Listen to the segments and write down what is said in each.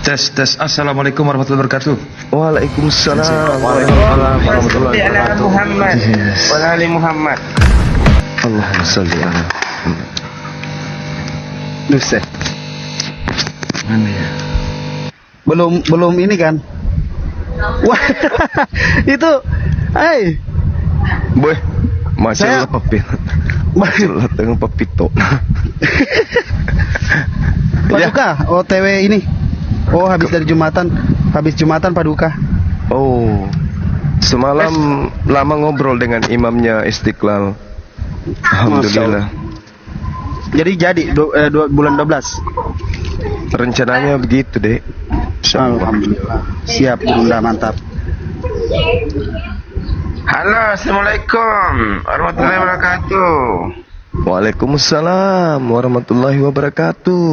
Tes. Assalamualaikum warahmatullahi wabarakatuh. Waalaikumsalam Warahmatullahi warahmatullahi wabarakatuh. Muhammad wa ali Muhammad. Allahumma sholli ala Muhammad. Nusa. Mana ya? Belum ini kan? Wah, itu, Boy, masalah Saya- papit. Masalah dengan papito. Paduka, OTW ini. Oh, habis Jumatan Paduka. Oh, semalam lama ngobrol dengan imamnya Istiqlal. Alhamdulillah. Jadi bulan 12. Rencananya begitu, Dek. Insyaallah. Alhamdulillah. Siap, Bunda, mantap. Halo, assalamualaikum warahmatullahi wabarakatuh. Waalaikumsalam warahmatullahi wabarakatuh.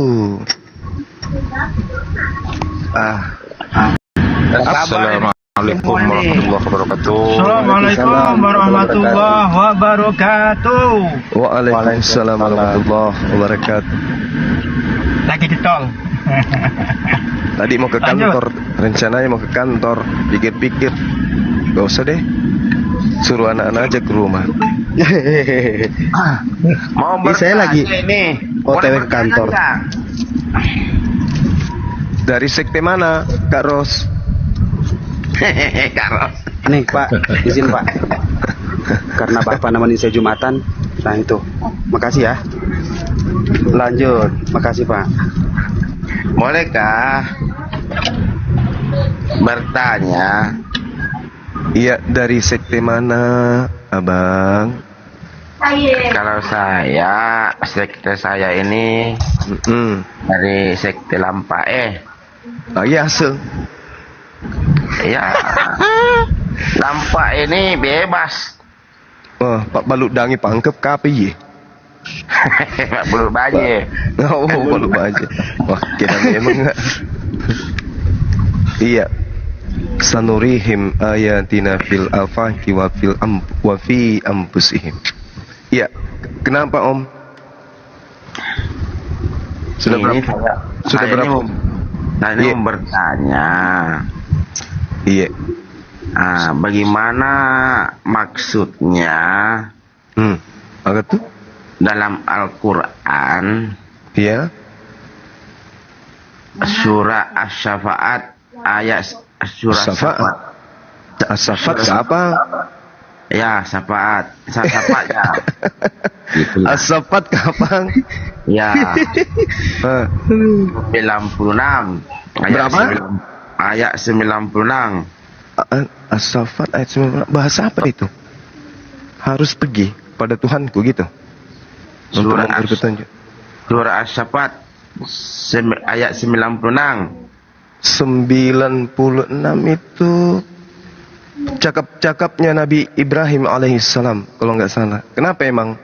Assalamualaikum warahmatullahi wabarakatuh. Assalamualaikum warahmatullahi wabarakatuh. Waalaikumsalam warahmatullahi wabarakatuh. Lagi di tol. Tadi mau ke kantor, rencananya mau ke kantor. Pikir-pikir, gak usah deh. Suruh anak-anak aja ke rumah. Mau Ini saya lagi ini OTW ke kantor. Dari sekte mana, Kak Ros? Karo. Nih, Pak, izin, Pak. Karena Bapak nemenin saya Jumatan, nah itu. Makasih ya. Lanjut. Makasih, Pak. Bolehkah bertanya? Iya, dari sekte mana, Abang? Kalau sekte saya ini dari sekte Lampae. Iya, se. Ya, Lampae ini bebas. Oh, Pak Balut Dangi pangkep kapi ye. Belum aja. Oh, Balut aja. Wah, kira memang enggak. Iya. Sanurihim ayatina fil afaqi wa fi anfusihim. Iya. Kenapa, Om? Sudah Ini berapa? Sudah saya berapa? Ini Iya. mau bertanya. Iya. Bagaimana maksudnya Apa tuh? dalam Al-Quran Iya. surah Asy-Syafaat ayat surah Syafaat. As-Safat apa? Ya, Syafaat ya. Gitu ya. As-Safat kapan? Ya, Ah, 96. Berapa? Ayat 96. As-Safat ayat 9. Bahasa apa itu? Harus pergi pada Tuhanku gitu. Untuk Surah memberi petunjuk. Surah Asy-Syafaat ayat 96. 96 itu cakap-cakapnya Nabi Ibrahim alaihissalam kalau nggak salah. Kenapa emang?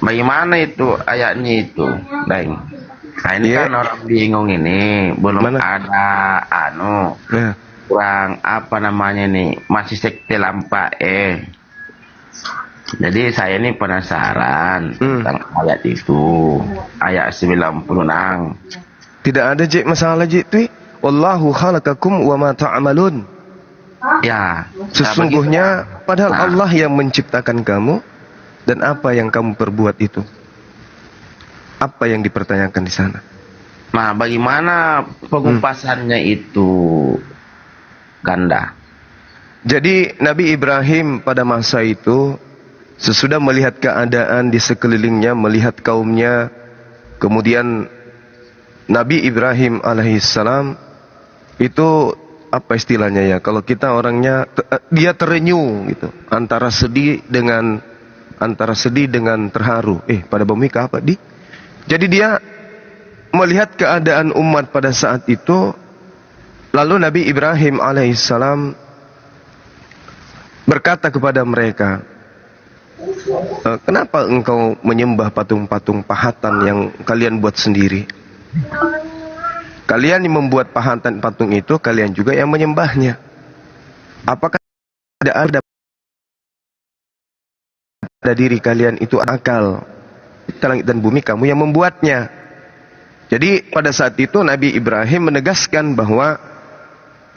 Bagaimana itu ayatnya itu, Deng? Nah, ini Iya. kan orang bingung ini, belum Mana? ada Nah, kurang apa namanya nih, masih sekte Lampae. Jadi saya ini penasaran tentang ayat itu, ayat 96. tidak ada masalah tuh. Wallahu khalaqakum wa ma ta'malun. Ya, Sesungguhnya padahal Nah. Allah yang menciptakan kamu dan apa yang kamu perbuat itu. Apa yang dipertanyakan di sana? Nah, bagaimana pengupasannya itu, Ganda? Jadi Nabi Ibrahim pada masa itu sesudah melihat keadaan di sekelilingnya, melihat kaumnya, kemudian Nabi Ibrahim alaihissalam itu apa istilahnya ya? Kalau kita orangnya dia terenyuh gitu, antara sedih dengan terharu. Pada Bomika apa di? Jadi dia melihat keadaan umat pada saat itu, lalu Nabi Ibrahim alaihissalam berkata kepada mereka, kenapa engkau menyembah patung-patung pahatan yang kalian buat sendiri? Kalian yang membuat pahatan patung itu, kalian juga yang menyembahnya. Apakah ada diri kalian itu akal? Langit dan bumi kamu yang membuatnya. Jadi pada saat itu Nabi Ibrahim menegaskan bahwa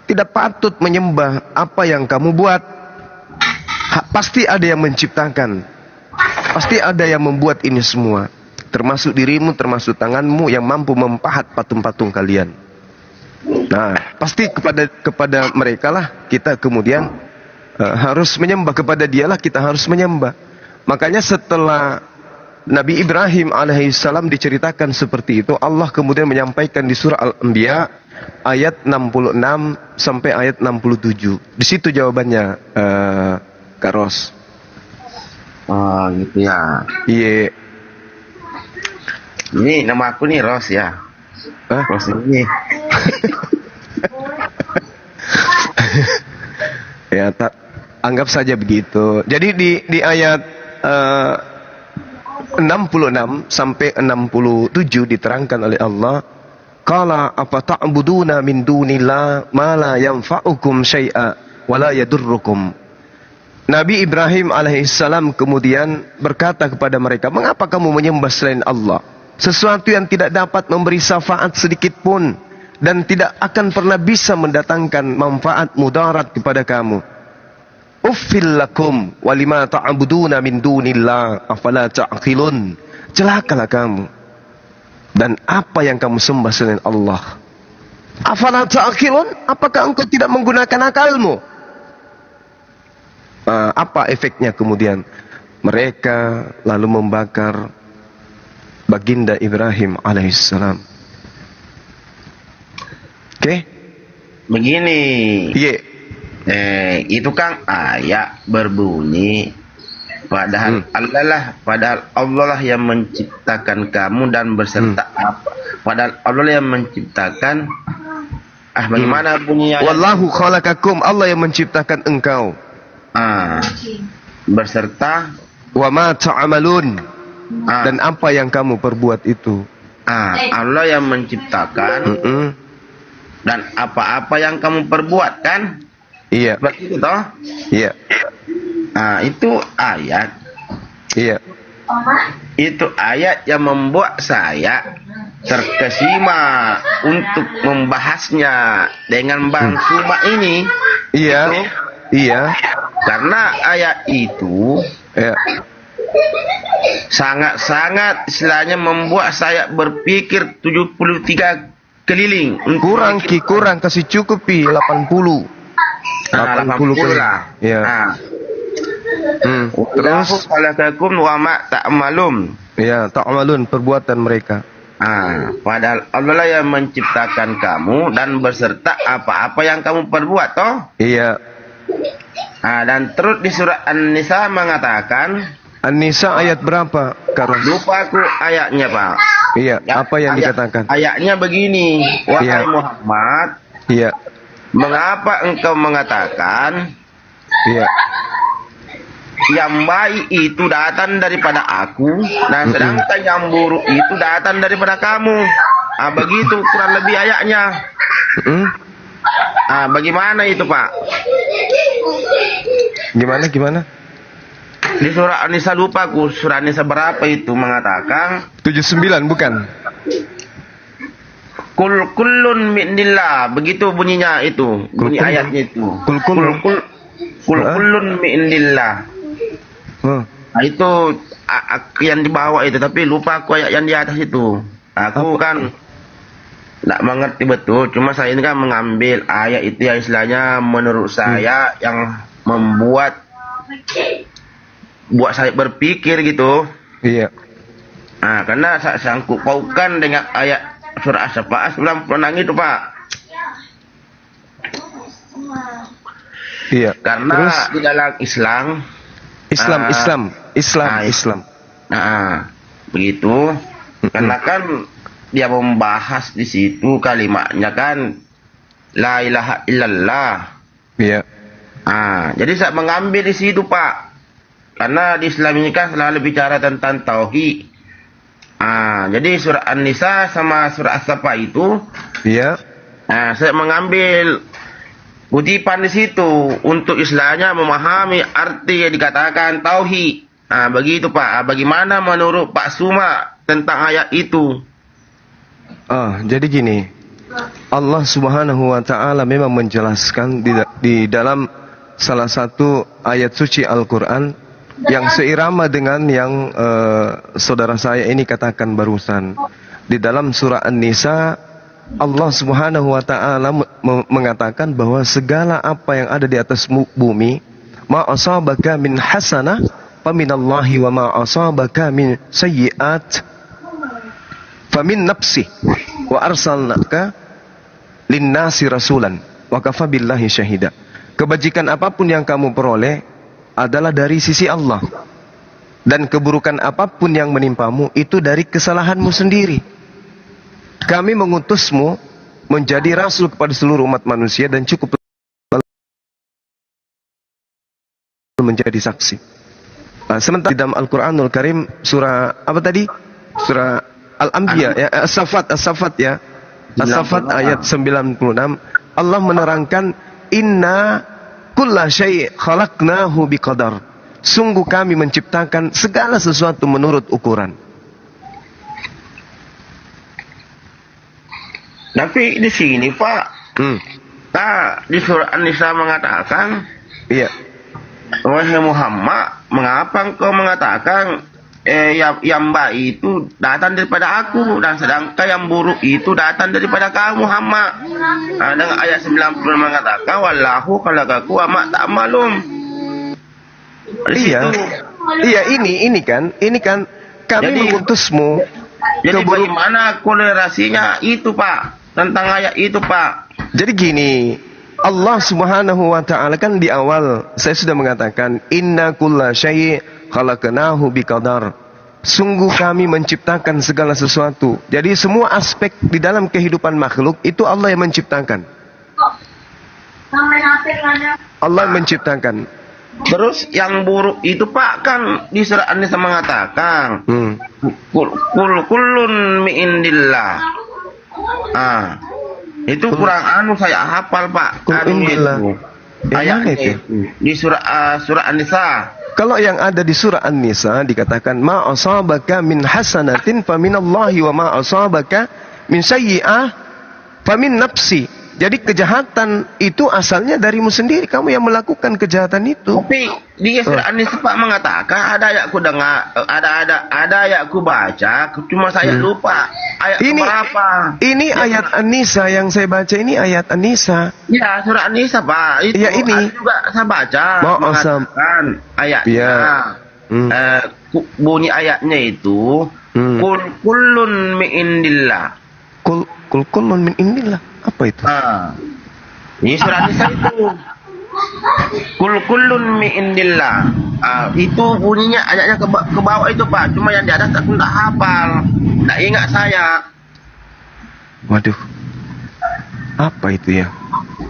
tidak patut menyembah apa yang kamu buat. Pasti ada yang menciptakan. Pasti ada yang membuat ini semua. Termasuk dirimu, termasuk tanganmu yang mampu mempahat patung-patung kalian. Nah, pasti kepada mereka lah kita kemudian harus menyembah, kepada dialah kita harus menyembah. Makanya setelah Nabi Ibrahim alaihissalam diceritakan seperti itu, Allah kemudian menyampaikan di surah Al-Anbiya ayat 66 sampai ayat 67. Di situ jawabannya, Kak Ros. Oh gitu ya. Iya. Ini nama aku nih Ros ya. Hah? Ros ini. Ya, anggap saja begitu. Jadi di ayat 66 sampai 67 diterangkan oleh Allah, qala apa ta'buduna min dunillah ma la yanfa'ukum syai'a wa la yadurrukum. Nabi Ibrahim alaihissalam kemudian berkata kepada mereka, mengapa kamu menyembah selain Allah? Sesuatu yang tidak dapat memberi syafaat sedikit pun dan tidak akan pernah bisa mendatangkan manfaat mudarat kepada kamu. Uffil lakum walima ta'buduna min dunillah afala ta'qilun. Celakalah kamu dan apa yang kamu sembah selain Allah. Afala ta'qilun? Apakah engkau tidak menggunakan akalmu? Apa efeknya kemudian? Mereka lalu membakar baginda Ibrahim alaihissalam. Oke? Begini. Iya. Itu kan ayat berbunyi padahal Allah lah yang menciptakan kamu dan berserta apa. Padahal Allah yang menciptakan. Bagaimana bunyi ayat? Wallahu khalaqakum, Allah yang menciptakan engkau. Berserta wa ma ta'malun, dan apa yang kamu perbuat itu. Allah yang menciptakan dan apa-apa yang kamu perbuat kan? Iya. Berarti itu toh? Iya. Itu ayat. Iya. Itu ayat yang membuat saya terkesima untuk membahasnya dengan Bang Suma ini. Iya. Itu, iya. Karena ayat itu sangat-sangat istilahnya membuat saya berpikir 73 keliling. Kurang kasih cukupi 80. 80 lah. Ya. Terus falakakum wa ma ta'malun. Ya, ta'malun perbuatan mereka. Padahal Allah lah yang menciptakan kamu dan berserta apa-apa yang kamu perbuat toh? Iya. Dan terus di surat An-Nisa mengatakan, An-Nisa ayat berapa? Lupa aku ayatnya, Pak. Iya, apa yang dikatakan? Ayatnya begini, wahai Muhammad. Iya. Mengapa engkau mengatakan yang baik itu datang daripada aku, dan sedangkan yang buruk itu datang daripada kamu? Begitu kurang lebih ayatnya. Bagaimana itu, Pak? Gimana? Di surah An-Nisa, lupa aku surah An-Nisa berapa itu mengatakan 79 bukan? Kullun minillah, begitu bunyinya itu, bunyi ayatnya itu. Kullun minillah. Itu yang di bawah itu, tapi lupa aku ayat yang di atas itu. Aku kan tidak mengerti betul, cuma saya ini kan mengambil ayat itu yang istilahnya menurut saya yang membuat saya berpikir gitu. Iya. Karena saya sangkut pautkan dengan ayat surah As-Safat 96 itu, Pak. Iya. Karena terus, di dalam Islam. Begitu. Karena kan dia membahas di situ kalimatnya kan la ilaha illallah. Iya. Jadi saya mengambil di situ, Pak. Karena di Islam ini kan selalu bicara tentang tauhid. Jadi surah An-Nisa sama surah As-Safa itu, saya mengambil kutipan di situ untuk istilahnya memahami arti yang dikatakan tauhid. Begitu, Pak. Bagaimana menurut Pak Suma tentang ayat itu? Jadi gini, Allah Subhanahu wa taala memang menjelaskan di dalam salah satu ayat suci Al-Qur'an yang seirama dengan yang saudara saya ini katakan barusan. Di dalam surah An-Nisa, Allah Subhanahu wa taala mengatakan bahwa segala apa yang ada di atas bumi, ma asabaka min hasanah faminallahi wa ma asabaka min sayyi'at famin nafsi wa arsalnaka linnasi rasulan wa kafa billahi syahida. Kebajikan apapun yang kamu peroleh adalah dari sisi Allah, dan keburukan apapun yang menimpamu itu dari kesalahanmu sendiri. Kami mengutusmu menjadi rasul kepada seluruh umat manusia dan cukup menjadi saksi. Sementara di dalam Al-Quranul Karim surah apa tadi? Surah Al-Anbiya ya, As-Saffat ya. As-Saffat ayat 96, Allah menerangkan inna kulla syai' khalaqnahu biqadar. Sungguh kami menciptakan segala sesuatu menurut ukuran. Tapi di sini Pak, di surah An-Nisa mengatakan, iya, wahai Muhammad, mengapa engkau mengatakan yang baik itu datang daripada aku, dan sedangkan yang buruk itu datang daripada kamu Muhammad. Dengan ayat 90 mengatakan wallahu khalaqakum wa ma ta'malun. Iya, ini kan kami mengutusmu. Jadi bagaimana kolerasinya itu Pak, tentang ayat itu Pak? Jadi gini, Allah Subhanahu wa taala kan di awal saya sudah mengatakan inna kulla syai' khalaqnahu biqadar. Sungguh kami menciptakan segala sesuatu. Jadi semua aspek di dalam kehidupan makhluk itu Allah yang menciptakan. Allah yang menciptakan. Terus yang buruk itu Pak, kan di surah An-Nisa mengatakan kullun min indillah. Itu kurang saya hafal Pak. Ayatnya itu di surah An-Nisa. Kalau yang ada di surah An-Nisa dikatakan ma asabaka min hasanatin faminallahi wa ma asabaka min sayyi'ah famin nafsi. Jadi kejahatan itu asalnya darimu sendiri, kamu yang melakukan kejahatan itu. Tapi di surah An-Nisa Pak mengatakan, ada ayat ku dengar, ada ayat ku baca, cuma saya lupa ayat berapa. Ini ayat An-Nisa yang saya baca, ini ayat An-Nisa. Ya, surah An-Nisa Pak. Itu ya, ini juga saya baca. Mengatakan ayatnya. Bunyi ayatnya itu kullun min indillah. Kullun min indillah. Apa itu? Ini surah An-Nisa itu. Kullun min indillah. Itu bunyinya ayatnya ke bawah itu Pak. Cuma yang di atas aku tak hafal. Tak ingat saya. Waduh. Apa itu ya?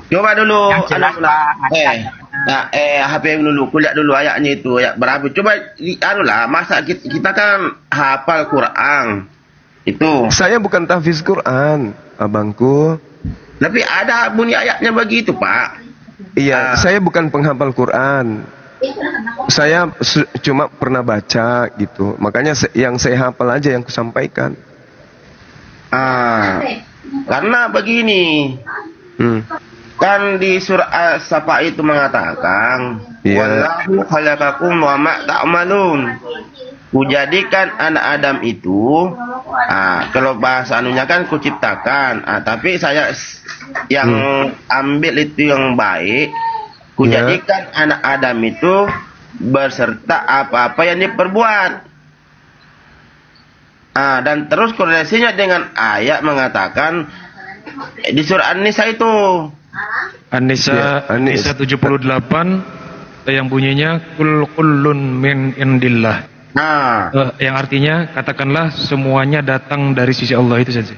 Coba dulu HP dulu, kuliah dulu ayatnya itu, ayat berapa? Coba masa kita kan hafal Quran. Itu. Saya bukan tahfiz Quran, abangku. Tapi ada bunyi ayatnya begitu, Pak. Iya, saya bukan penghafal Quran. Saya cuma pernah baca gitu. Makanya yang saya hafal aja yang kusampaikan. Karena begini. Kan di surah As-Safa itu mengatakan, wallahu khalaqakum wa ma ta'malun. Kujadikan anak Adam itu, kalau bahasa anunya kan kuciptakan, tapi saya yang ambil itu yang baik, kujadikan anak Adam itu berserta apa-apa yang diperbuat. Dan terus korelasinya dengan ayat mengatakan di surah An-Nisa itu. An-Nisa 78 yang bunyinya kullun min indillah. Yang artinya katakanlah semuanya datang dari sisi Allah, itu saja.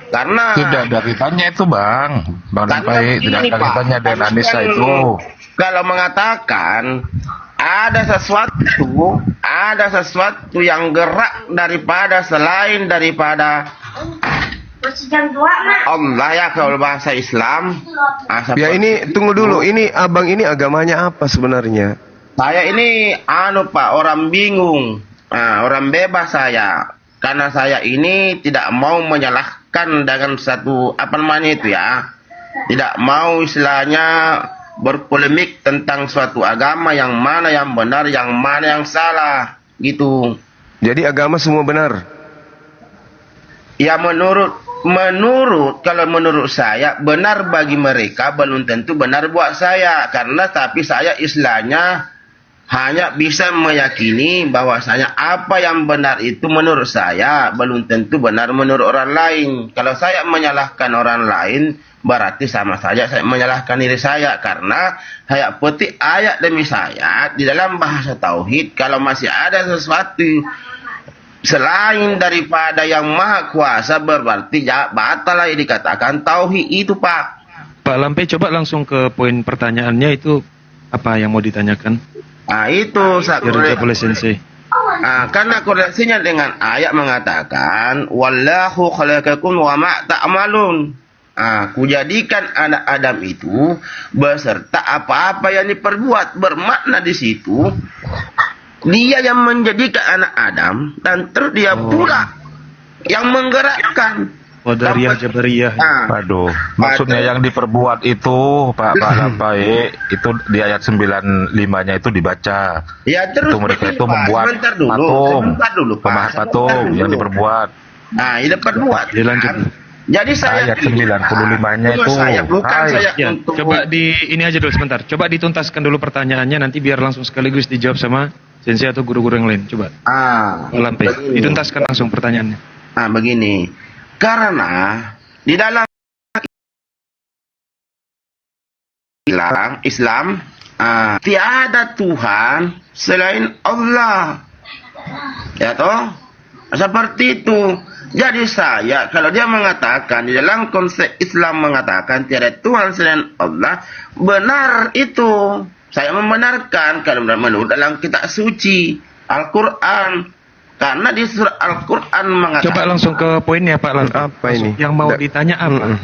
Karena tidak ada kaitannya itu Bang Pai, tidak ada kaitannya dengan An-Nisa itu. Kalau mengatakan ada sesuatu yang gerak daripada selain daripada Allah ya, kalau bahasa Islam. Ya ini tunggu dulu, ini abang ini agamanya apa sebenarnya? Saya ini Pak, orang bingung, orang bebas saya. karena saya ini tidak mau menyalahkan dengan satu apa namanya itu ya, tidak mau istilahnya berpolemik tentang suatu agama yang mana yang benar, yang mana yang salah, gitu. Jadi agama semua benar? Ya kalau menurut saya benar bagi mereka, belum tentu benar buat saya. Karena tapi saya istilahnya hanya bisa meyakini bahwasanya apa yang benar itu menurut saya belum tentu benar menurut orang lain. Kalau saya menyalahkan orang lain, berarti sama saja saya menyalahkan diri saya. Karena saya petik ayat demi ayat di dalam bahasa tauhid, kalau masih ada sesuatu selain daripada yang maha kuasa, berarti batal lah dikatakan tauhid itu, Pak. Pak Lampe, coba langsung ke poin pertanyaannya, itu apa yang mau ditanyakan? Nah, itu boleh sensei. Karena koreksinya dengan ayat mengatakan wallahu khalaqakum wa ma ta'malun. Kujadikan anak Adam itu beserta apa-apa yang diperbuat. Bermakna di situ dia yang menjadikan anak Adam dan terus dia pula yang menggerakkan. Qadariyah Jabariyah. Aduh, maksudnya yang diperbuat itu Pak Lampai itu di ayat 95-nya itu dibaca. Ya, terus itu mereka itu membuat patung yang diperbuat. Ini diperbuat. Dilanjut. Jadi saya ayat 95-nya itu ya, coba ini aja dulu sebentar. Coba dituntaskan dulu pertanyaannya, nanti biar langsung sekaligus dijawab sama sensei atau guru-guru yang lain. Coba. Lampe, dituntaskan langsung pertanyaannya. Begini. Karena di dalam Islam tiada Tuhan selain Allah. Ya toh? Seperti itu. Jadi saya, kalau dia mengatakan, di dalam konsep Islam mengatakan tiada Tuhan selain Allah, benar itu. Saya membenarkan kalau menurut dalam kitab suci, Al-Quran. Karena di surah Al-Quran mengatakan... Coba langsung ke poinnya, Pak Lampe. Apa ini? Yang mau ditanya apa?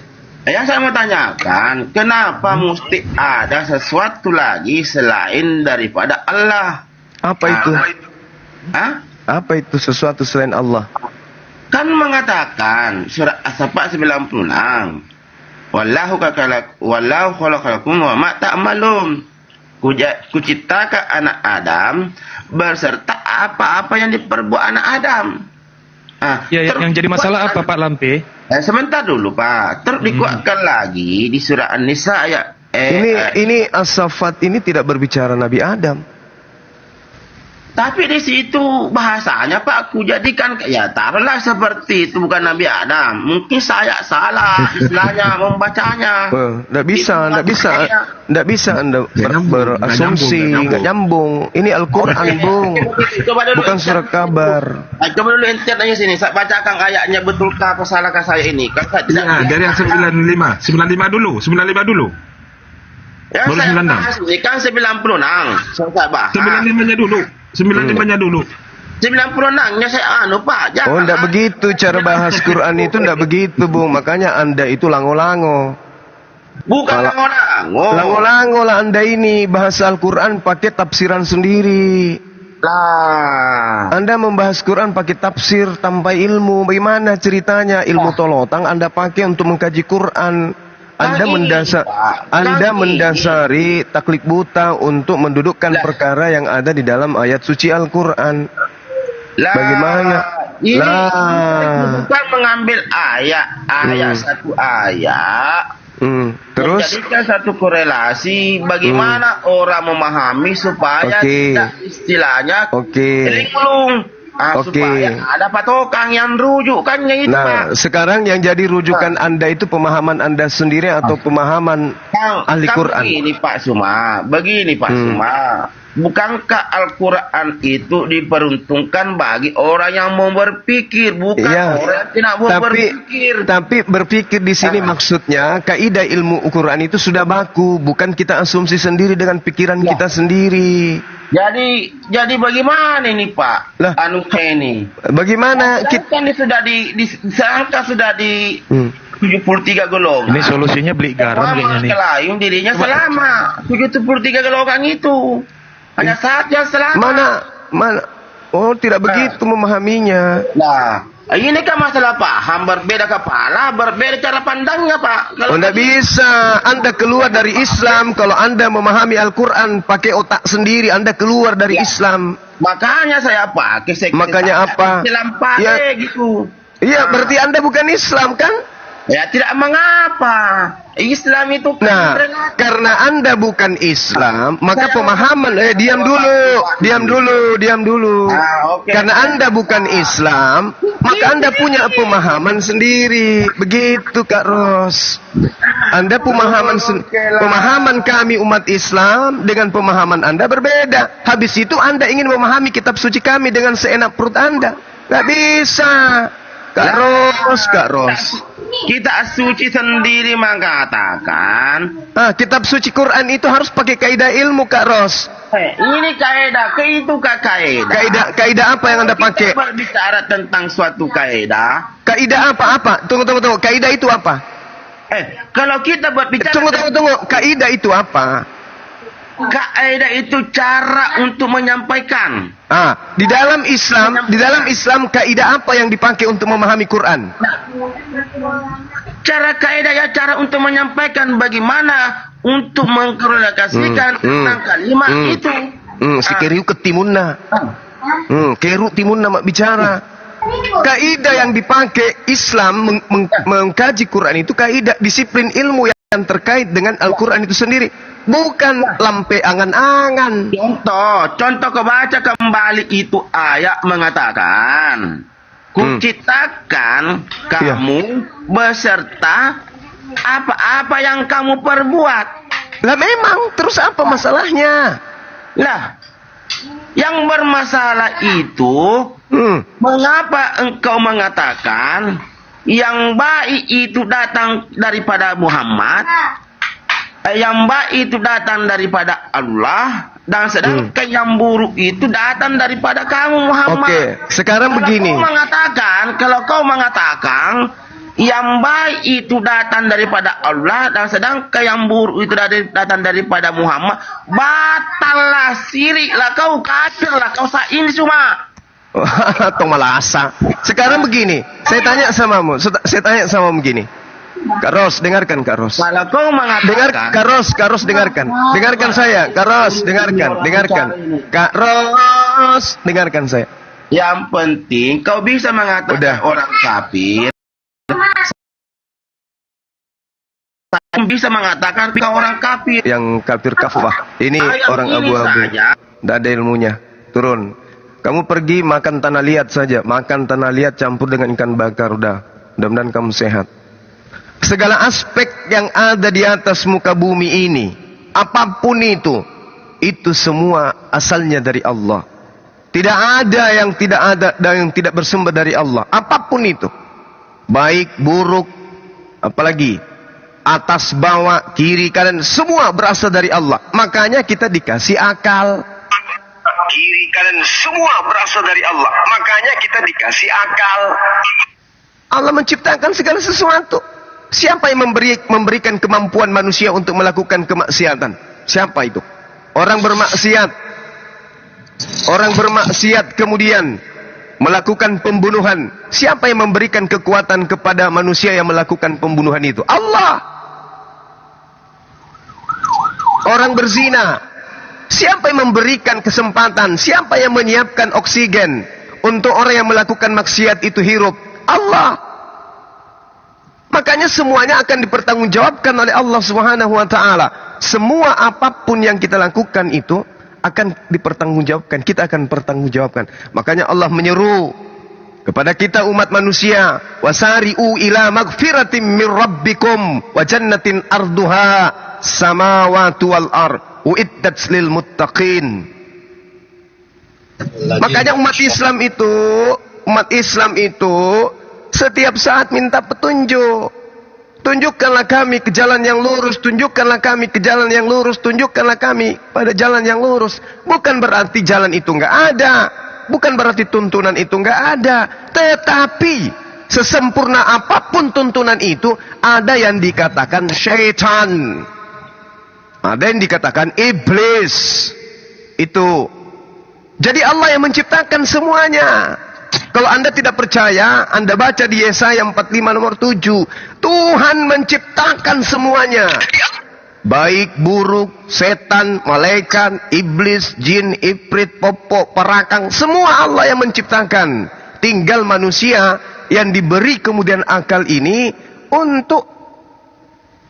Yang saya mau tanyakan, kenapa mesti ada sesuatu lagi selain daripada Allah? Apa itu? Apa itu sesuatu selain Allah? Kan mengatakan surah As-Safa 96. Wallahu khalaqakum wa ma ta'malun. Kuciptakan anak Adam berserta apa-apa yang diperbuat anak Adam. Yang jadi masalah apa, Pak Lampe? Sebentar dulu, Pak. Terus dikuatkan lagi di surah An-Nisa ayat ini As-Saffat ini tidak berbicara Nabi Adam. Tapi di situ bahasanya, Pak, aku jadikan ya taruhlah seperti itu, bukan Nabi Adam. Mungkin saya salah istilahnya membacanya. Tidak bisa Anda berasumsi, nggak nyambung. Ini Al-Quran, Bung. Bukan surat kabar. Coba dulu ente tanya sini, saya bacakan ayatnya, betulkah apa salahkah saya ini? Dari yang 95 dulu. Ya, baru saya 96. bahas ini kan 96. Saya bahas. 95-nya dulu. 96-nya saya Pak. Jangan. Enggak begitu cara bahas Quran itu, enggak begitu, Bung. Makanya Anda itu lango-lango. Bukan lango-lango. Lango-lango lah Anda ini, bahasa Al-Quran pakai tafsiran sendiri. Lah, Anda membahas Quran pakai tafsir tanpa ilmu. Bagaimana ceritanya? Ilmu tolotang Anda pakai untuk mengkaji Quran. Anda mendasari taklid buta untuk mendudukkan perkara yang ada di dalam ayat suci Al-Quran. Bagaimana? Bukan mengambil satu ayat. Terus menjadikan satu korelasi bagaimana orang memahami supaya tidak istilahnya linglung. Supaya ada patokan yang rujukannya itu, Pak. Sekarang yang jadi rujukan Anda itu pemahaman Anda sendiri atau pemahaman ahli Quran? Begini Pak Suma. Bukankah Al-Quran itu diperuntukkan bagi orang yang mau berpikir, bukan orang yang tidak mau berpikir. Tapi berpikir di sini maksudnya kaidah ilmu Quran itu sudah baku, bukan kita asumsi sendiri dengan pikiran kita sendiri. Jadi bagaimana ini, Pak? Ini. Bagaimana kita kan disangka sudah di 73 golongan. Ini solusinya beli garam kayaknya nih. Kelaim dirinya selama 73 golongan itu. Hanya saat yang selama. Mana Oh, tidak begitu memahaminya. Nah, ini kan masalah paham, berbeda kepala, berbeda cara pandangnya, Pak. Oh, tidak bisa. Anda keluar dari Islam kalau Anda memahami Al-Quran pakai otak sendiri. Anda keluar dari Islam. Makanya saya pakai. Makanya apa? Islam pakai Ya. gitu. Iya, berarti Anda bukan Islam kan? Ya tidak mengapa. Islam itu Nah, karena Anda bukan Islam, maka pemahaman diam dulu. Okay. Karena Anda bukan Islam, maka Anda punya pemahaman sendiri. Begitu Kak Ros. Anda pemahaman kami umat Islam dengan pemahaman Anda berbeda. Habis itu Anda ingin memahami kitab suci kami dengan seenak perut Anda. Gak bisa. Kak Ros. Kita suci sendiri mengatakan. Kitab suci Quran itu harus pakai kaidah ilmu, Kak Ros. Ini kaidah, itu kaidah. Kaidah apa yang Anda pakai? Kita berbicara tentang suatu kaidah. Kaidah apa? Tunggu. Kaidah itu apa? Kalau kita berbicara. Tunggu. Kaidah itu apa? Kaidah itu cara untuk menyampaikan. Di dalam Islam kaidah apa yang dipakai untuk memahami Quran? Cara untuk menyampaikan bagaimana untuk mengkomunikasikan tentang kalimat itu. Si keriu ketimunna. Keru timunna mak bicara. Kaidah yang dipakai Islam mengkaji Quran itu kaidah disiplin ilmu yang terkait dengan Al-Quran itu sendiri. Bukan lampe angan-angan. Contoh kebaca kembali itu ayat mengatakan, kuciptakan kamu beserta apa-apa yang kamu perbuat. Lah memang, terus apa masalahnya? Lah, yang bermasalah itu, mengapa engkau mengatakan yang baik itu datang daripada Muhammad, yang baik itu datang daripada Allah, dan sedangkan yang buruk itu datang daripada kamu Muhammad. Oke, sekarang begini. Kalau kau mengatakan yang baik itu datang daripada Allah, dan sedangkan yang buruk itu datang daripada Muhammad, batallah, siriklah, kau kafirlah, kau sain semua. Atau malasa. Sekarang begini, saya tanya samamu begini. Kak Ros, dengarkan Kak Ros. Kalau kau mengatakan, Kak Ros dengarkan. Dengarkan saya, Kak Ros, dengarkan. Kak Ros, dengarkan saya. Yang penting kau bisa mengatakan orang kafir. Saya bisa mengatakan kau orang kafir. Yang kafir kafah. Ini orang abu-abu. Tidak ada ilmunya. Turun. Kamu pergi makan tanah liat saja. Makan tanah liat campur dengan ikan bakar. Mudah-mudahan kamu sehat. Segala aspek yang ada di atas muka bumi ini, apapun itu semua asalnya dari Allah. Tidak ada yang tidak ada dan yang tidak bersumber dari Allah. Apapun itu, baik, buruk, apalagi atas, bawah, kiri, kanan, semua berasal dari Allah. Makanya kita dikasih akal. Kiri, kanan, semua berasal dari Allah. Makanya kita dikasih akal. Allah menciptakan segala sesuatu. Siapa yang memberikan kemampuan manusia untuk melakukan kemaksiatan? Siapa itu? Orang bermaksiat kemudian melakukan pembunuhan. Siapa yang memberikan kekuatan kepada manusia yang melakukan pembunuhan itu? Allah. Orang berzina. Siapa yang memberikan kesempatan? Siapa yang menyiapkan oksigen untuk orang yang melakukan maksiat itu hirup? Allah. Makanya semuanya akan dipertanggungjawabkan oleh Allah Subhanahu wa taala. Semua apapun yang kita lakukan itu akan dipertanggungjawabkan. Kita akan pertanggungjawabkan. Makanya Allah menyeru kepada kita umat manusia, wasari'u ila magfiratim min rabbikum wa jannatin arduha samawati wal ard uiddat lil muttaqin. Makanya umat Islam itu setiap saat minta petunjuk. Tunjukkanlah kami ke jalan yang lurus. Tunjukkanlah kami ke jalan yang lurus. Tunjukkanlah kami pada jalan yang lurus. Bukan berarti jalan itu enggak ada. Bukan berarti tuntunan itu enggak ada. Tetapi sesempurna apapun tuntunan itu, ada yang dikatakan syaitan. Ada yang dikatakan iblis. Itu Jadi Allah yang menciptakan semuanya. Kalau Anda tidak percaya, Anda baca di Yesaya 45 nomor 7. Tuhan menciptakan semuanya. Baik, buruk, setan, malaikat, iblis, jin, ifrit, popok, perakang. Semua Allah yang menciptakan. Tinggal manusia yang diberi kemudian akal ini untuk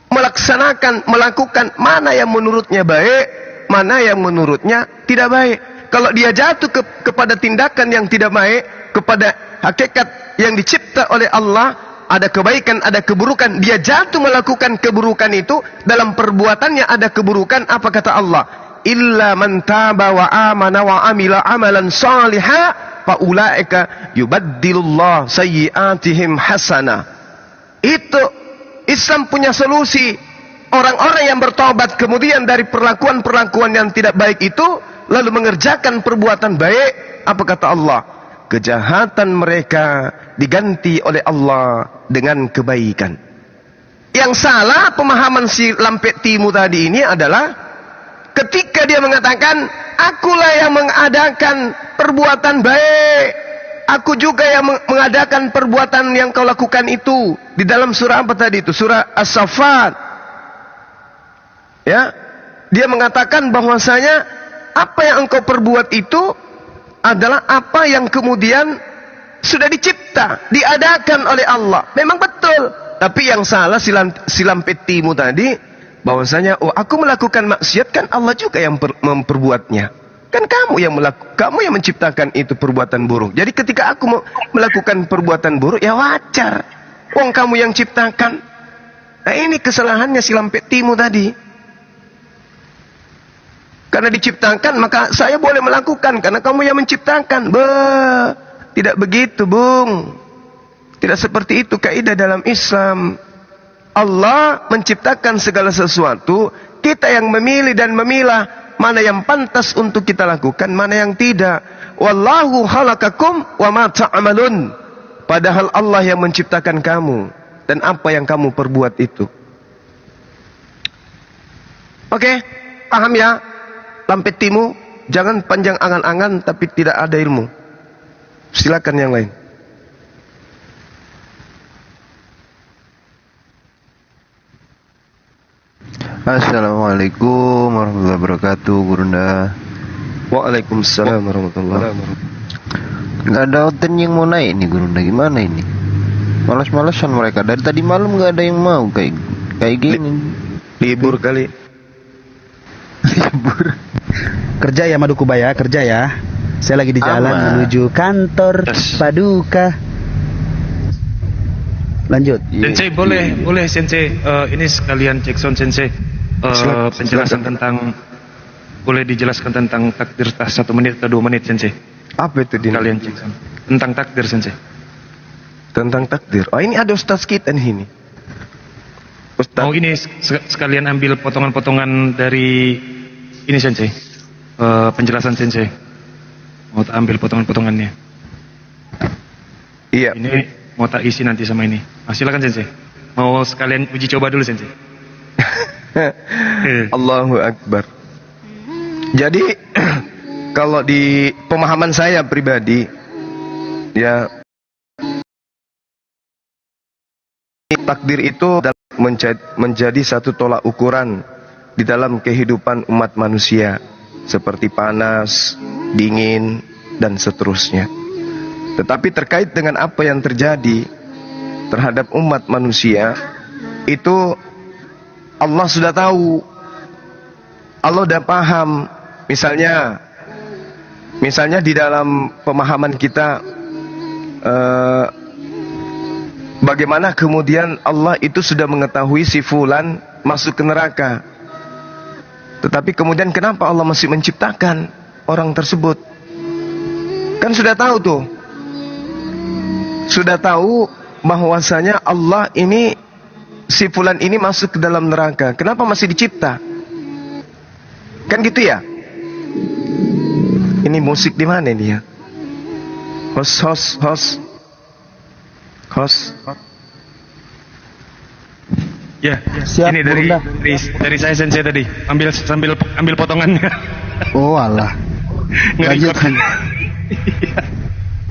melakukan mana yang menurutnya baik, mana yang menurutnya tidak baik. Kalau dia jatuh kepada tindakan yang tidak baik, kepada hakikat yang dicipta oleh Allah, ada kebaikan, ada keburukan, dia jatuh melakukan keburukan itu, dalam perbuatannya ada keburukan. Apa kata Allah? Illa man taba wa amana wa amila amalan salihah fa ulaika yubaddilullah sayyi'atihim hasanah. Itu Islam punya solusi. Orang-orang yang bertobat kemudian dari perlakuan-perlakuan yang tidak baik itu, lalu mengerjakan perbuatan baik, apa kata Allah? Kejahatan mereka diganti oleh Allah dengan kebaikan. Yang salah pemahaman si Lampet Timu tadi ini adalah ketika dia mengatakan, akulah yang mengadakan perbuatan baik, aku juga yang mengadakan perbuatan yang kau lakukan itu. Di dalam surah apa tadi itu? Surah As-Saffat. Ya, dia mengatakan bahwasanya apa yang engkau perbuat itu adalah apa yang kemudian sudah dicipta, diadakan oleh Allah. Memang betul. Tapi yang salah si Lampet Timu tadi, bahwasanya aku melakukan maksiat, kan Allah juga yang memperbuatnya. Kan kamu yang menciptakan itu perbuatan buruk. Jadi ketika aku melakukan perbuatan buruk, ya wajar. Wong kamu yang ciptakan. Nah ini kesalahannya si Lampet Timu tadi. Karena diciptakan, maka saya boleh melakukan karena kamu yang menciptakan. Tidak begitu, Bung. Tidak seperti itu kaidah dalam Islam. Allah menciptakan segala sesuatu, kita yang memilih dan memilah mana yang pantas untuk kita lakukan, mana yang tidak. Wallahu khalaqakum wa ma ta'malun. Padahal Allah yang menciptakan kamu dan apa yang kamu perbuat itu. Oke, paham ya? Lampet Timu, jangan panjang angan-angan tapi tidak ada ilmu. Silakan yang lain. Assalamualaikum warahmatullahi wabarakatuh, Gurunda. Waalaikumsalam warahmatullahi wabarakatuh. Gak ada hoten yang mau naik nih, Gurunda. Gimana ini? Malas-malasan mereka. Dari tadi malam gak ada yang mau kayak gini. Libur kali. Libur. Kerja ya Madukubaya, kerja ya. Saya lagi di jalan menuju kantor Paduka. Lanjut. Sensei, boleh Sensei. Ini sekalian cek sound Sensei. Penjelasan tentang, boleh dijelaskan tentang takdir 1 menit atau 2 menit Sensei. Apa itu Din? Kalian cek sound. Tentang takdir Sensei. Tentang takdir. Oh ini ada ustaz kita nih ini. Ustaz. Oh ini sekalian ambil potongan-potongan dari ini Sensei. Penjelasan Sensei. Mau tak ambil potongan-potongannya. Iya. Ini mau tak isi nanti sama ini. Silakan Sensei. Mau sekalian uji coba dulu Sensei. Allahu Akbar. Jadi kalau di pemahaman saya pribadi, ya, takdir itu menjadi satu tolak ukuran di dalam kehidupan umat manusia, seperti panas, dingin, dan seterusnya. Tetapi terkait dengan apa yang terjadi terhadap umat manusia, itu Allah sudah tahu, Allah sudah paham. Misalnya di dalam pemahaman kita, bagaimana kemudian Allah itu sudah mengetahui si fulan masuk ke neraka, tetapi kemudian kenapa Allah masih menciptakan orang tersebut? Kan sudah tahu tuh, sudah tahu bahwasanya Allah ini, si fulan ini masuk ke dalam neraka, kenapa masih dicipta? Kan gitu ya. Ini musik di mana ini ya? Host. Ya, siap, ini dari saya Sensei tadi. Sambil potongannya. Oh alah. Lanjut.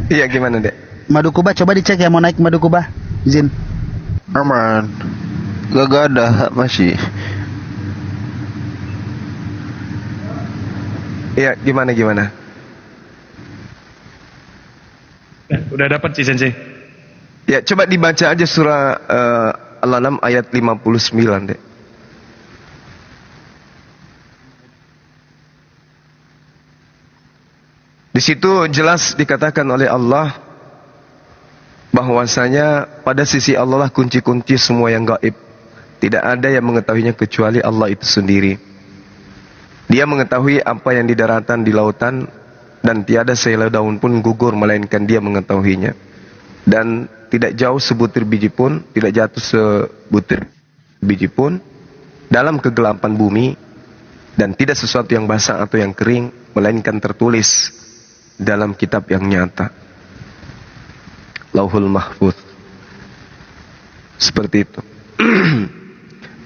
Iya, gimana, Dek? Madu Kuba coba dicek ya, mau naik Madu Kuba. Izin. Aman. Gak ada masih. Iya, gimana? Udah dapat sih Sensei. Ya, coba dibaca aja surah Al-An'am ayat 59, Dek. Di situ jelas dikatakan oleh Allah bahwasanya pada sisi Allah lah kunci-kunci semua yang gaib. Tidak ada yang mengetahuinya kecuali Allah itu sendiri. Dia mengetahui apa yang di daratan, di lautan, dan tiada sehelai daun pun gugur melainkan Dia mengetahuinya. Dan tidak jauh sebutir biji pun, tidak jatuh sebutir biji pun dalam kegelapan bumi, dan tidak sesuatu yang basah atau yang kering melainkan tertulis dalam kitab yang nyata, Lauhul Mahfuz. Seperti itu.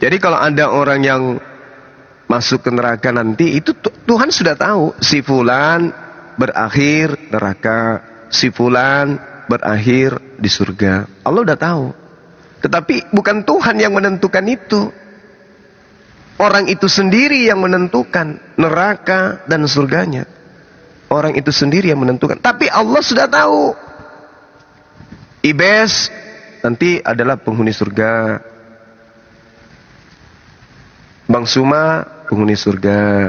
Jadi kalau ada orang yang masuk ke neraka nanti, itu Tuhan sudah tahu. Si fulan berakhir neraka, si fulan berakhir di surga. Allah udah tahu. Tetapi bukan Tuhan yang menentukan itu. Orang itu sendiri yang menentukan neraka dan surganya. Orang itu sendiri yang menentukan. Tapi Allah sudah tahu. Iblis nanti adalah penghuni surga. Bang Suma penghuni surga.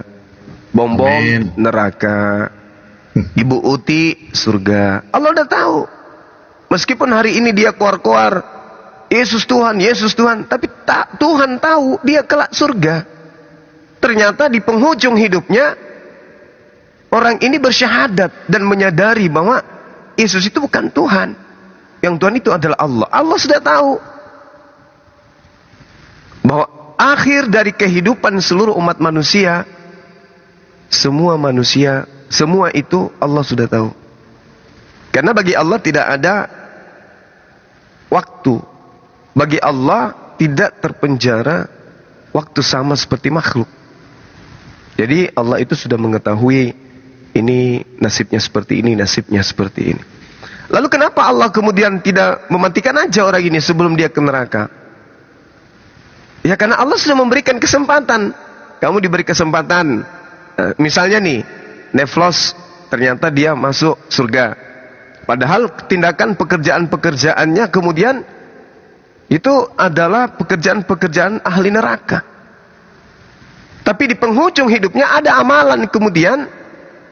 Bombom neraka. Ibu Uti surga. Allah udah tahu. Meskipun hari ini dia keluar-keluar, Yesus Tuhan, Yesus Tuhan, tapi Tuhan tahu dia kelak surga. Ternyata di penghujung hidupnya orang ini bersyahadat dan menyadari bahwa Yesus itu bukan Tuhan. Yang Tuhan itu adalah Allah. Allah sudah tahu bahwa akhir dari kehidupan seluruh umat manusia, semua manusia, semua itu Allah sudah tahu. Karena bagi Allah tidak ada waktu. Bagi Allah tidak terpenjara waktu sama seperti makhluk. Jadi Allah itu sudah mengetahui ini nasibnya seperti ini, nasibnya seperti ini. Lalu kenapa Allah kemudian tidak mematikan aja orang ini sebelum dia ke neraka? Ya karena Allah sudah memberikan kesempatan. Kamu diberi kesempatan. Misalnya nih, Neflos ternyata dia masuk surga. Padahal tindakan pekerjaan-pekerjaannya kemudian itu adalah pekerjaan-pekerjaan ahli neraka. Tapi di penghujung hidupnya ada amalan kemudian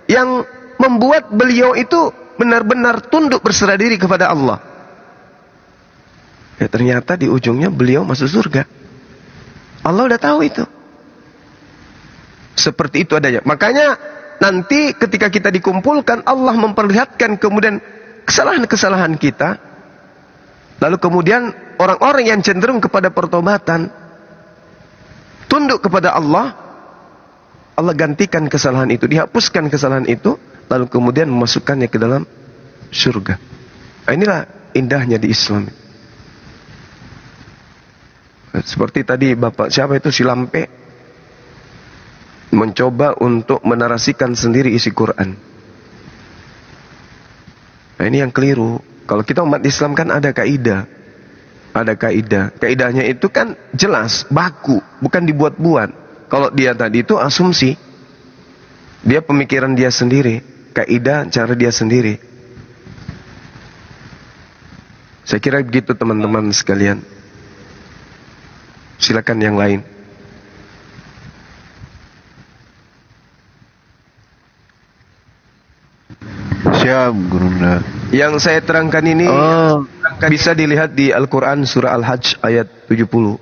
yang membuat beliau itu benar-benar tunduk berserah diri kepada Allah. Ya ternyata di ujungnya beliau masuk surga. Allah udah tahu itu. Seperti itu adanya. Makanya nanti ketika kita dikumpulkan, Allah memperlihatkan kemudian kesalahan-kesalahan kita. Lalu kemudian orang-orang yang cenderung kepada pertobatan, tunduk kepada Allah, Allah gantikan kesalahan itu, dihapuskan kesalahan itu, lalu kemudian memasukkannya ke dalam surga. Nah, inilah indahnya di Islam. Seperti tadi Bapak siapa itu si Lampe mencoba untuk menarasikan sendiri isi Quran. Nah, ini yang keliru. Kalau kita umat Islam kan ada kaidah. Ada kaidah. Kaidahnya itu kan jelas, baku, bukan dibuat-buat. Kalau dia tadi itu asumsi. Dia pemikiran dia sendiri, kaidah cara dia sendiri. Saya kira begitu teman-teman sekalian. Silakan yang lain. Siap, Gurunda. Yang saya terangkan ini bisa dilihat di Al-Quran surah Al-Hajj ayat 70.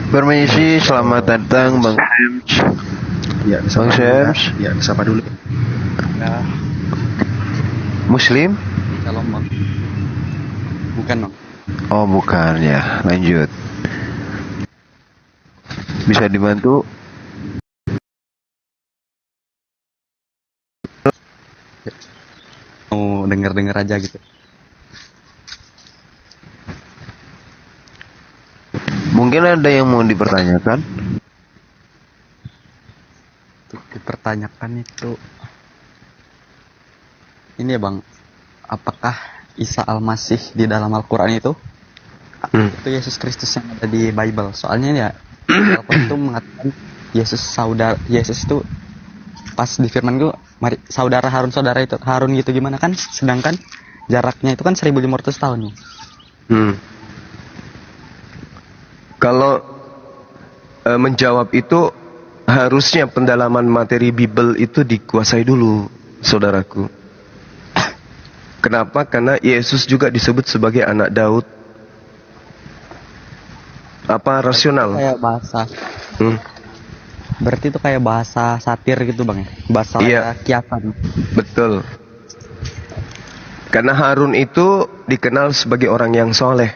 Permisi, selamat datang Bang Shems. Ya, Bang Shems. Ya, disapa dulu. Ya, Muslim? kalau Bang. Bukan, Bang. Oh, bukan ya. Lanjut. Bisa dibantu? Mau denger-denger aja gitu. Mungkin ada yang mau dipertanyakan? Untuk dipertanyakan itu ini ya Bang, apakah Isa Al-Masih di dalam Al-Quran itu itu Yesus Kristus yang ada di Bible? Soalnya ya Al-Quran itu mengatakan Yesus itu pas di firman gue, saudara Harun gitu gimana kan, sedangkan jaraknya itu kan 1500 tahun. Kalau menjawab itu harusnya pendalaman materi Bible itu dikuasai dulu, saudaraku. Kenapa? Karena Yesus juga disebut sebagai anak Daud. Apa rasional? Kayak bahasa. Berarti itu kayak bahasa satir gitu Bang ya? Bahasa kiasan. Betul. Karena Harun itu dikenal sebagai orang yang soleh.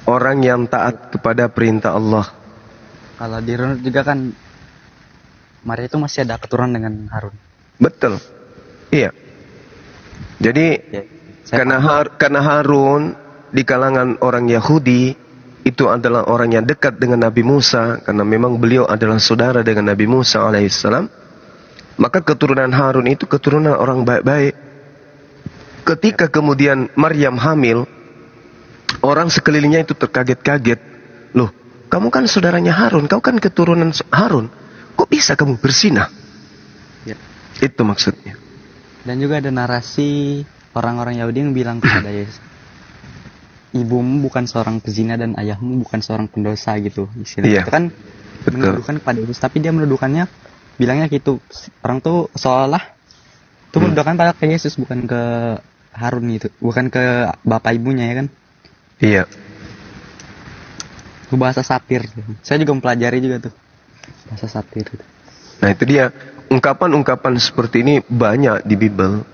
Orang yang taat kepada perintah Allah. Kalau di runut juga kan Maria itu masih ada keturunan dengan Harun. Betul. Iya. Jadi karena Harun di kalangan orang Yahudi itu adalah orang yang dekat dengan Nabi Musa, karena memang beliau adalah saudara dengan Nabi Musa alaihissalam, maka keturunan Harun itu keturunan orang baik-baik. Ketika kemudian Maryam hamil, orang sekelilingnya itu terkaget-kaget. Loh, kamu kan saudaranya Harun, kau kan keturunan Harun, kok bisa kamu berzinah? Ya. Itu maksudnya. Dan juga ada narasi orang-orang Yahudi yang bilang kepada Yesus, ibumu bukan seorang pezina dan ayahmu bukan seorang pendosa gitu. Istilahnya itu kan menuduhkan kepada Yesus, tapi dia menuduhkannya bilangnya gitu. Orang tuh seolah itu menuduhkan pada ke Yesus, bukan ke Harun gitu, bukan ke bapak ibunya ya kan? Iya. Itu bahasa satir. Saya juga mempelajari juga tuh bahasa satir gitu. Nah itu dia, ungkapan-ungkapan seperti ini banyak di Bible.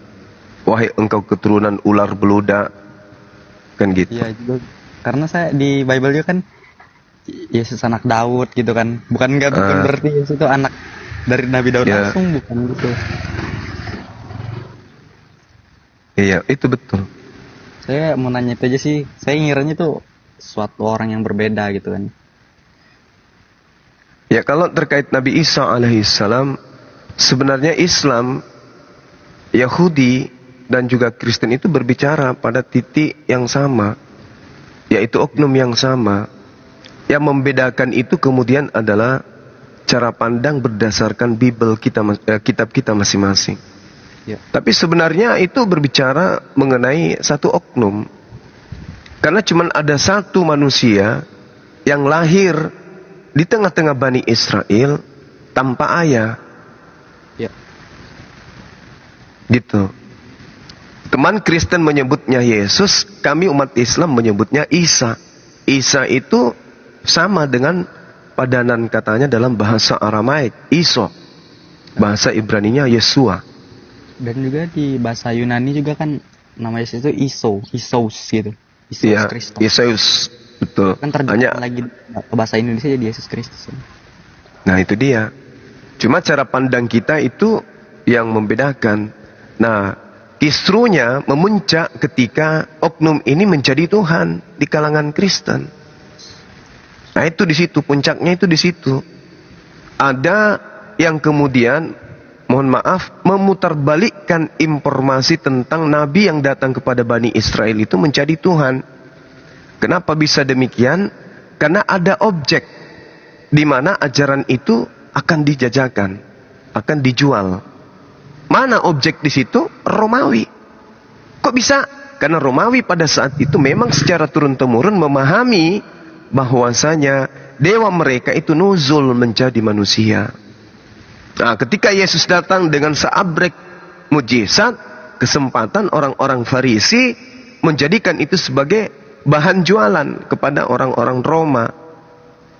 Wahai engkau keturunan ular beludak, kan gitu. Iya juga. Karena saya di Bible juga kan Yesus anak Daud gitu kan. Bukan berarti Yesus itu anak dari Nabi Daud langsung, bukan gitu. Iya, itu betul. Saya mau nanya itu aja sih. Saya ngiranya tuh suatu orang yang berbeda gitu kan. Ya, kalau terkait Nabi Isa alaihissalam, sebenarnya Islam, Yahudi, dan juga Kristen itu berbicara pada titik yang sama, yaitu oknum yang sama. Yang membedakan itu kemudian adalah cara pandang berdasarkan Bible kita, kitab kita masing-masing. Ya. Tapi sebenarnya itu berbicara mengenai satu oknum. Karena cuma ada satu manusia yang lahir di tengah-tengah Bani Israel tanpa ayah. Ya. Gitu. Teman Kristen menyebutnya Yesus, kami umat Islam menyebutnya Isa. Isa itu sama dengan padanan katanya dalam bahasa Aramaik, Iso. Bahasa Ibraninya Yesua. Dan juga di bahasa Yunani juga kan nama Yesus itu Isos gitu. Isos Kristus. Isos, betul. Kan terjemahan lagi ke bahasa Indonesia jadi Yesus Kristus. Nah itu dia. Cuma cara pandang kita itu yang membedakan. Nah, kisruhnya memuncak ketika oknum ini menjadi Tuhan di kalangan Kristen. Nah itu di situ, puncaknya itu di situ. Ada yang kemudian, mohon maaf, memutarbalikkan informasi tentang Nabi yang datang kepada Bani Israel itu menjadi Tuhan. Kenapa bisa demikian? Karena ada objek di mana ajaran itu akan dijajakan, akan dijual. Mana objek di situ? Romawi. Kok bisa? Karena Romawi pada saat itu memang secara turun-temurun memahami bahwasanya dewa mereka itu nuzul menjadi manusia. Nah, ketika Yesus datang dengan seabrek mujizat, kesempatan orang-orang Farisi menjadikan itu sebagai bahan jualan kepada orang-orang Roma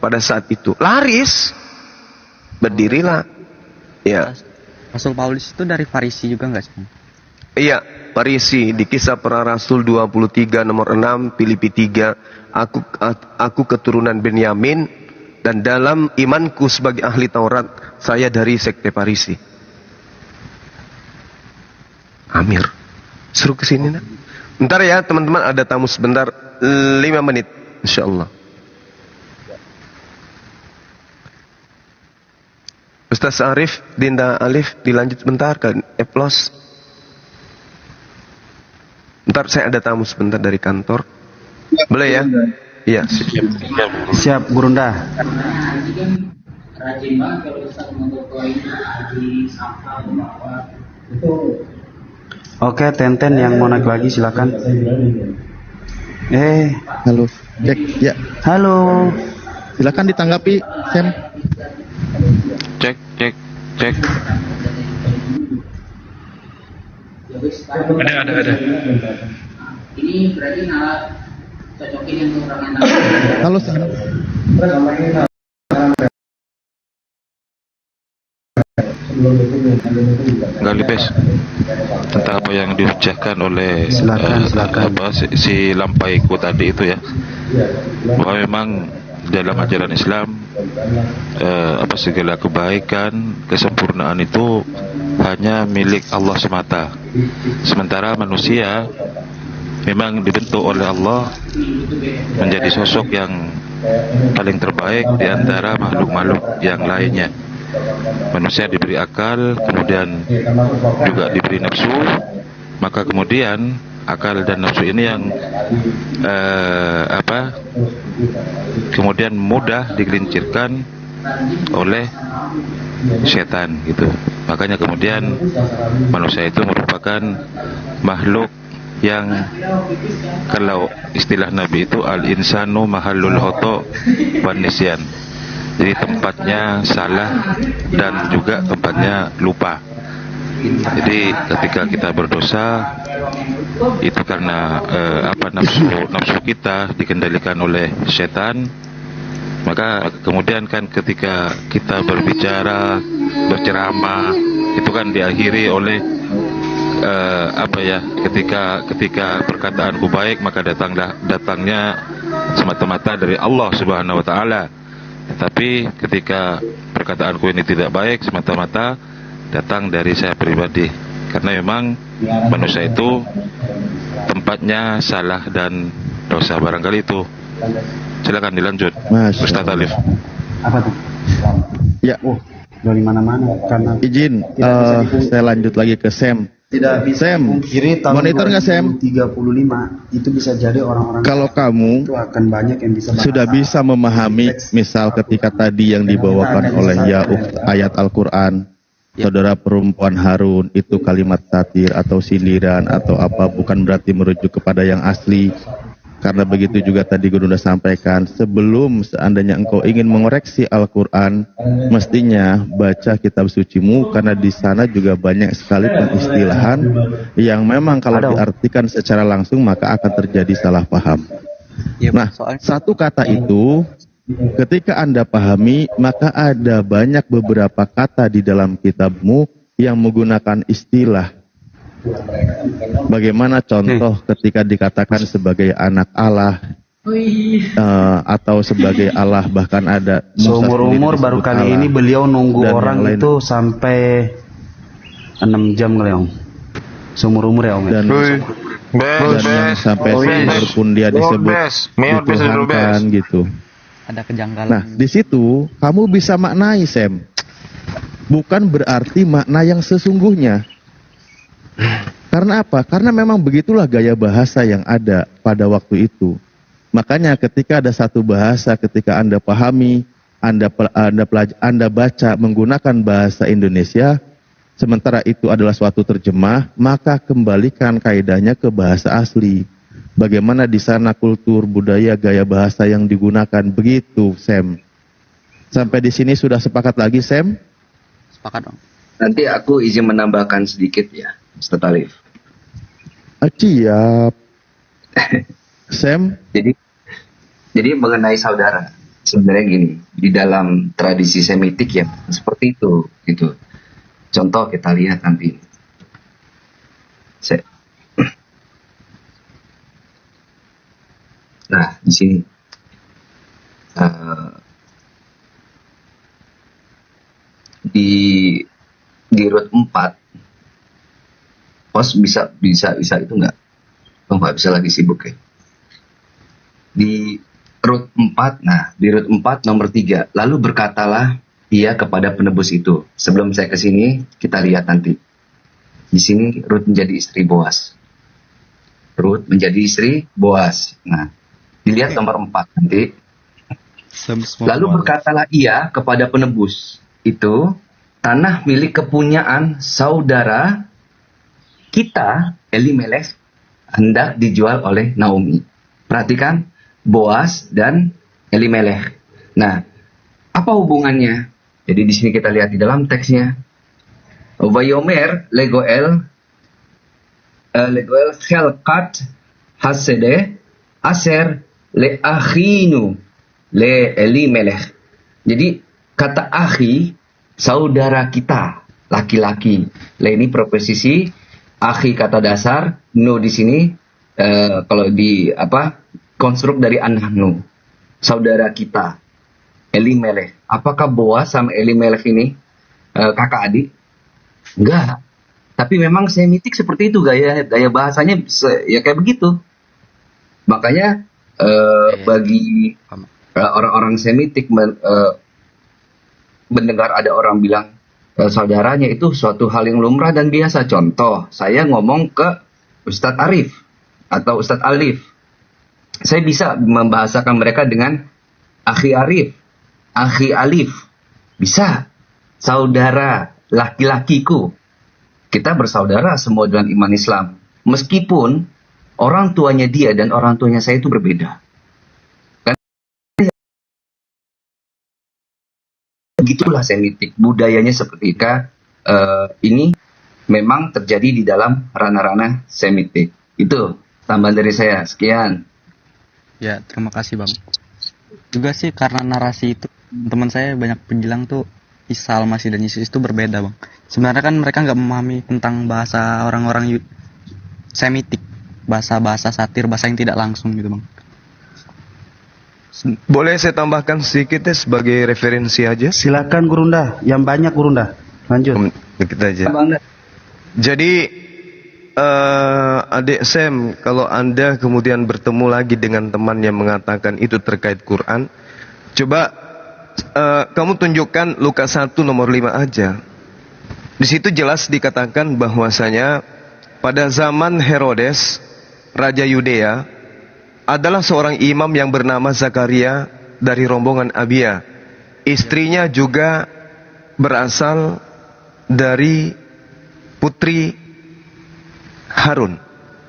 pada saat itu. Laris, berdirilah. Ya. Rasul Paulus itu dari Farisi juga nggak sih? Iya, Farisi di Kisah Para Rasul 23 nomor 6, Filipi 3, aku keturunan Benyamin dan dalam imanku sebagai ahli Taurat saya dari sekte Farisi. Amir, suruh ke sini nak. Bentar ya teman-teman, ada tamu sebentar, 5 menit insyaallah. Ustaz Arif, Dinda Alif, dilanjut bentar ke Eplos. Bentar, saya ada tamu sebentar dari kantor. Boleh ya? Iya. Siap, Gurunda. Rajin banget kalau Ustaz mengotoin di sampah bawah itu. Oke, Tenten yang mau naik lagi silakan. Halo. Cek, ya. Halo. Silakan ditanggapi, Sam. Cek. Ada. Ini berarti cocokin yang kekurangan. Halo, Sam. Galibes tentang apa yang diucapkan oleh silakan. si Lampaiku tadi itu ya, bahwa memang dalam ajaran Islam segala kebaikan, kesempurnaan itu hanya milik Allah semata. Sementara manusia memang dibentuk oleh Allah menjadi sosok yang paling terbaik di antara makhluk-makhluk yang lainnya. Manusia diberi akal, kemudian juga diberi nafsu, maka kemudian akal dan nafsu ini yang kemudian mudah digelincirkan oleh setan gitu. Makanya kemudian manusia itu merupakan makhluk yang, kalau istilah Nabi itu al-insanu mahallul khoto wan nisyan. Jadi tempatnya salah dan juga tempatnya lupa. Jadi ketika kita berdosa itu karena nafsu kita dikendalikan oleh setan, maka kemudian kan ketika kita berbicara, berceramah, itu kan diakhiri oleh ketika perkataanku baik, maka datangnya semata-mata dari Allah Subhanahu wa taala. Tetapi ketika perkataanku ini tidak baik, semata-mata datang dari saya pribadi. Karena memang manusia itu tempatnya salah dan dosa, barangkali itu. Silakan dilanjut, Ustaz Alif. Apa tuh? Ya. Dari mana-mana karena izin saya lanjut lagi ke Sam. Tidak bisa dipungkiri tahun monitor nggak Sam? 35 itu bisa jadi orang-orang kalau kamu itu akan banyak yang bisa sudah bisa memahami, misal ketika tadi yang dibawakan oleh ayat Al-Quran, saudara perempuan Harun itu kalimat satir atau sindiran atau apa, bukan berarti merujuk kepada yang asli. Karena begitu juga tadi Guru sudah sampaikan, sebelum seandainya engkau ingin mengoreksi Al-Quran, mestinya baca kitab sucimu, karena di sana juga banyak sekali pengistilahan yang memang kalau diartikan secara langsung maka akan terjadi salah paham. Nah, satu kata itu ketika Anda pahami, maka ada banyak beberapa kata di dalam kitabmu yang menggunakan istilah. Bagaimana contoh ketika dikatakan sebagai anak Allah atau sebagai Allah, bahkan ada seumur umur baru kali Allah. Ini beliau nunggu orang itu sampai 6 jam kali Om. Seumur umur ya Om. Dan yang sampai seumur pun dia disebut dituhankan gitu. Ada kejanggalan. Nah di situ kamu bisa maknai Sam, bukan berarti makna yang sesungguhnya. Karena apa? Karena memang begitulah gaya bahasa yang ada pada waktu itu. Makanya ketika ada satu bahasa, ketika Anda pahami, Anda baca menggunakan bahasa Indonesia, sementara itu adalah suatu terjemah, maka kembalikan kaidahnya ke bahasa asli. Bagaimana di sana kultur, budaya, gaya bahasa yang digunakan, begitu Sam. Sampai di sini sudah sepakat lagi Sam? Sepakat dong. Nanti aku izin menambahkan sedikit ya, Ustaz Alif. Siap. Sam? Jadi mengenai saudara, sebenarnya gini, di dalam tradisi Semitik ya seperti itu, gitu. Contoh kita lihat nanti. Nah, di sini di root 4 pos bisa itu enggak? Oh, enggak bisa lagi sibuk ya. Di root 4, nah di root 4 nomor 3, lalu berkatalah ia kepada penebus itu. Sebelum saya ke sini, kita lihat nanti. Di sini Rut menjadi istri Boas. Rut menjadi istri Boas. Nah, dilihat nomor 4 nanti. Lalu berkatalah ia kepada penebus itu, tanah milik kepunyaan saudara kita, Elimelech, hendak dijual oleh Naomi. Perhatikan, Boas dan Elimelech. Nah, apa hubungannya? Jadi di sini kita lihat di dalam teksnya. Vayomer legoel chelkat hasede aser le achinu le Elimelech. Jadi kata akhi, saudara kita, laki-laki. Le ini preposisi, akhi kata dasar, no di sini kalau di konstruk dari anahnu, saudara kita, Elimelech. Apakah Boas sama Elimelech ini kakak adik? Enggak. Tapi memang Semitik seperti itu gaya bahasanya ya kayak begitu. Makanya bagi orang-orang Semitik mendengar ada orang bilang saudaranya itu suatu hal yang lumrah dan biasa. Contoh, saya ngomong ke Ustadz Arif atau Ustadz Alif. Saya bisa membahasakan mereka dengan Akhi Arif, Akhi Alif. Bisa. Saudara laki-lakiku. Kita bersaudara semua dalam iman Islam. Meskipun orang tuanya dia dan orang tuanya saya itu berbeda. Begitulah Semitik. Budayanya seperti ini memang terjadi di dalam ranah-ranah Semitik. Itu tambahan dari saya. Sekian. Ya, terima kasih Bang. Juga sih karena narasi itu, teman saya banyak bilang tuh Isa Al-Masih dan Yesus itu berbeda Bang. Sebenarnya kan mereka nggak memahami tentang bahasa orang-orang Semitik, bahasa satir, bahasa yang tidak langsung gitu Bang. Boleh saya tambahkan sedikit sebagai referensi aja? Silakan Gurunda, yang banyak Gurunda. Lanjut. Dikit aja. Jadi adik Sam, kalau Anda kemudian bertemu lagi dengan teman yang mengatakan itu terkait Quran, coba kamu tunjukkan Lukas 1 nomor 5 aja. Di situ jelas dikatakan bahwasanya pada zaman Herodes, Raja Yudea, adalah seorang imam yang bernama Zakaria dari rombongan Abia. Istrinya juga berasal dari putri Harun,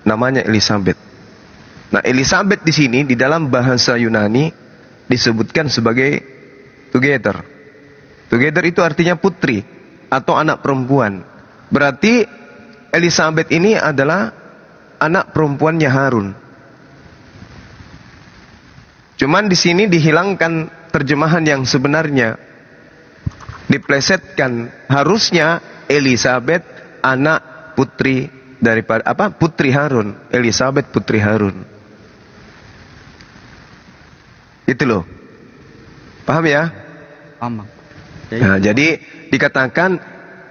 namanya Elizabeth. Nah, Elizabeth di sini di dalam bahasa Yunani disebutkan sebagai together. Together itu artinya putri atau anak perempuan. Berarti Elizabeth ini adalah anak perempuannya Harun. Cuman di sini dihilangkan terjemahan yang sebenarnya. Diplesetkan, harusnya Elizabeth anak putri daripada putri Harun. Elizabeth putri Harun. Itu loh. Paham ya? Paham. Nah, jadi dikatakan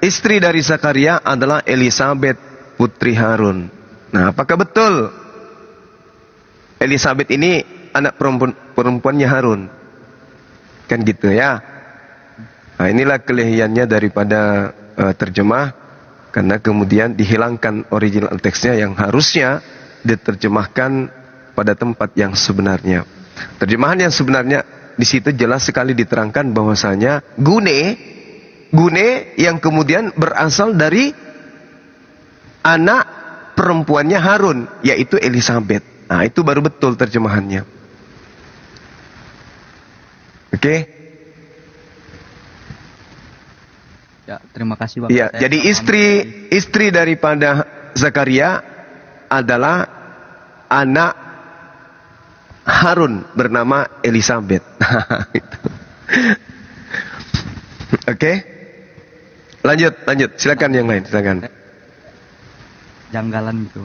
istri dari Zakaria adalah Elizabeth putri Harun. Nah, apakah betul Elizabeth ini anak perempuannya Harun? Kan gitu ya. Nah, inilah kelehiannya daripada terjemah, karena kemudian dihilangkan original teksnya yang harusnya diterjemahkan pada tempat yang sebenarnya. Terjemahan yang sebenarnya di situ jelas sekali diterangkan bahwasanya gune yang kemudian berasal dari anak perempuannya Harun, yaitu Elizabeth. Nah, itu baru betul terjemahannya. Oke? Ya, terima kasih Bang. Iya, jadi istri daripada Zakaria adalah anak Harun bernama Elizabeth. Oke? Lanjut. Silakan yang lain, silakan. Janggalan gitu.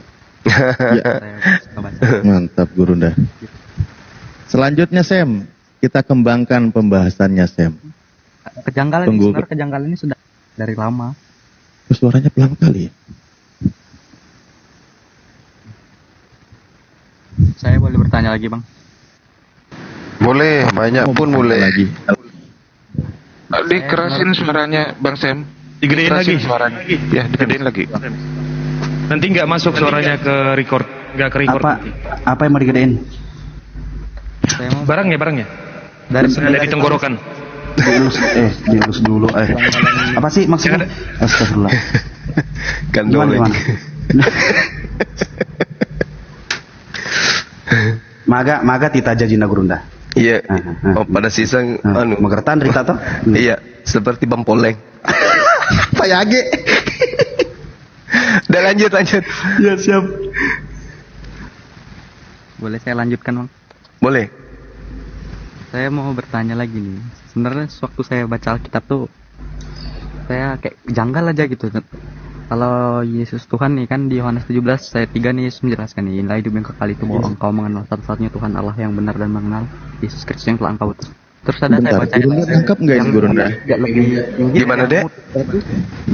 Mantap Gurunda. Selanjutnya Sam, kita kembangkan pembahasannya Sam. Kejanggalan ini, sebenarnya kejanggalan ini sudah dari lama. Suaranya pelan kali. Saya boleh bertanya lagi Bang? Boleh, banyak pun boleh. Lagi. dikerasin suaranya Bang Sam. Digedein lagi. Suaranya. Ya, digedein lagi. Nanti nggak masuk suaranya ke record, nggak ke record. Apa yang mau digedein? Barangnya. Dari ada di tenggorokan. Dielus dulu. Apa sih maksudnya? Astagfirullah. Gimana? Maga tita jajina gurunda. Iya. Pada sisa magertan Rita toh? Iya, seperti bempoleng. Payage. Udah lanjut. Ya siap. Boleh saya lanjutkan, Bang? Boleh. Saya mau bertanya lagi nih. Sebenarnya waktu saya baca Alkitab tuh saya kayak janggal aja gitu. Kalau Yesus Tuhan nih kan di Yohanes 17 ayat 3 nih Yesus menjelaskan nih, inilah hidup yang kekal itu bahwa engkau mengenal satu-satunya Tuhan Allah yang benar dan mengenal Yesus Kristus yang telah engkau utus. Terus ada saya baca nangkep nggak ini Gurunda? Gimana deh?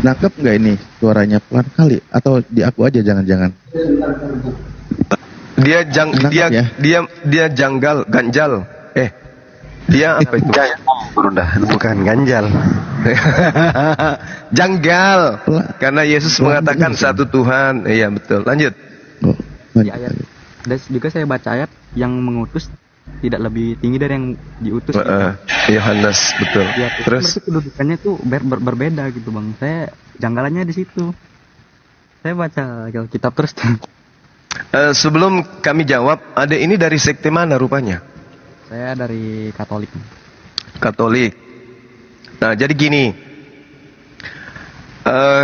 Nangkep nggak ini suaranya pelan kali atau di aku aja jangan-jangan? Dia janggal, ganjal. Dia apa itu? Gurunda, bukan ganjal. Janggal. Karena Yesus mengatakan satu Tuhan. Iya betul. Lanjut. Di ayat. Dan juga saya baca ayat yang mengutus tidak lebih tinggi dari yang diutus. Yohanes betul. Ya, terus kedudukannya tuh berbeda gitu Bang. Saya janggalannya di situ. Saya baca Alkitab terus. Sebelum kami jawab, ada ini dari sekte mana rupanya? Saya dari Katolik. Katolik. Nah, jadi gini.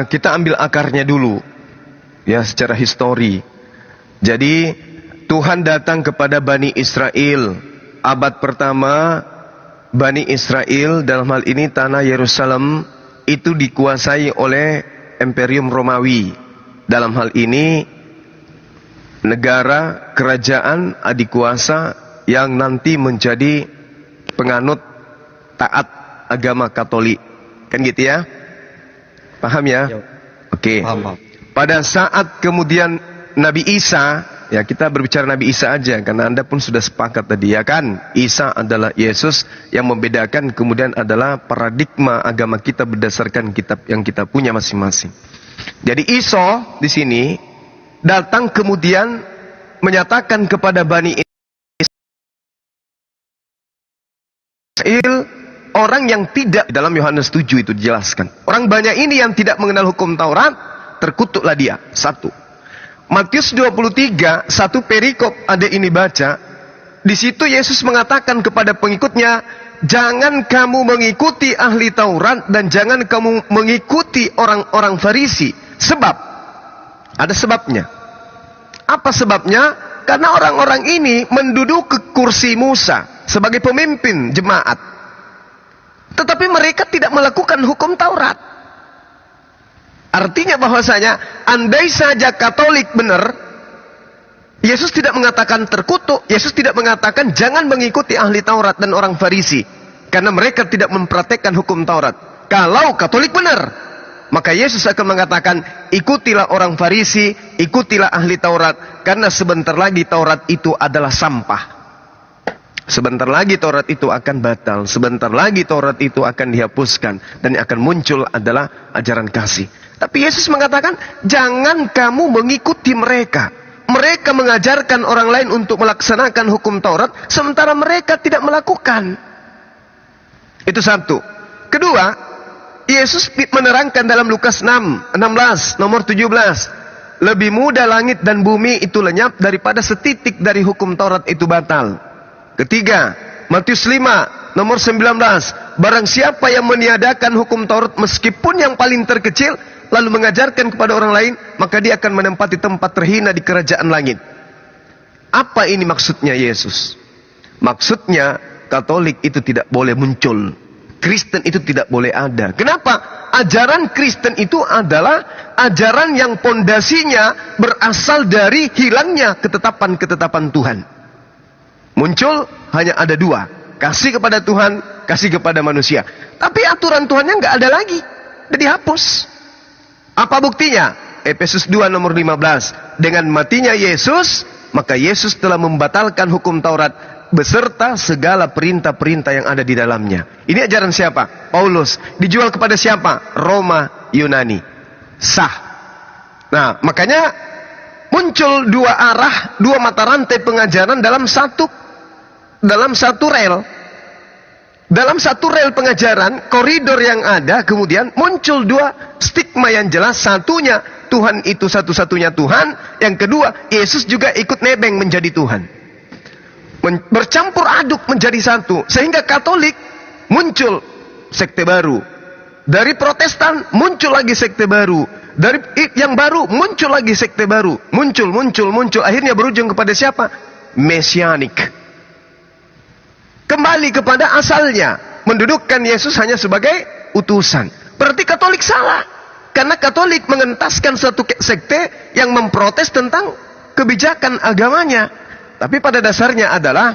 Kita ambil akarnya dulu. Ya, secara histori. Jadi, Tuhan datang kepada Bani Israel. Abad pertama, Bani Israel, dalam hal ini tanah Yerusalem, itu dikuasai oleh Imperium Romawi. Dalam hal ini, negara, kerajaan, adikuasa, yang nanti menjadi penganut taat agama Katolik. Kan gitu ya? Paham ya? Oke. Pada saat kemudian Nabi Isa, ya kita berbicara Nabi Isa aja karena Anda pun sudah sepakat tadi ya kan? Isa adalah Yesus, yang membedakan kemudian adalah paradigma agama kita berdasarkan kitab yang kita punya masing-masing. Jadi Isa di sini datang kemudian menyatakan kepada Bani Israel, orang yang tidak, dalam Yohanes 7 itu dijelaskan, orang banyak ini yang tidak mengenal hukum Taurat, terkutuklah dia. Satu. Matius 23, satu perikop ada ini baca. Di situ Yesus mengatakan kepada pengikutnya, jangan kamu mengikuti ahli Taurat dan jangan kamu mengikuti orang-orang Farisi. Sebab ada sebabnya. Apa sebabnya? Karena orang-orang ini menduduki kursi Musa sebagai pemimpin jemaat. Tetapi mereka tidak melakukan hukum Taurat. Artinya bahwasanya andai saja Katolik benar, Yesus tidak mengatakan terkutuk, Yesus tidak mengatakan jangan mengikuti ahli Taurat dan orang Farisi, karena mereka tidak mempraktekkan hukum Taurat. Kalau Katolik benar, maka Yesus akan mengatakan ikutilah orang Farisi, ikutilah ahli Taurat, karena sebentar lagi Taurat itu adalah sampah. Sebentar lagi Taurat itu akan batal. Sebentar lagi Taurat itu akan dihapuskan. Dan yang akan muncul adalah ajaran kasih. Tapi Yesus mengatakan, jangan kamu mengikuti mereka. Mereka mengajarkan orang lain untuk melaksanakan hukum Taurat, sementara mereka tidak melakukan. Itu satu. Kedua, Yesus menerangkan dalam Lukas 6:16, nomor 17. Lebih mudah langit dan bumi itu lenyap daripada setitik dari hukum Taurat itu batal. Ketiga, Matius 5, nomor 19. Barang siapa yang meniadakan hukum Taurat meskipun yang paling terkecil, lalu mengajarkan kepada orang lain, maka dia akan menempati tempat terhina di kerajaan langit. Apa ini maksudnya Yesus? Maksudnya, Katolik itu tidak boleh muncul. Kristen itu tidak boleh ada. Kenapa? Ajaran Kristen itu adalah ajaran yang pondasinya berasal dari hilangnya ketetapan-ketetapan Tuhan. Muncul hanya ada dua. Kasih kepada Tuhan, kasih kepada manusia. Tapi aturan Tuhannya nggak ada lagi. Sudah dihapus. Apa buktinya? Efesus 2 nomor 15. Dengan matinya Yesus, maka Yesus telah membatalkan hukum Taurat beserta segala perintah-perintah yang ada di dalamnya. Ini ajaran siapa? Paulus. Dijual kepada siapa? Roma, Yunani. Sah. Nah, makanya muncul dua arah, dua mata rantai pengajaran dalam satu rel. Dalam satu rel pengajaran, koridor yang ada, kemudian muncul dua stigma yang jelas. Satunya, Tuhan itu satu-satunya Tuhan. Yang kedua, Yesus juga ikut nebeng menjadi Tuhan. Bercampur aduk menjadi satu. Sehingga Katolik muncul sekte baru. Dari Protestan muncul lagi sekte baru. Dari yang baru muncul lagi sekte baru. Muncul. Akhirnya berujung kepada siapa? Mesianik. Kembali kepada asalnya, mendudukkan Yesus hanya sebagai utusan. Berarti Katolik salah, karena Katolik mengentaskan satu sekte yang memprotes tentang kebijakan agamanya. Tapi pada dasarnya adalah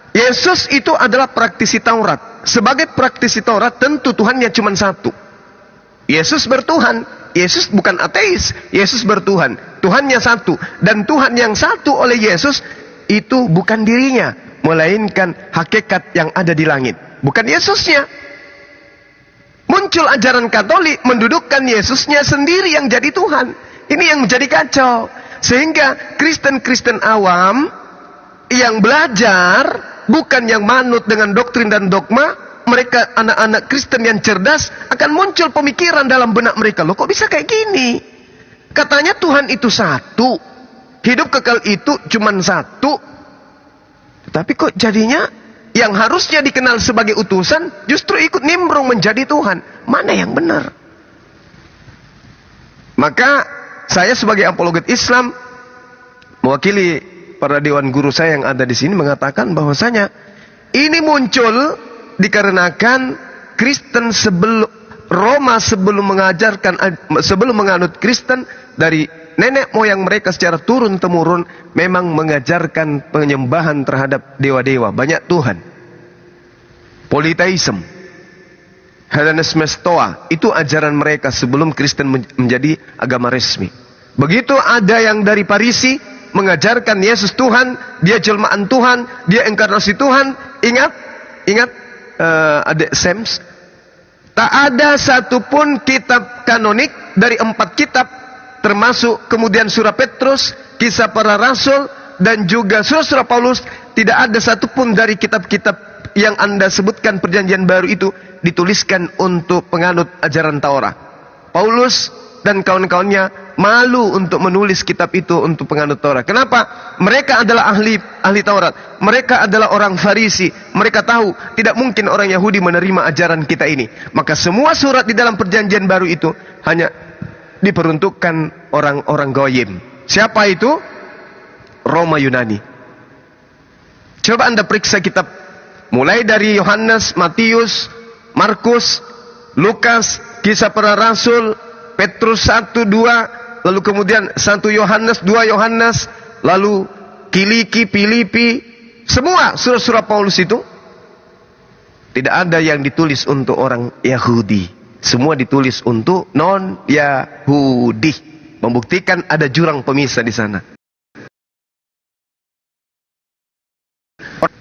Yesus itu adalah praktisi Taurat. Sebagai praktisi Taurat, tentu Tuhannya cuma satu. Yesus bertuhan. Yesus bukan ateis. Yesus bertuhan. Tuhannya satu. Dan Tuhan yang satu oleh Yesus itu bukan dirinya, melainkan hakikat yang ada di langit. Bukan Yesusnya. Muncul ajaran Katolik mendudukkan Yesusnya sendiri yang jadi Tuhan. Ini yang menjadi kacau. Sehingga Kristen-Kristen awam yang belajar, bukan yang manut dengan doktrin dan dogma, mereka anak-anak Kristen yang cerdas, akan muncul pemikiran dalam benak mereka. Loh, kok bisa kayak gini? Katanya Tuhan itu satu. Hidup kekal itu cuma satu. Tapi kok jadinya yang harusnya dikenal sebagai utusan justru ikut nimbrung menjadi Tuhan. Mana yang benar? Maka saya sebagai apologet Islam mewakili para dewan guru saya yang ada di sini mengatakan bahwasanya ini muncul dikarenakan Kristen Roma sebelum menganut Kristen, dari nenek moyang mereka secara turun-temurun memang mengajarkan penyembahan terhadap dewa-dewa, banyak Tuhan. Politeisme, Hellenisme Stoa, itu ajaran mereka sebelum Kristen menjadi agama resmi. Begitu ada yang dari Parisi mengajarkan Yesus Tuhan, dia jelmaan Tuhan, dia inkarnasi Tuhan. Ingat adik Sems, tak ada satupun kitab kanonik dari 4 kitab, termasuk kemudian surah Petrus, kisah para rasul, dan juga surah Paulus. Tidak ada satupun dari kitab-kitab yang Anda sebutkan perjanjian baru itu dituliskan untuk penganut ajaran Taurat. Paulus dan kawan-kawannya malu untuk menulis kitab itu untuk penganut Taurat. Kenapa? Mereka adalah ahli Taurat. Mereka adalah orang Farisi. Mereka tahu tidak mungkin orang Yahudi menerima ajaran kita ini. Maka semua surat di dalam perjanjian baru itu hanya diperuntukkan orang-orang goyim. Siapa itu? Roma, Yunani. Coba Anda periksa kitab mulai dari Yohanes, Matius, Markus, Lukas, kisah para rasul, Petrus 1, 2, lalu kemudian 1 Yohanes, 2 Yohanes, lalu Kiliki, Filipi, semua surah-surah Paulus itu tidak ada yang ditulis untuk orang Yahudi. Semua ditulis untuk non-Yahudi. Membuktikan ada jurang pemisah di sana.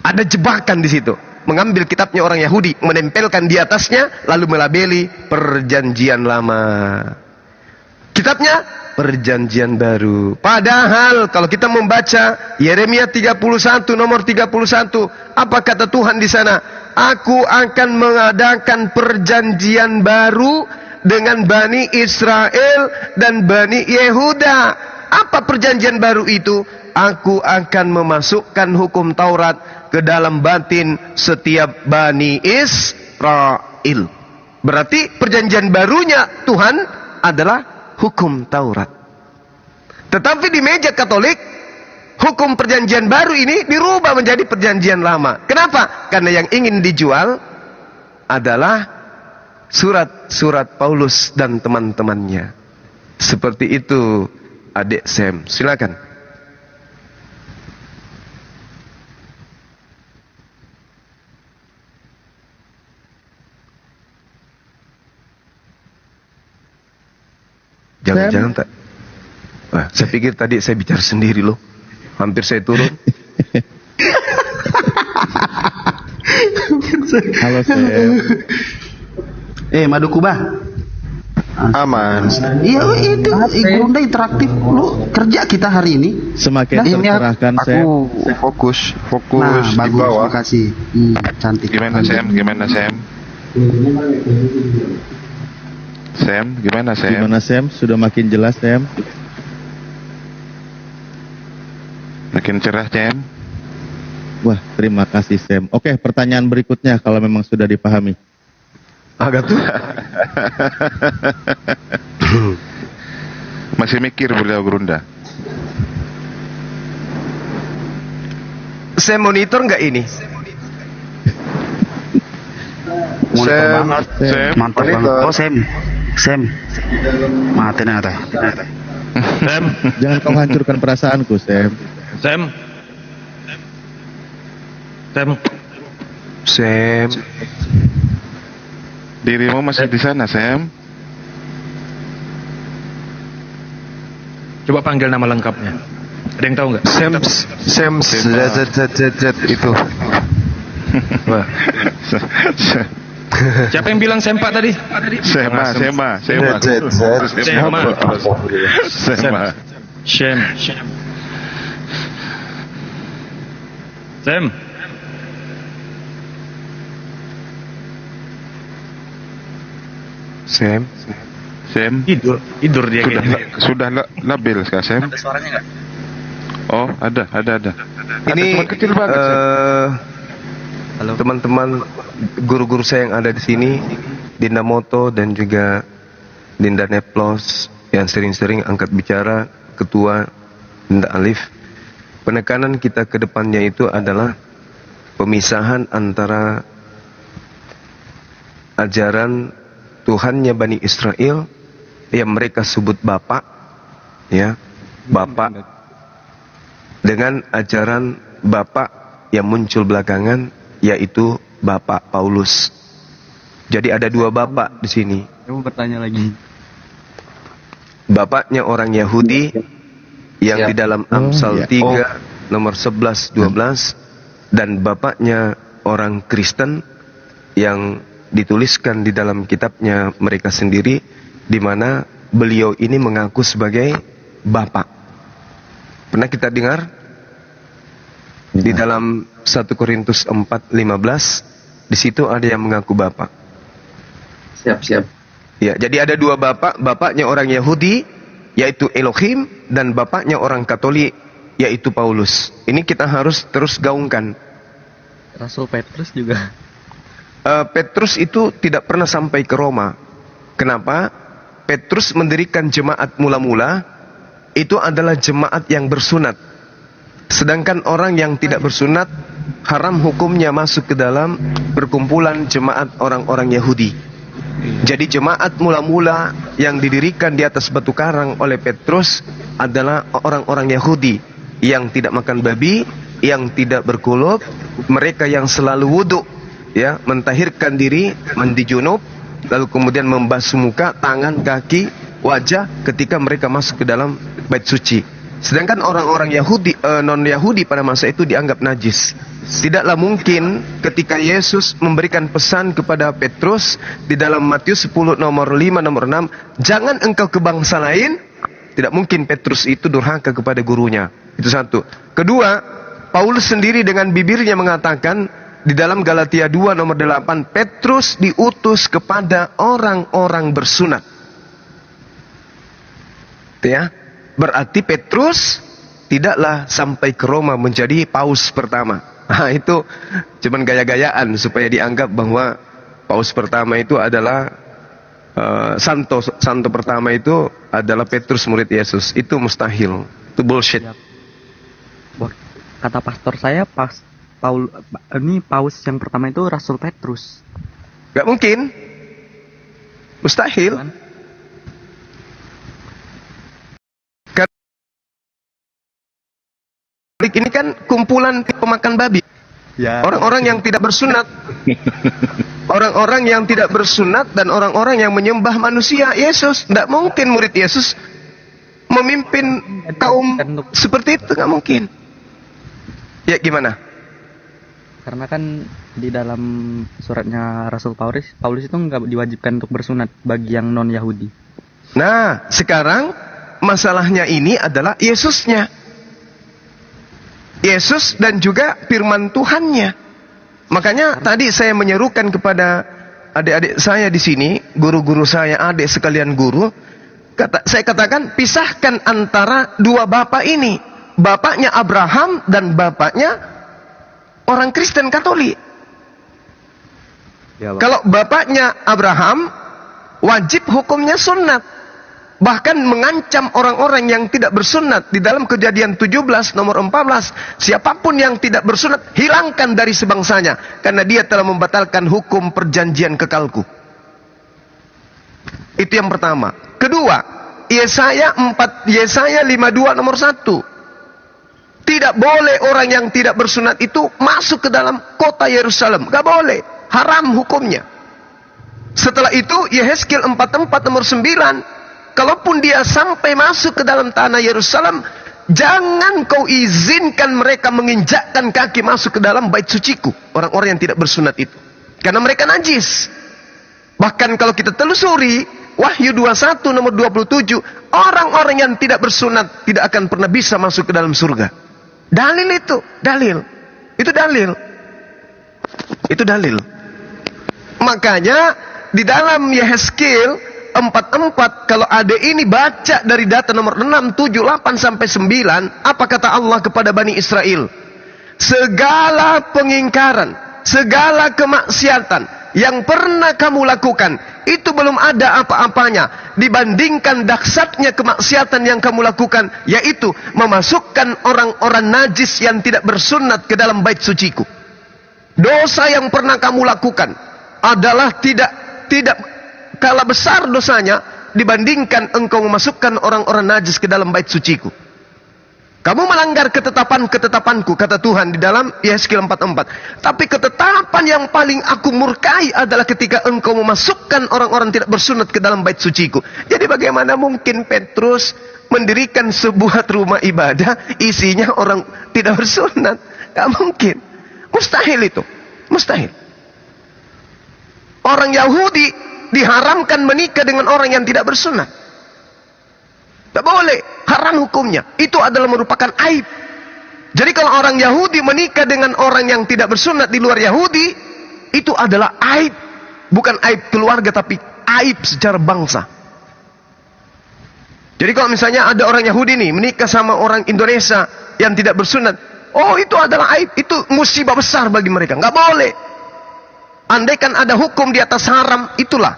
Ada jebakan di situ. Mengambil kitabnya orang Yahudi, menempelkan di atasnya, lalu melabeli perjanjian lama. Kitabnya perjanjian baru. Padahal kalau kita membaca Yeremia 31 nomor 31, apa kata Tuhan di sana? Aku akan mengadakan perjanjian baru dengan Bani Israel dan Bani Yehuda. Apa perjanjian baru itu? Aku akan memasukkan hukum Taurat ke dalam batin setiap Bani Israel. Berarti perjanjian barunya Tuhan adalah hukum Taurat. Tetapi di meja Katolik, hukum perjanjian baru ini dirubah menjadi perjanjian lama. Kenapa? Karena yang ingin dijual adalah surat-surat Paulus dan teman-temannya. Seperti itu, adik Sam. Silakan. Jangan-jangan tak. Wah, saya pikir tadi saya bicara sendiri loh. Hampir saya turun. Halo Sam. Madu Kubah. Aman. Iya itu Gurunda interaktif. Lu kerja kita hari ini. Semakin tercerahkan Sam. Aku fokus Nah, di bagus, bawah. makasih. Cantik. Gimana Sam? Sam, gimana Sam? Gimana Sam? Sudah makin jelas Sam? Makin cerah Sam? Wah, terima kasih Sam. Oke, pertanyaan berikutnya kalau memang sudah dipahami. Agak tuh. Masih mikir beliau Gurunda. Saya monitor nggak ini? Monitor banget. Sam. Mantap banget. Oh Sam. Maafin ada. Sam, Jangan kau hancurkan perasaanku Sam. Sam. Dirimu masih di sana Sam? coba panggil nama lengkapnya. Ada yang tahu nggak? Sam itu. Wah. Siapa yang bilang Sempa tadi? Sema. Sam. Sam. Tidur dia kayaknya. Sudah labil kah Sam? Ada suaranya nggak? Oh, ada. Ini Ada teman kecil banget, Halo. teman-teman guru-guru saya yang ada di sini, Dinda Moto dan juga Dinda Neplos yang sering-sering angkat bicara, Ketua Dinda Alif. Penekanan kita ke depannya itu adalah pemisahan antara ajaran Tuhannya Bani Israel yang mereka sebut Bapak, ya, Bapak, dengan ajaran Bapak yang muncul belakangan, yaitu Bapak Paulus. Jadi ada dua Bapak di sini. Saya mau bertanya lagi. Bapaknya orang Yahudi yang di dalam Amsal 3 nomor 11-12, dan bapaknya orang Kristen yang dituliskan di dalam kitabnya mereka sendiri, di mana beliau ini mengaku sebagai Bapak. Pernah kita dengar di dalam 1 Korintus 4:15, di situ ada yang mengaku Bapak. Siap. Ya, jadi ada dua Bapak, bapaknya orang Yahudi yaitu Elohim, dan bapaknya orang Katolik yaitu Paulus. Ini kita harus terus gaungkan. Rasul Petrus juga. Petrus itu tidak pernah sampai ke Roma. Kenapa? Petrus mendirikan jemaat mula-mula itu adalah jemaat yang bersunat. Sedangkan orang yang tidak bersunat haram hukumnya masuk ke dalam perkumpulan jemaat orang-orang Yahudi. Jadi jemaat mula-mula yang didirikan di atas batu karang oleh Petrus adalah orang-orang Yahudi yang tidak makan babi, yang tidak berkulub, mereka yang selalu wudhu, ya, mentahirkan diri, mandi junub, lalu kemudian membasuh muka, tangan, kaki, wajah ketika mereka masuk ke dalam bait suci. Sedangkan orang-orang Yahudi, non-Yahudi pada masa itu dianggap najis. Tidaklah mungkin ketika Yesus memberikan pesan kepada Petrus di dalam Matius 10 nomor 5 nomor 6, jangan engkau ke bangsa lain. Tidak mungkin Petrus itu durhaka kepada gurunya. Itu satu. Kedua, Paulus sendiri dengan bibirnya mengatakan di dalam Galatia 2 nomor 8, Petrus diutus kepada orang-orang bersunat. Ya, berarti Petrus tidaklah sampai ke Roma menjadi paus pertama. Nah, itu cuman gaya-gayaan supaya dianggap bahwa paus pertama itu adalah santo pertama itu adalah Petrus murid Yesus. Itu mustahil. Itu bullshit. Kata pastor saya, paus yang pertama itu Rasul Petrus. Gak mungkin. Mustahil. Katolik ini kan kumpulan pemakan babi. Ya. Orang-orang yang tidak bersunat. Orang-orang yang tidak bersunat dan orang-orang yang menyembah manusia. Yesus, tidak mungkin murid Yesus memimpin kaum seperti itu, nggak mungkin. Ya gimana? Karena kan di dalam suratnya Rasul Paulus itu nggak diwajibkan untuk bersunat bagi yang non Yahudi. Nah, sekarang masalahnya ini adalah Yesusnya. Yesus dan juga firman Tuhannya. Makanya tadi saya menyerukan kepada adik-adik saya di sini, guru-guru saya, adik sekalian guru, saya katakan pisahkan antara dua bapak ini. Bapaknya Abraham dan bapaknya orang Kristen Katolik. Ya, kalau bapaknya Abraham, wajib hukumnya sunat. Bahkan mengancam orang-orang yang tidak bersunat. Di dalam Kejadian 17 nomor 14, siapapun yang tidak bersunat, hilangkan dari sebangsanya, karena dia telah membatalkan hukum perjanjian kekalku. Itu yang pertama. Kedua, Yesaya 52 nomor 1. Tidak boleh orang yang tidak bersunat itu masuk ke dalam kota Yerusalem. Gak boleh. Haram hukumnya. Setelah itu, Yehezkiel 44 nomor 9. Kalaupun dia sampai masuk ke dalam tanah Yerusalem, jangan kau izinkan mereka menginjakkan kaki masuk ke dalam bait suciku. Orang-orang yang tidak bersunat itu. Karena mereka najis. Bahkan kalau kita telusuri, Wahyu 21 nomor 27, orang-orang yang tidak bersunat tidak akan pernah bisa masuk ke dalam surga. Dalil itu, dalil. Itu dalil. Itu dalil. Makanya di dalam Yehezkiel 44, kalau ada ini baca dari data nomor 6, 7, 8 sampai 9, apa kata Allah kepada Bani Israel? Segala pengingkaran, segala kemaksiatan yang pernah kamu lakukan, itu belum ada apa-apanya dibandingkan dahsyatnya kemaksiatan yang kamu lakukan, yaitu memasukkan orang-orang najis yang tidak bersunat ke dalam bait suciku. Dosa yang pernah kamu lakukan adalah tidak kalah besar dosanya dibandingkan engkau memasukkan orang-orang najis ke dalam bait suciku. Kamu melanggar ketetapan-ketetapanku, kata Tuhan di dalam Yehezkiel 44. Tapi ketetapan yang paling aku murkai adalah ketika engkau memasukkan orang-orang tidak bersunat ke dalam bait suciku. Jadi bagaimana mungkin Petrus mendirikan sebuah rumah ibadah isinya orang tidak bersunat? Gak mungkin. Mustahil itu. Mustahil. Orang Yahudi diharamkan menikah dengan orang yang tidak bersunat. Tak boleh, haram hukumnya. Itu adalah merupakan aib. Jadi kalau orang Yahudi menikah dengan orang yang tidak bersunat di luar Yahudi, itu adalah aib. Bukan aib keluarga, tapi aib secara bangsa. Jadi kalau misalnya ada orang Yahudi nih menikah sama orang Indonesia yang tidak bersunat, oh itu adalah aib, itu musibah besar bagi mereka. Nggak boleh. Andaikan ada hukum di atas haram, itulah.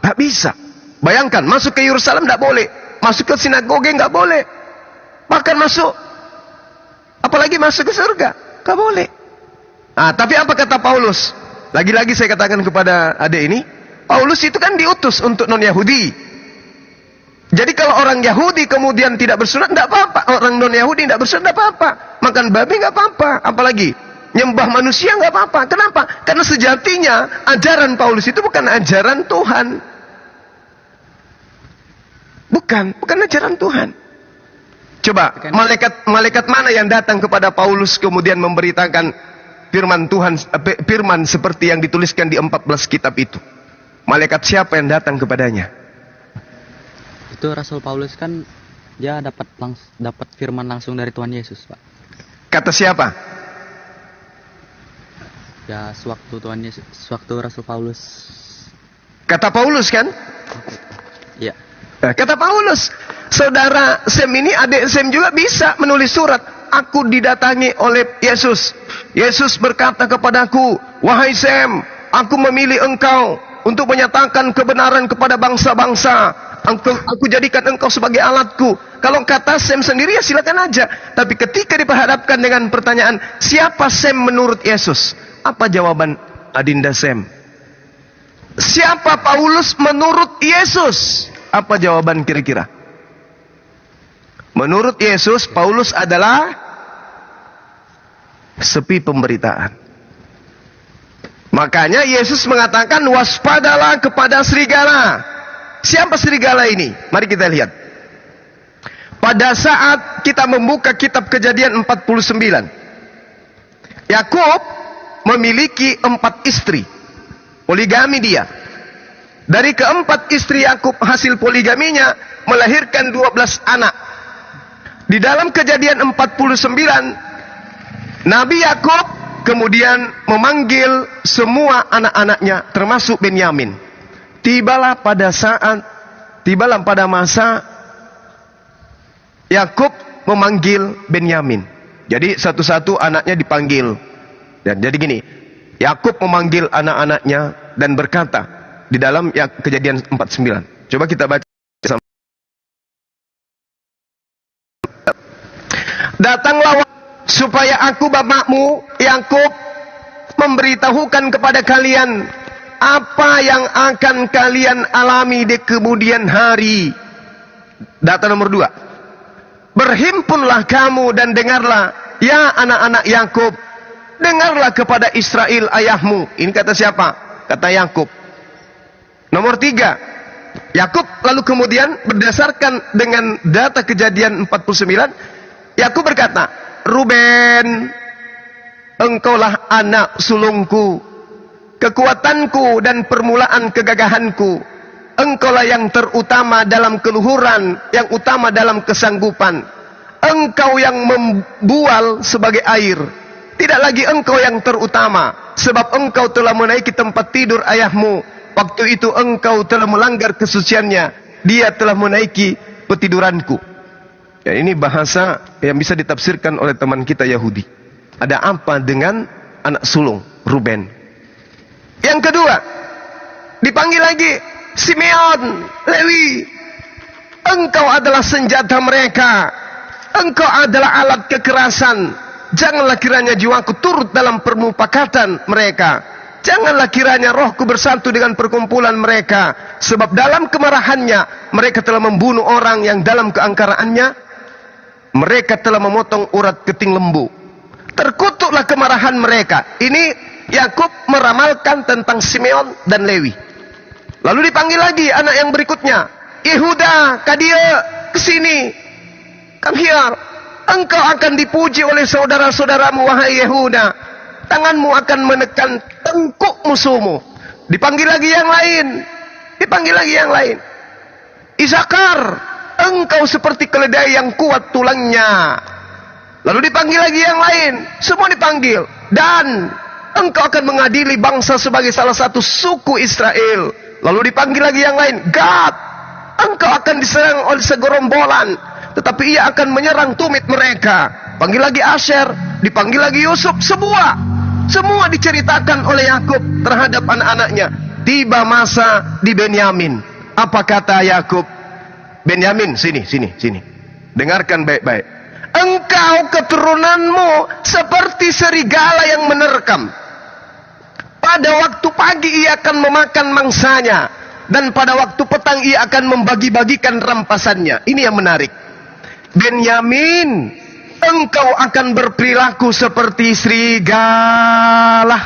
Nggak bisa. Bayangkan, masuk ke Yerusalem nggak boleh. Masuk ke sinagoge nggak boleh. Bahkan masuk, apalagi masuk ke surga, nggak boleh. Nah, tapi apa kata Paulus? Lagi-lagi saya katakan kepada adik ini, Paulus itu kan diutus untuk non-Yahudi. Jadi kalau orang Yahudi kemudian tidak bersunat, nggak apa-apa. Orang non-Yahudi tidak bersunat, nggak apa-apa. Makan babi nggak apa-apa. Apalagi nyembah manusia nggak apa-apa. Kenapa? Karena sejatinya ajaran Paulus itu bukan ajaran Tuhan. Bukan ajaran Tuhan. Coba, malaikat mana yang datang kepada Paulus kemudian memberitakan firman Tuhan, firman seperti yang dituliskan di 14 kitab itu? Malaikat siapa yang datang kepadanya? Itu Rasul Paulus kan dia dapat firman langsung dari Tuhan Yesus, Pak. Kata siapa? Ya, sewaktu Rasul Paulus. Kata Paulus kan? Iya. Kata Paulus, saudara Sem ini, adik Sem juga bisa menulis surat. Aku didatangi oleh Yesus. Yesus berkata kepadaku, wahai Sem, aku memilih engkau untuk menyatakan kebenaran kepada bangsa-bangsa. Aku jadikan engkau sebagai alatku. Kalau kata Sem sendiri ya silakan aja. Tapi ketika diperhadapkan dengan pertanyaan, siapa Sem menurut Yesus? Apa jawaban Adinda Sem? Siapa Paulus menurut Yesus? Apa jawaban kira-kira? Menurut Yesus, Paulus adalah sepi pemberitaan. Makanya Yesus mengatakan, waspadalah kepada serigala. Siapa serigala ini? Mari kita lihat. Pada saat kita membuka kitab Kejadian 49, Yakub memiliki 4 istri. Poligami dia. Dari keempat istri Yakub hasil poligaminya melahirkan 12 anak. Di dalam Kejadian 49, Nabi Yakub kemudian memanggil semua anak-anaknya termasuk Benyamin. Tibalah pada masa Yakub memanggil Benyamin. Jadi satu-satu anaknya dipanggil. Dan jadi gini, Yakub memanggil anak-anaknya dan berkata di dalam Kejadian 49. Coba kita baca. Datanglah supaya aku bapakmu Yakub memberitahukan kepada kalian apa yang akan kalian alami di kemudian hari. Data nomor 2. Berhimpunlah kamu dan dengarlah, ya anak-anak Yakub, dengarlah kepada Israel ayahmu. Ini kata siapa? Kata Yakub. Nomor 3. Yakub lalu kemudian berdasarkan dengan data Kejadian 49, Yakub berkata, Ruben, engkaulah anak sulungku, kekuatanku dan permulaan kegagahanku. Engkaulah yang terutama dalam keluhuran, yang utama dalam kesanggupan. Engkau yang membual sebagai air. Tidak lagi engkau yang terutama, sebab engkau telah menaiki tempat tidur ayahmu. Waktu itu engkau telah melanggar kesuciannya. Dia telah menaiki petiduranku. Ya, ini bahasa yang bisa ditafsirkan oleh teman kita Yahudi. Ada apa dengan anak sulung Ruben? Yang kedua, dipanggil lagi Simeon, Lewi. Engkau adalah senjata mereka. Engkau adalah alat kekerasan. Janganlah kiranya jiwaku turut dalam permupakatan mereka. Janganlah kiranya rohku bersatu dengan perkumpulan mereka. Sebab dalam kemarahannya mereka telah membunuh orang yang dalam keangkaraannya mereka telah memotong urat keting lembu. Terkutuklah kemarahan mereka. Ini Yakub meramalkan tentang Simeon dan Lewi. Lalu dipanggil lagi anak yang berikutnya. Yehuda, Kadia, kesini. Come here. Engkau akan dipuji oleh saudara-saudaramu, wahai Yehuda. Tanganmu akan menekan tengkuk musuhmu. Dipanggil lagi yang lain. Dipanggil lagi yang lain. Isakar, engkau seperti keledai yang kuat tulangnya. Lalu dipanggil lagi yang lain. Semua dipanggil. Dan engkau akan mengadili bangsa sebagai salah satu suku Israel. Lalu dipanggil lagi yang lain. Gad, engkau akan diserang oleh segerombolan, tetapi ia akan menyerang tumit mereka. Panggil lagi Asher, dipanggil lagi Yusuf. Semua diceritakan oleh Yakub terhadap anak-anaknya. Tiba masa di Benyamin. Apa kata Yakub? Benyamin, sini. Dengarkan baik-baik. Engkau keturunanmu seperti serigala yang menerkam. Pada waktu pagi ia akan memakan mangsanya, dan pada waktu petang ia akan membagi-bagikan rampasannya. Ini yang menarik. Benyamin, engkau akan berperilaku seperti serigala.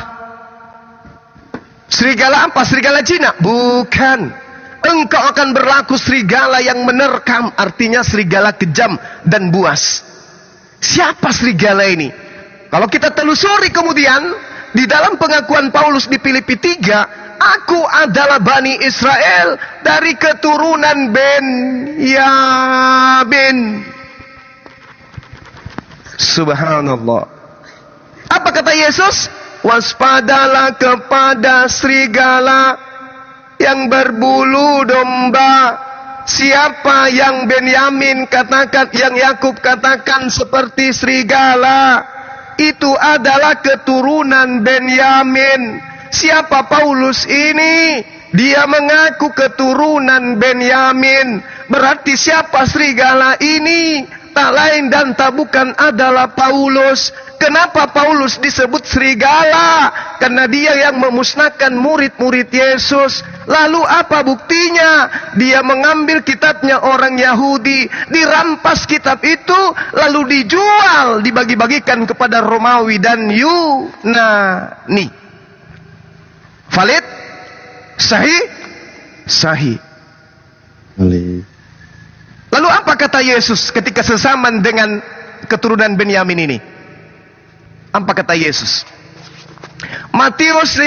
Serigala apa? Serigala Cina? Bukan. Engkau akan berlaku serigala yang menerkam, artinya serigala kejam dan buas. Siapa serigala ini? Kalau kita telusuri kemudian di dalam pengakuan Paulus di Filipi 3, aku adalah Bani Israel dari keturunan Benyamin. Subhanallah. Apa kata Yesus? Waspadalah kepada serigala yang berbulu domba. Siapa yang Benyamin katakan, yang Yakub katakan seperti serigala, itu adalah keturunan Benyamin. Siapa Paulus ini? Dia mengaku keturunan Benyamin. Berarti siapa serigala ini? Tak lain dan tak bukan adalah Paulus. Kenapa Paulus disebut serigala? Karena dia yang memusnahkan murid-murid Yesus. Lalu apa buktinya? Dia mengambil kitabnya orang Yahudi, dirampas kitab itu, lalu dijual, dibagi-bagikan kepada Romawi dan Yunani. Valid? Sahih? Sahih. Lalu apa kata Yesus ketika sesaman dengan keturunan Benyamin ini? Apa kata Yesus? Matius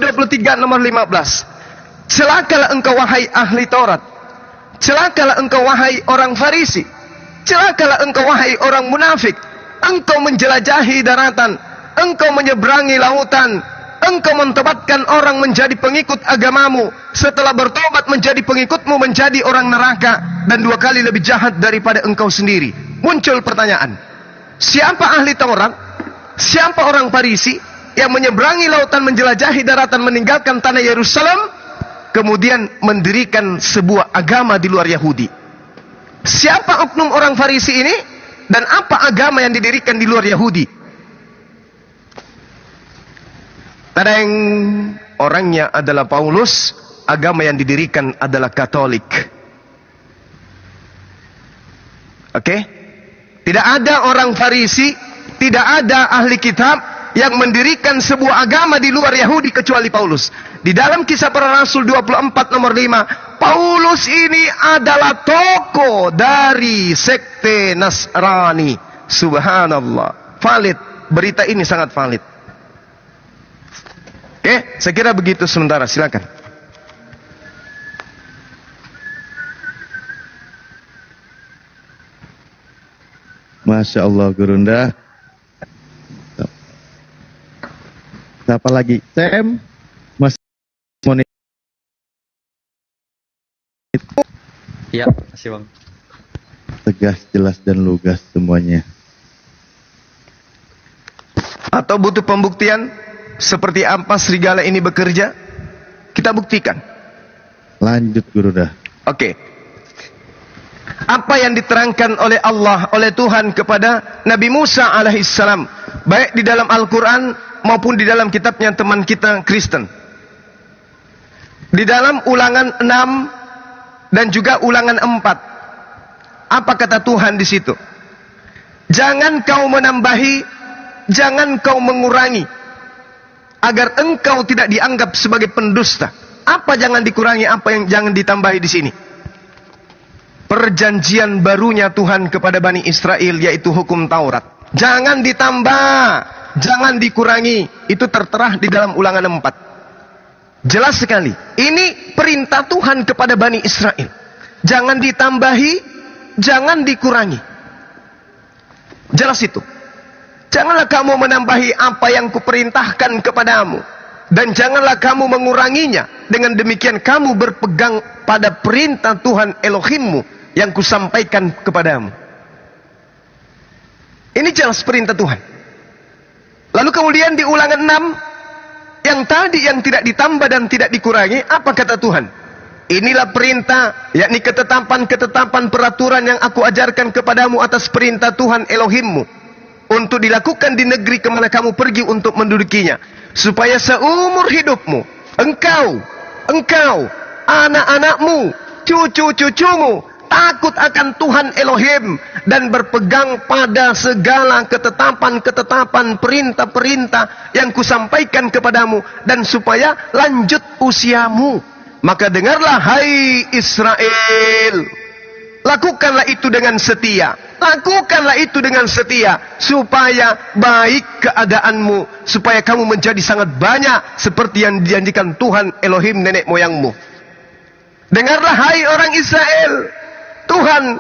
23 nomor 15. Celakalah engkau wahai ahli Taurat. Celakalah engkau wahai orang Farisi. Celakalah engkau wahai orang munafik. Engkau menjelajahi daratan, engkau menyeberangi lautan, engkau mentobatkan orang menjadi pengikut agamamu, setelah bertobat menjadi pengikutmu menjadi orang neraka, dan 2 kali lebih jahat daripada engkau sendiri. Muncul pertanyaan, siapa ahli Taurat? Siapa orang Farisi yang menyeberangi lautan, menjelajahi daratan, meninggalkan tanah Yerusalem, kemudian mendirikan sebuah agama di luar Yahudi? Siapa oknum orang Farisi ini? Dan apa agama yang didirikan di luar Yahudi? Tadang, orangnya adalah Paulus, agama yang didirikan adalah Katolik. Oke? Tidak ada orang Farisi, tidak ada ahli kitab yang mendirikan sebuah agama di luar Yahudi kecuali Paulus. Di dalam Kisah Para Rasul 24 nomor 5, Paulus ini adalah tokoh dari sekte Nasrani. Subhanallah. Valid. Berita ini sangat valid. Oke, saya kira begitu sementara. Silakan. Masya Allah, Gurunda. Siapa lagi? CM? Mas Moni. Iya, makasih Bang. Tegas, jelas, dan lugas semuanya. Atau butuh pembuktian seperti apa serigala ini bekerja? Kita buktikan. Lanjut, Gurunda. Oke. Apa yang diterangkan oleh Allah, oleh Tuhan kepada Nabi Musa alaihissalam, baik di dalam Al-Quran maupun di dalam kitabnya teman kita Kristen. Di dalam Ulangan 6 dan juga Ulangan 4. Apa kata Tuhan di situ? Jangan kau menambahi, jangan kau mengurangi, agar engkau tidak dianggap sebagai pendusta. Apa jangan dikurangi, apa yang jangan ditambahi di sini? Perjanjian barunya Tuhan kepada Bani Israel, yaitu hukum Taurat. Jangan ditambah, jangan dikurangi. Itu tertera di dalam Ulangan 4. Jelas sekali. Ini perintah Tuhan kepada Bani Israel. Jangan ditambahi, jangan dikurangi. Jelas itu. Janganlah kamu menambahi apa yang kuperintahkan kepadamu, dan janganlah kamu menguranginya. Dengan demikian kamu berpegang pada perintah Tuhan Elohimmu yang kusampaikan kepadamu. Ini jelas perintah Tuhan. Lalu kemudian di Ulangan 6, yang tadi yang tidak ditambah dan tidak dikurangi, apa kata Tuhan? Inilah perintah, yakni ketetapan-ketetapan peraturan yang aku ajarkan kepadamu atas perintah Tuhan Elohimmu, untuk dilakukan di negeri kemana kamu pergi untuk mendudukinya, supaya seumur hidupmu, engkau, anak-anakmu, cucu-cucumu takut akan Tuhan Elohim dan berpegang pada segala ketetapan-ketetapan, perintah-perintah yang kusampaikan kepadamu, dan supaya lanjut usiamu. Maka dengarlah hai Israel, lakukanlah itu dengan setia. Lakukanlah itu dengan setia, supaya baik keadaanmu, supaya kamu menjadi sangat banyak seperti yang dijanjikan Tuhan Elohim nenek moyangmu. Dengarlah hai orang Israel, Tuhan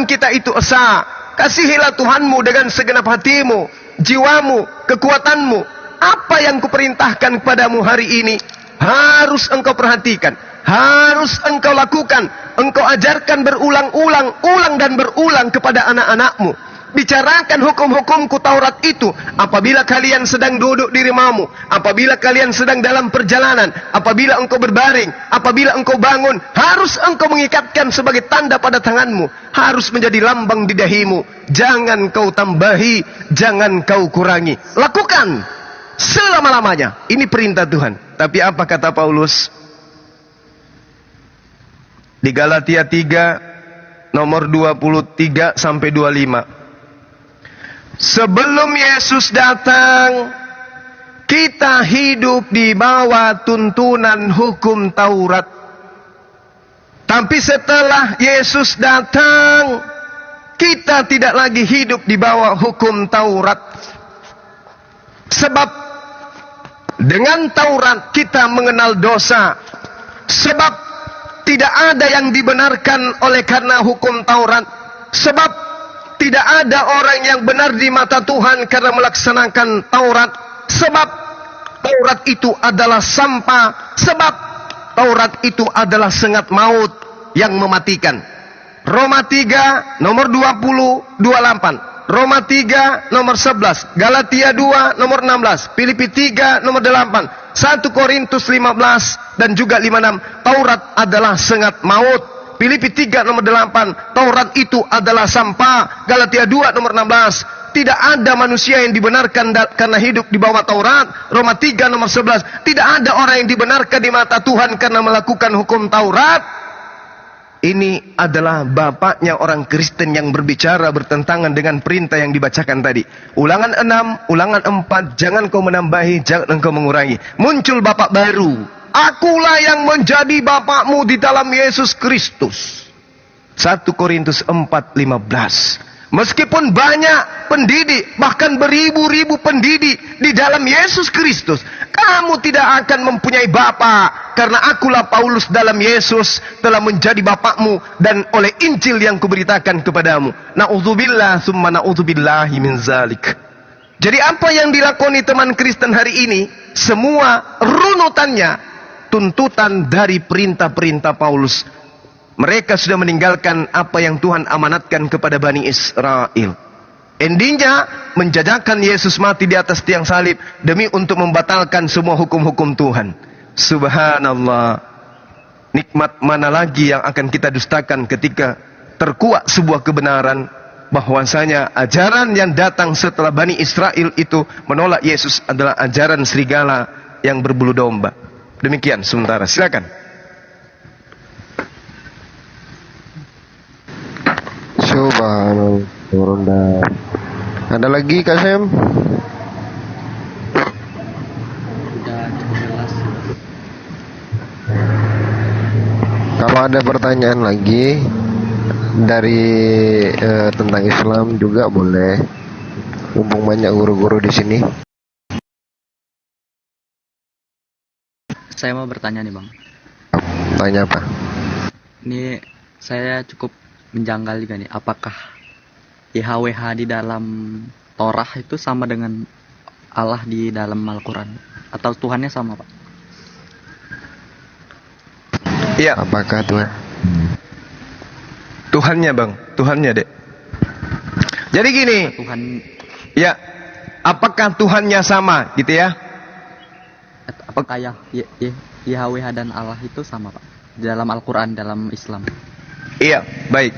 kita itu esa. Kasihilah Tuhanmu dengan segenap hatimu, jiwamu, kekuatanmu. Apa yang kuperintahkan kepadamu hari ini harus engkau perhatikan, harus engkau lakukan, engkau ajarkan berulang-ulang dan berulang kepada anak-anakmu. Bicarakan hukum-hukumku Taurat itu apabila kalian sedang duduk di rumahmu, apabila kalian sedang dalam perjalanan, apabila engkau berbaring, apabila engkau bangun. Harus engkau mengikatkan sebagai tanda pada tanganmu, harus menjadi lambang di dahimu. Jangan kau tambahi, jangan kau kurangi. Lakukan selama-lamanya. Ini perintah Tuhan. Tapi apa kata Paulus? Di Galatia 3 nomor 23 sampai 25. Sebelum Yesus datang, kita hidup di bawah tuntunan hukum Taurat. Tapi setelah Yesus datang, kita tidak lagi hidup di bawah hukum Taurat. Sebab dengan Taurat kita mengenal dosa. Sebab tidak ada yang dibenarkan oleh karena hukum Taurat. Sebab tidak ada orang yang benar di mata Tuhan karena melaksanakan Taurat. Sebab Taurat itu adalah sampah. Sebab Taurat itu adalah sengat maut yang mematikan. Roma 3 nomor 20, 28. Roma 3 nomor 11. Galatia 2 nomor 16. Filipi 3 nomor 8. 1 Korintus 15 dan juga 56. Taurat adalah sengat maut. Filipi 3 nomor 8. Taurat itu adalah sampah. Galatia 2 nomor 16. Tidak ada manusia yang dibenarkan karena hidup di bawah Taurat. Roma 3 nomor 11. Tidak ada orang yang dibenarkan di mata Tuhan karena melakukan hukum Taurat. Ini adalah bapaknya orang Kristen yang berbicara bertentangan dengan perintah yang dibacakan tadi. Ulangan 6, ulangan 4. Jangan kau menambahi, jangan engkau mengurangi. Muncul bapak baru. Akulah yang menjadi bapakmu di dalam Yesus Kristus. 1 Korintus 4:15. Meskipun banyak pendidik, bahkan beribu-ribu pendidik di dalam Yesus Kristus, kamu tidak akan mempunyai bapa, karena akulah Paulus dalam Yesus telah menjadi bapakmu dan oleh Injil yang kuberitakan kepadamu. Na'udzubillah summa na'udzubillahi min zalik. Jadi apa yang dilakoni teman Kristen hari ini, semua runutannya tuntutan dari perintah-perintah Paulus. Mereka sudah meninggalkan apa yang Tuhan amanatkan kepada Bani Israel. Endingnya menjadikan Yesus mati di atas tiang salib demi untuk membatalkan semua hukum-hukum Tuhan. Subhanallah. Nikmat mana lagi yang akan kita dustakan ketika terkuak sebuah kebenaran bahwasanya ajaran yang datang setelah Bani Israel itu menolak Yesus adalah ajaran serigala yang berbulu domba. Demikian sementara, silakan. Subhanallah. Ada lagi Kak Sem? Kalau ada pertanyaan lagi dari tentang Islam juga boleh. Mumpung banyak guru-guru di sini. Saya mau bertanya nih Bang. Tanya apa? Ini saya cukup menjanggal juga nih, apakah YHWH di dalam Torah itu sama dengan Allah di dalam Al-Quran, atau Tuhannya sama Pak? Iya. Apakah Tuhan? Tuhannya Bang, Tuhannya Dek. Jadi gini. Tuhan. Ya. Apakah Tuhannya sama gitu ya? Apakah YHWH dan Allah itu sama Pak di dalam Al-Quran, dalam Islam? Iya, baik.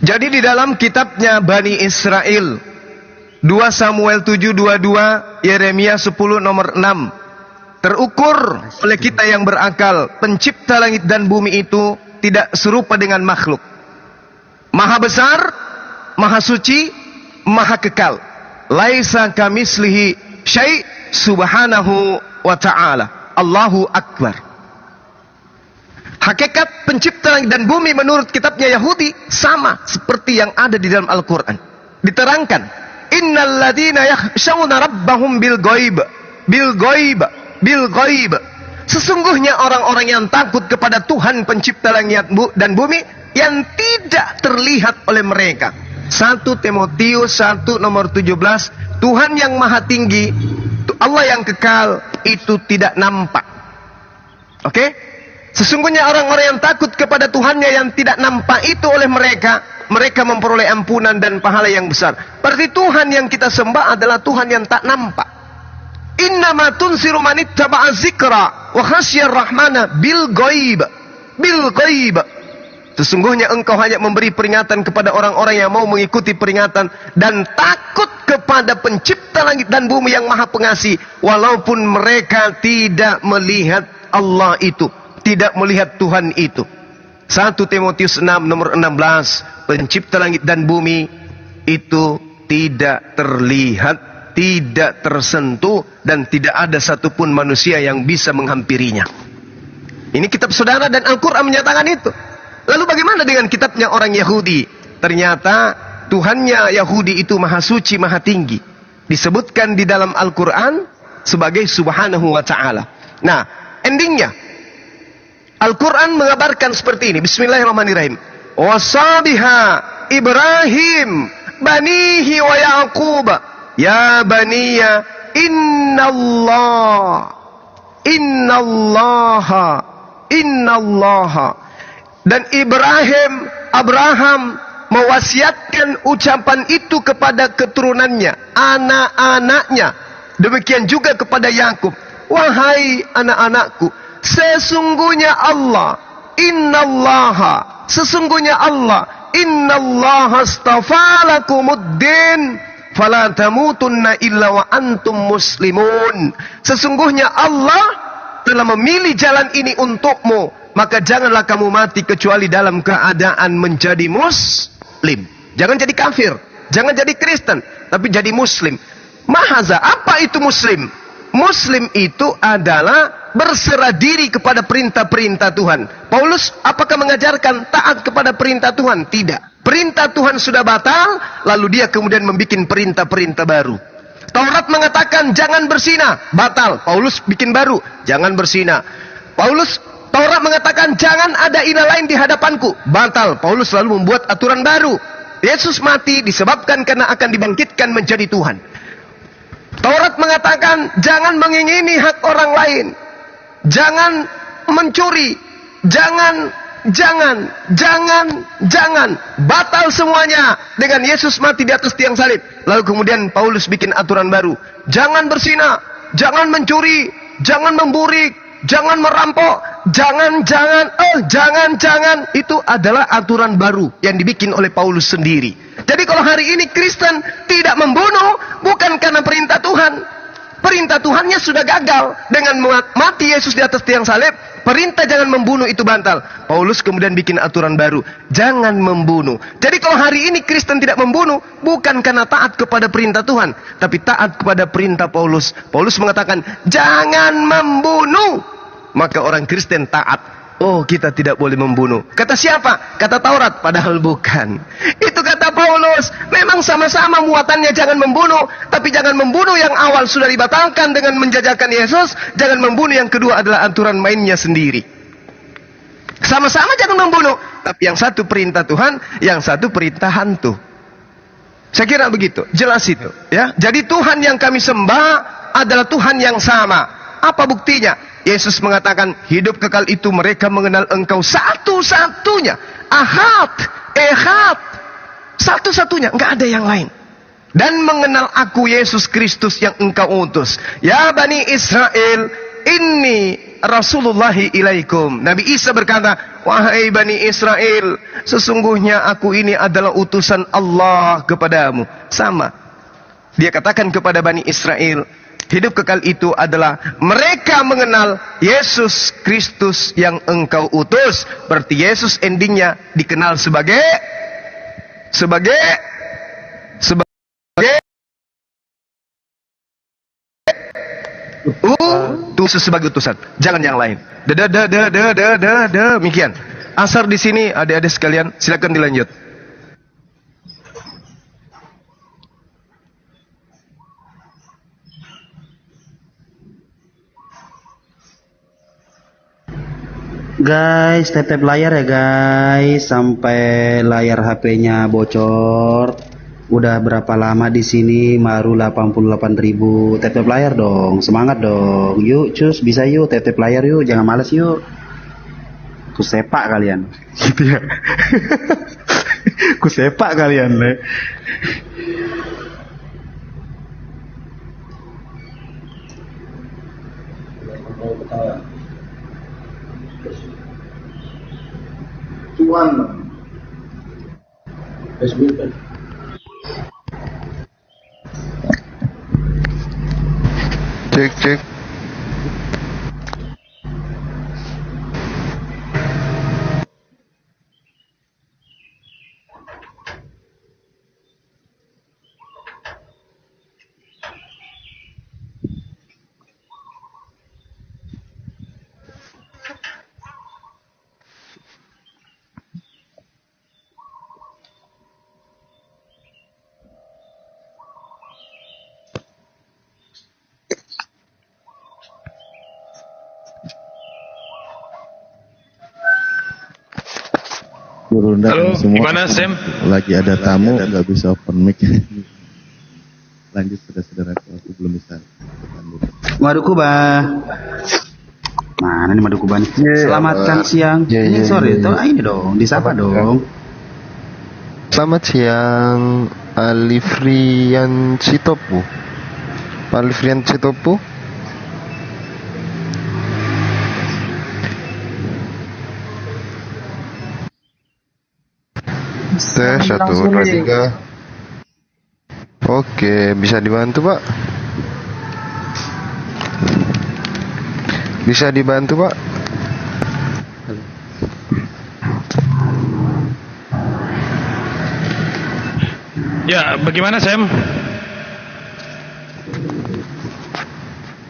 Jadi di dalam kitabnya Bani Israel 2 Samuel 7:22, Yeremia 10 nomor 6, terukur oleh kita yang berakal, pencipta langit dan bumi itu tidak serupa dengan makhluk. Maha besar, maha suci, maha kekal. Laisa kamislihi syai' subhanahu wa ta'ala. Allahu akbar. Hakikat pencipta langit dan bumi menurut kitabnya Yahudi sama seperti yang ada di dalam Al-Quran. Diterangkan, innal ladina yakhshawna rabbahum bil ghaib. Sesungguhnya orang-orang yang takut kepada Tuhan pencipta langit dan bumi yang tidak terlihat oleh mereka. 1 Timotius 1 nomor 17, Tuhan yang maha tinggi, Allah yang kekal itu tidak nampak. Oke? Sesungguhnya orang-orang yang takut kepada Tuhannya yang tidak nampak itu oleh mereka memperoleh ampunan dan pahala yang besar. Berarti Tuhan yang kita sembah adalah Tuhan yang tak nampak. Innama tunsiru man ittaba'a dzikra wa khasyar rahmana bil ghaib. Sesungguhnya engkau hanya memberi peringatan kepada orang-orang yang mau mengikuti peringatan dan takut kepada pencipta langit dan bumi yang maha pengasih, walaupun mereka tidak melihat Allah itu, tidak melihat Tuhan itu. 1 Timotius 6 nomor 16, pencipta langit dan bumi itu tidak terlihat, tidak tersentuh, dan tidak ada satupun manusia yang bisa menghampirinya. Ini kitab saudara dan Al-Quran menyatakan itu. Lalu bagaimana dengan kitabnya orang Yahudi? Ternyata Tuhannya Yahudi itu maha suci, maha tinggi. Disebutkan di dalam Al-Quran sebagai Subhanahu wa ta'ala. Nah, endingnya Al-Quran mengabarkan seperti ini. Bismillahirrahmanirrahim. Wasabiha Ibrahim banihi wa Yaqub ya baniya innallaha. Dan Abraham mewasiatkan ucapan itu kepada keturunannya, anak-anaknya. Demikian juga kepada Yakub. Wahai anak-anakku, sesungguhnya Allah, innallaha astafa lakumuddin fala tamutunna illa wa antum muslimun. Sesungguhnya Allah telah memilih jalan ini untukmu, maka janganlah kamu mati kecuali dalam keadaan menjadi muslim. Jangan jadi kafir, jangan jadi Kristen, tapi jadi muslim. Mahaza, apa itu muslim? Muslim itu adalah berserah diri kepada perintah-perintah Tuhan. Paulus apakah mengajarkan taat kepada perintah Tuhan? Tidak. Perintah Tuhan sudah batal, lalu dia kemudian membuat perintah-perintah baru. Taurat mengatakan jangan berzina, batal. Paulus bikin baru, jangan berzina. Taurat mengatakan jangan ada ilah lain di hadapanku, batal. Paulus lalu membuat aturan baru. Yesus mati disebabkan karena akan dibangkitkan menjadi Tuhan. Taurat mengatakan jangan mengingini hak orang lain, jangan mencuri, jangan, batal semuanya dengan Yesus mati di atas tiang salib. Lalu kemudian Paulus bikin aturan baru, jangan berzina, jangan mencuri, jangan memburik, jangan merampok, jangan. Itu adalah aturan baru yang dibikin oleh Paulus sendiri. Jadi kalau hari ini Kristen tidak membunuh, bukan karena perintah Tuhan. Perintah Tuhannya sudah gagal. Dengan mati Yesus di atas tiang salib, perintah jangan membunuh itu batal. Paulus kemudian bikin aturan baru, jangan membunuh. Jadi kalau hari ini Kristen tidak membunuh, bukan karena taat kepada perintah Tuhan, tapi taat kepada perintah Paulus. Paulus mengatakan, jangan membunuh. Maka orang Kristen taat. Oh, kita tidak boleh membunuh. Kata siapa? Kata Taurat, padahal bukan. Itu kata Paulus. Memang sama-sama muatannya jangan membunuh, tapi jangan membunuh yang awal sudah dibatalkan dengan menjajakan Yesus. Jangan membunuh yang kedua adalah aturan mainnya sendiri. Sama-sama jangan membunuh, tapi yang satu perintah Tuhan, yang satu perintah hantu. Saya kira begitu, jelas itu, ya. Jadi Tuhan yang kami sembah adalah Tuhan yang sama. Apa buktinya? Yesus mengatakan, hidup kekal itu mereka mengenal engkau satu-satunya. Ehad. Satu-satunya, enggak ada yang lain. Dan mengenal aku Yesus Kristus yang engkau utus. Ya Bani Israel, inni Rasulullahi ilaikum. Nabi Isa berkata, wahai Bani Israel, sesungguhnya aku ini adalah utusan Allah kepadamu. Sama. Dia katakan kepada Bani Israel, hidup kekal itu adalah mereka mengenal Yesus Kristus yang engkau utus. Berarti Yesus endingnya dikenal sebagai sebagai utusan. Jangan yang lain. Demikian. Asar di sini, adik-adik sekalian, silakan dilanjut. Guys, tap-tap layar ya guys, sampai layar HP-nya bocor. Udah berapa lama di sini? Baru 88.000. Tap-tap layar dong, semangat dong. Yuk, cus, bisa yuk, tap-tap layar yuk, jangan males yuk. Kusepak kalian. Gitu ya. Kusepak kalian, le. Tuhan Facebook. Cek. Guru Halo, semua. gimana Sam? Lagi ada tamu, nggak bisa open mic. Lanjut saudara-saudaraku, aku belum bisa. Madu Kuba. Mana nih Madu Kuba nih? Selamatkan siang. Ini sore tuh ini dong, disapa dong. Selamat siang, Alifrian Sitopu. Alifrian Sitopu. Tes 1, 2, 3. Oke, bisa dibantu Pak? Bisa dibantu Pak? Ya, bagaimana Sam?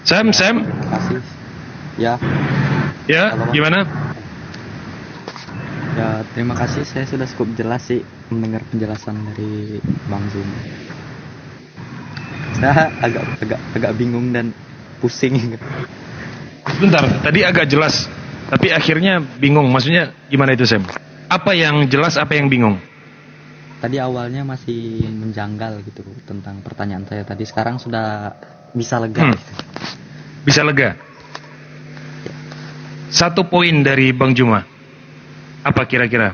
Sam? Kasih. Ya. Ya, gimana? Ya, terima kasih. Saya sudah cukup jelas sih mendengar penjelasan dari Bang Zum. Saya agak bingung dan pusing. Bentar, tadi agak jelas, tapi akhirnya bingung. Maksudnya gimana itu Sam? Apa yang jelas, apa yang bingung? Tadi awalnya masih menjanggal gitu tentang pertanyaan saya tadi. Sekarang sudah bisa lega. Bisa lega? Satu poin dari Bang Juma. Apa kira-kira?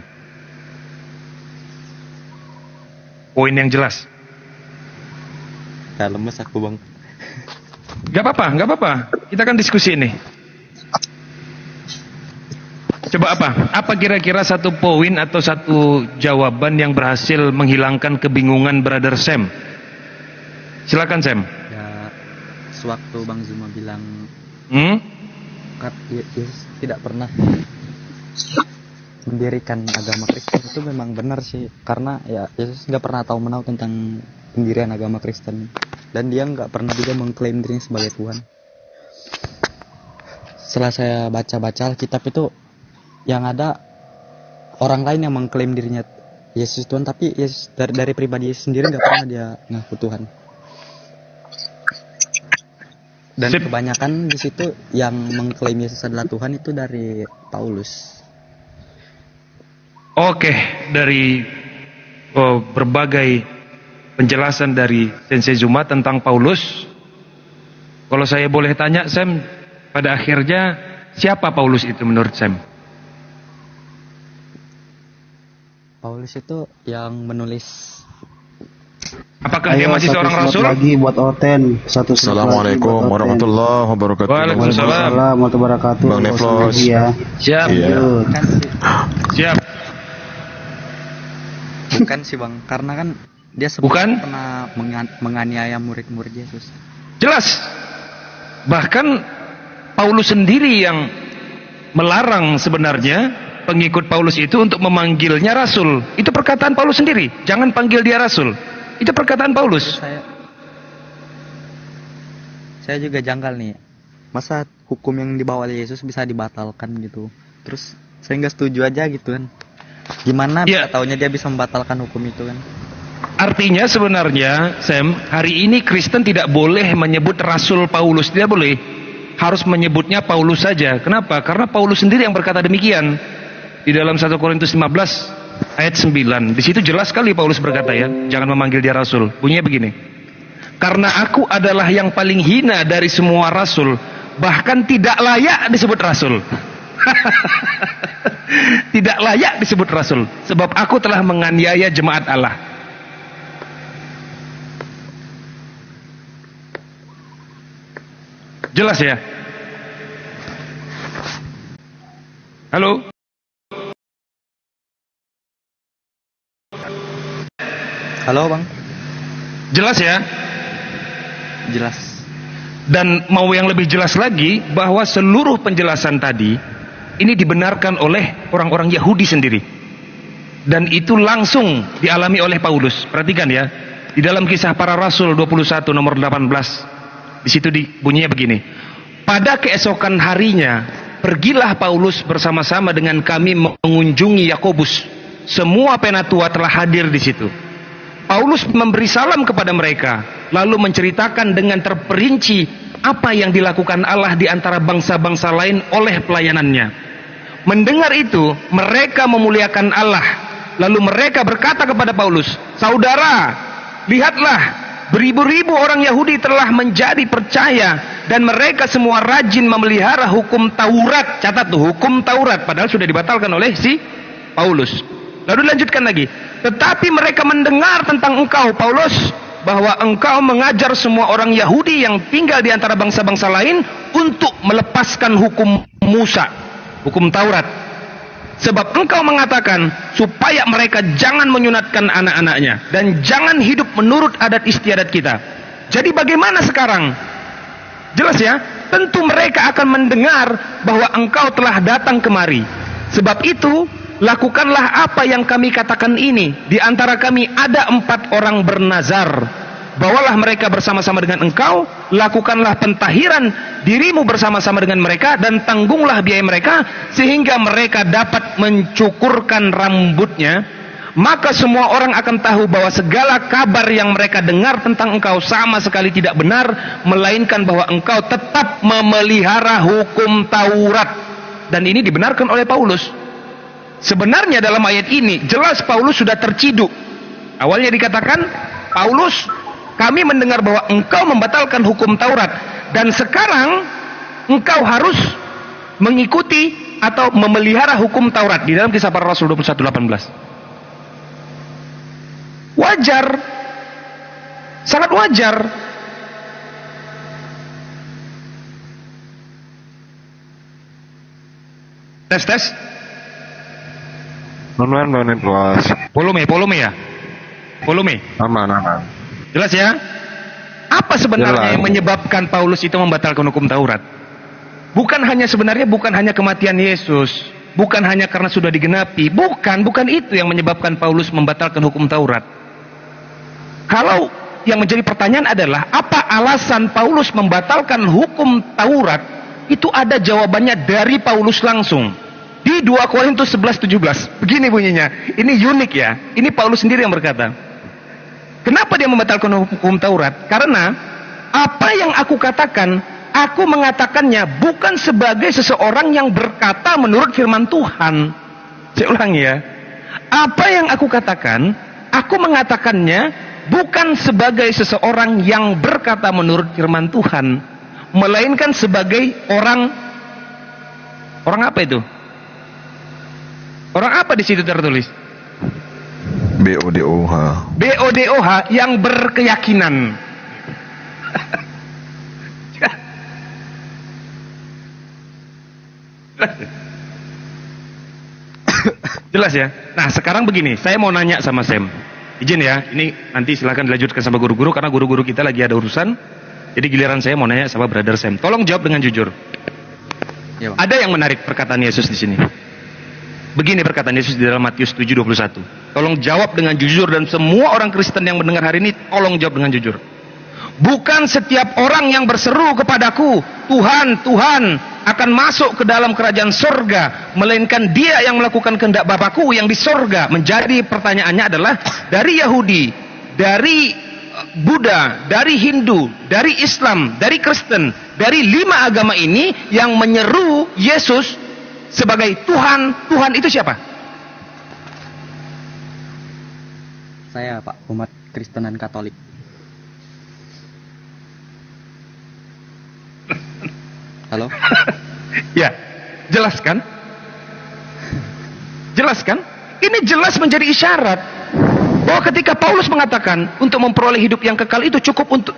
Poin yang jelas. Ya lemes aku Bang. Gak apa-apa. Kita kan diskusi ini. Coba apa? Apa kira-kira satu poin atau satu jawaban yang berhasil menghilangkan kebingungan Brother Sam? Silakan Sam. Ya, sewaktu Bang Zuma bilang Yesus tidak pernah mendirikan agama Kristen, itu memang benar sih, karena ya Yesus nggak pernah tahu menau tentang pendirian agama Kristen, dan dia nggak pernah juga mengklaim dirinya sebagai Tuhan. Setelah saya baca-baca Alkitab itu, yang ada orang lain yang mengklaim dirinya Yesus Tuhan, tapi Yesus dari pribadi Yesus sendiri nggak pernah dia ngaku Tuhan. Dan kebanyakan di situ yang mengklaim Yesus adalah Tuhan itu dari Paulus. Oke, dari berbagai penjelasan dari Sensei Zuma tentang Paulus, kalau saya boleh tanya Sam, pada akhirnya siapa Paulus itu menurut Sam? Paulus itu yang menulis. Apakah dia masih seorang rasul? Lagi buat Oten. Assalamualaikum warahmatullahi wabarakatuh. Waalaikumsalam warahmatullahi wabarakatuh. Bang Neflos. Ya. Siap. Siap. Bukan sih Bang, karena kan dia sebelumnya pernah menganiaya murid-murid Yesus. Jelas. Bahkan Paulus sendiri yang melarang sebenarnya pengikut Paulus itu untuk memanggilnya rasul. Itu perkataan Paulus sendiri. Jangan panggil dia rasul. Itu perkataan Paulus. Saya juga janggal nih. Masa hukum yang dibawa oleh Yesus bisa dibatalkan gitu. Terus saya nggak setuju aja gitu kan. Gimana bisa taunya dia bisa membatalkan hukum itu kan? Artinya sebenarnya Sam, hari ini Kristen tidak boleh menyebut Rasul Paulus. Tidak boleh. Harus menyebutnya Paulus saja. Kenapa? Karena Paulus sendiri yang berkata demikian. Di dalam 1 Korintus 15 ayat 9. Di situ jelas sekali Paulus berkata ya, jangan memanggil dia rasul. Bunyinya begini. Karena aku adalah yang paling hina dari semua rasul, bahkan tidak layak disebut rasul. Tidak layak disebut rasul, sebab aku telah menganiaya jemaat Allah. Jelas ya? Halo? Halo Bang. Jelas ya? Jelas. Dan mau yang lebih jelas lagi, bahwa seluruh penjelasan tadi ini dibenarkan oleh orang-orang Yahudi sendiri. Dan itu langsung dialami oleh Paulus. Perhatikan ya, di dalam Kisah Para Rasul 21 nomor 18, di situ bunyinya begini. Pada keesokan harinya, pergilah Paulus bersama-sama dengan kami mengunjungi Yakobus. Semua penatua telah hadir di situ. Paulus memberi salam kepada mereka, lalu menceritakan dengan terperinci apa yang dilakukan Allah di antara bangsa-bangsa lain oleh pelayanannya. mendengar itu, mereka memuliakan Allah. Lalu mereka berkata kepada Paulus, "Saudara, lihatlah, beribu-ribu orang Yahudi telah menjadi percaya dan mereka semua rajin memelihara hukum Taurat." Catat tuh, hukum Taurat, padahal sudah dibatalkan oleh si Paulus. Lalu dilanjutkan lagi, "Tetapi mereka mendengar tentang engkau, Paulus, bahwa engkau mengajar semua orang Yahudi yang tinggal di antara bangsa-bangsa lain untuk melepaskan hukum Musa, hukum Taurat. Sebab engkau mengatakan supaya mereka jangan menyunatkan anak-anaknya dan jangan hidup menurut adat istiadat kita. Jadi bagaimana sekarang?" Jelas ya, tentu mereka akan mendengar bahwa engkau telah datang kemari. Sebab itu, lakukanlah apa yang kami katakan ini. Di antara kami ada 4 orang bernazar. Bawalah mereka bersama-sama dengan engkau, lakukanlah pentahiran dirimu bersama-sama dengan mereka, dan tanggunglah biaya mereka, sehingga mereka dapat mencukurkan rambutnya. Maka semua orang akan tahu bahwa segala kabar yang mereka dengar tentang engkau sama sekali tidak benar, melainkan bahwa engkau tetap memelihara hukum Taurat. Dan ini dibenarkan oleh Paulus. Sebenarnya dalam ayat ini jelas Paulus sudah terciduk. Awalnya dikatakan, "Paulus, kami mendengar bahwa engkau membatalkan hukum Taurat, dan sekarang engkau harus mengikuti atau memelihara hukum Taurat." Di dalam Kisah Para Rasul 21:18. Wajar, sangat wajar. Tes. Aman, bos. Volume ya? Volume. Aman. Jelas ya? Apa sebenarnya Jelas. yang menyebabkan Paulus itu membatalkan hukum Taurat? Bukan hanya kematian Yesus, bukan hanya karena sudah digenapi, bukan itu yang menyebabkan Paulus membatalkan hukum Taurat. Kalau yang menjadi pertanyaan adalah, apa alasan Paulus membatalkan hukum Taurat? Itu ada jawabannya dari Paulus langsung. Di 2 Korintus 11:17. Begini bunyinya. Ini unik ya. Ini Paulus sendiri yang berkata. Kenapa dia membatalkan hukum Taurat? Karena apa yang aku katakan, aku mengatakannya bukan sebagai seseorang yang berkata menurut firman Tuhan. Saya ulangi ya. Apa yang aku katakan, aku mengatakannya bukan sebagai seseorang yang berkata menurut firman Tuhan, melainkan sebagai orang apa itu? Orang apa di situ tertulis? BODOH. BODOH yang berkeyakinan. Jelas ya? Nah sekarang begini, saya mau nanya sama Sam. Izin ya, ini nanti silahkan dilanjutkan sama guru-guru, karena guru-guru kita lagi ada urusan. Jadi giliran saya mau nanya sama Brother Sam. Tolong jawab dengan jujur. Ya, ada yang menarik perkataan Yesus di sini. Begini perkataan Yesus di dalam Matius 7:21. Tolong jawab dengan jujur, dan semua orang Kristen yang mendengar hari ini tolong jawab dengan jujur. Bukan setiap orang yang berseru kepadaku, Tuhan, Tuhan, akan masuk ke dalam kerajaan sorga, melainkan dia yang melakukan kehendak Bapakku yang di sorga. Menjadi pertanyaannya adalah, dari Yahudi, dari Buddha, dari Hindu, dari Islam, dari Kristen, dari 5 agama ini yang menyeru Yesus sebagai Tuhan, Tuhan itu siapa? Saya Pak, umat Kristen dan Katolik. Halo? Ya, jelaskan. Jelaskan. Ini jelas menjadi isyarat bahwa ketika Paulus mengatakan untuk memperoleh hidup yang kekal itu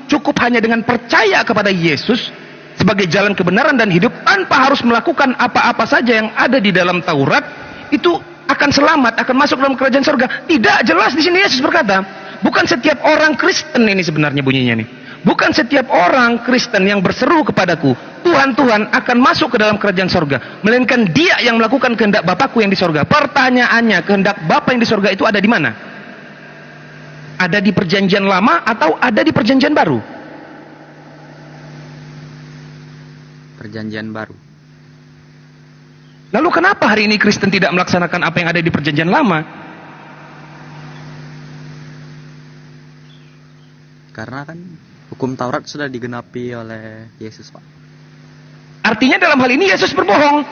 cukup hanya dengan percaya kepada Yesus sebagai jalan kebenaran dan hidup, tanpa harus melakukan apa-apa saja yang ada di dalam Taurat, itu akan selamat, akan masuk dalam kerajaan surga. Tidak jelas di sini Yesus berkata, bukan setiap orang Kristen, ini sebenarnya bunyinya nih. Bukan setiap orang Kristen yang berseru kepadaku, Tuhan, Tuhan, akan masuk ke dalam kerajaan surga, melainkan dia yang melakukan kehendak Bapakku yang di surga. Pertanyaannya, kehendak Bapa yang di surga itu ada di mana? Ada di perjanjian lama atau ada di perjanjian baru? Perjanjian baru. Lalu kenapa hari ini Kristen tidak melaksanakan apa yang ada di perjanjian lama? Karena kan hukum Taurat sudah digenapi oleh Yesus, Pak. Artinya dalam hal ini Yesus berbohong.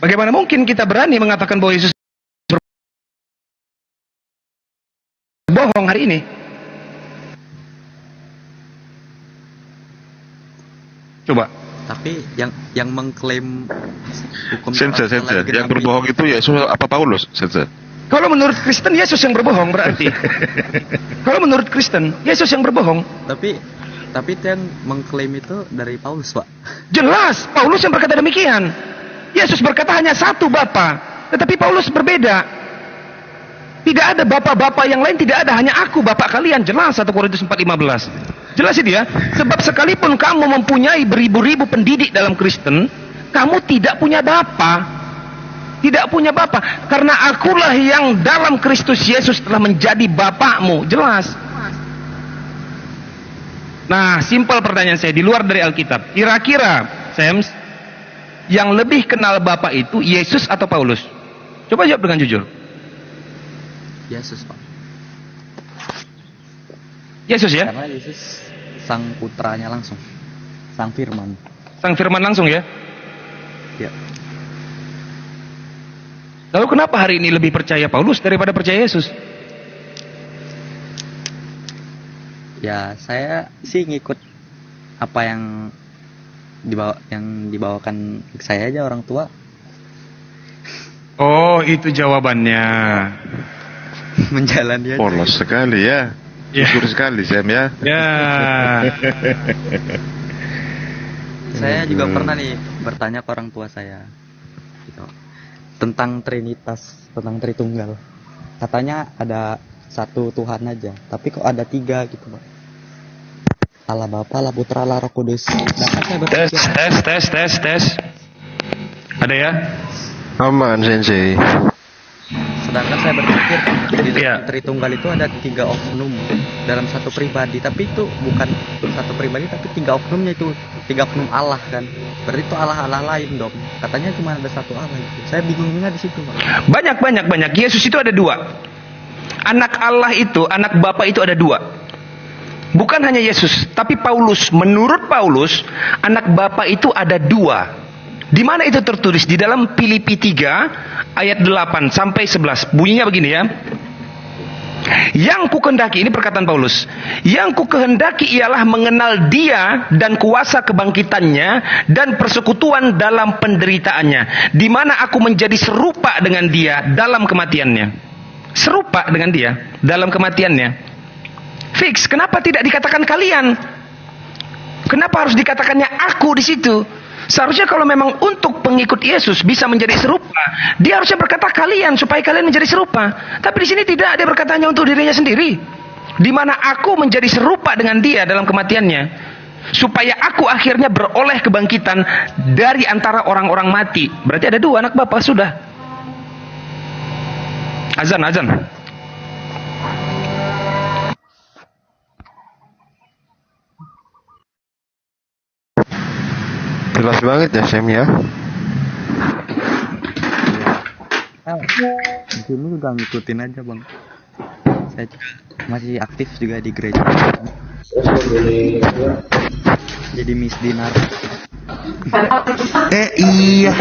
Bagaimana mungkin kita berani mengatakan bahwa Yesus berbohong hari ini? Coba. Tapi yang mengklaim hukum Sensor. Yang berbohong itu Yesus apa Paulus? Sensor. Kalau menurut Kristen, Yesus yang berbohong berarti. Kalau menurut Kristen, Yesus yang berbohong. Tapi itu yang mengklaim itu dari Paulus, Pak. Jelas, Paulus yang berkata demikian. Yesus berkata hanya satu Bapa, tetapi Paulus berbeda. Tidak ada Bapa-Bapa yang lain, tidak ada, hanya aku Bapa kalian. Jelas 1 Korintus 4:15. Jelas itu ya. Sebab sekalipun kamu mempunyai beribu-ribu pendidik dalam Kristen, kamu tidak punya Bapa. Tidak punya Bapa, karena akulah yang dalam Kristus Yesus telah menjadi Bapakmu. Jelas. Nah, simpel pertanyaan saya di luar dari Alkitab. Kira-kira, Sams, yang lebih kenal Bapa itu Yesus atau Paulus? Coba jawab dengan jujur. Yesus, Pak. Yesus ya? Karena Yesus sang putranya langsung. Sang firman. Sang firman langsung ya? Ya. Lalu kenapa hari ini lebih percaya Paulus daripada percaya Yesus? Ya, saya sih ngikut apa yang dibawakan ke saya aja orang tua. Oh, itu jawabannya. Menjalani aja. Polos sekali ya. Jujur sekali Sam ya. Ya. Saya juga pernah nih bertanya ke orang tua saya gitu, tentang Trinitas, tentang Tritunggal. Katanya ada satu Tuhan aja, tapi kok ada tiga gitu, Pak. Allah Bapa, Allah Putra, Allah Roh Kudus. Tes. Ada ya? Aman, Sensei. Sedangkan saya berpikir di dalam Tritunggal itu ada 3 oknum dalam satu pribadi, tapi itu bukan satu pribadi, tapi 3 oknumnya itu 3 oknum Allah kan. Berarti itu Allah lain dong. Katanya cuma ada satu Allah gitu. Saya bingungnya di situ, Pak. Banyak. Yesus itu ada 2. Anak Allah itu, anak Bapa itu ada 2. Bukan hanya Yesus, tapi Paulus. Menurut Paulus, anak Bapa itu ada 2. Di mana itu tertulis? Di dalam Filipi 3 ayat 8 sampai 11. Bunyinya begini ya. Yang kukehendaki, ini perkataan Paulus, yang kukehendaki ialah mengenal Dia dan kuasa kebangkitannya dan persekutuan dalam penderitaannya, di mana aku menjadi serupa dengan Dia dalam kematiannya. Serupa dengan Dia dalam kematiannya. Fix. Kenapa tidak dikatakan kalian? Kenapa harus dikatakannya aku di situ? Seharusnya kalau memang untuk pengikut Yesus bisa menjadi serupa, dia harusnya berkata kalian supaya kalian menjadi serupa. Tapi di sini tidak, dia berkatanya untuk dirinya sendiri. Di mana aku menjadi serupa dengan Dia dalam kematiannya, supaya aku akhirnya beroleh kebangkitan dari antara orang-orang mati. Berarti ada 2 anak Bapa sudah. Azan. Jelas banget ya Sam ya. Dulu udah ngikutin aja Bang. Saya juga masih aktif juga di gereja. Jadi Miss Dinar. Iya.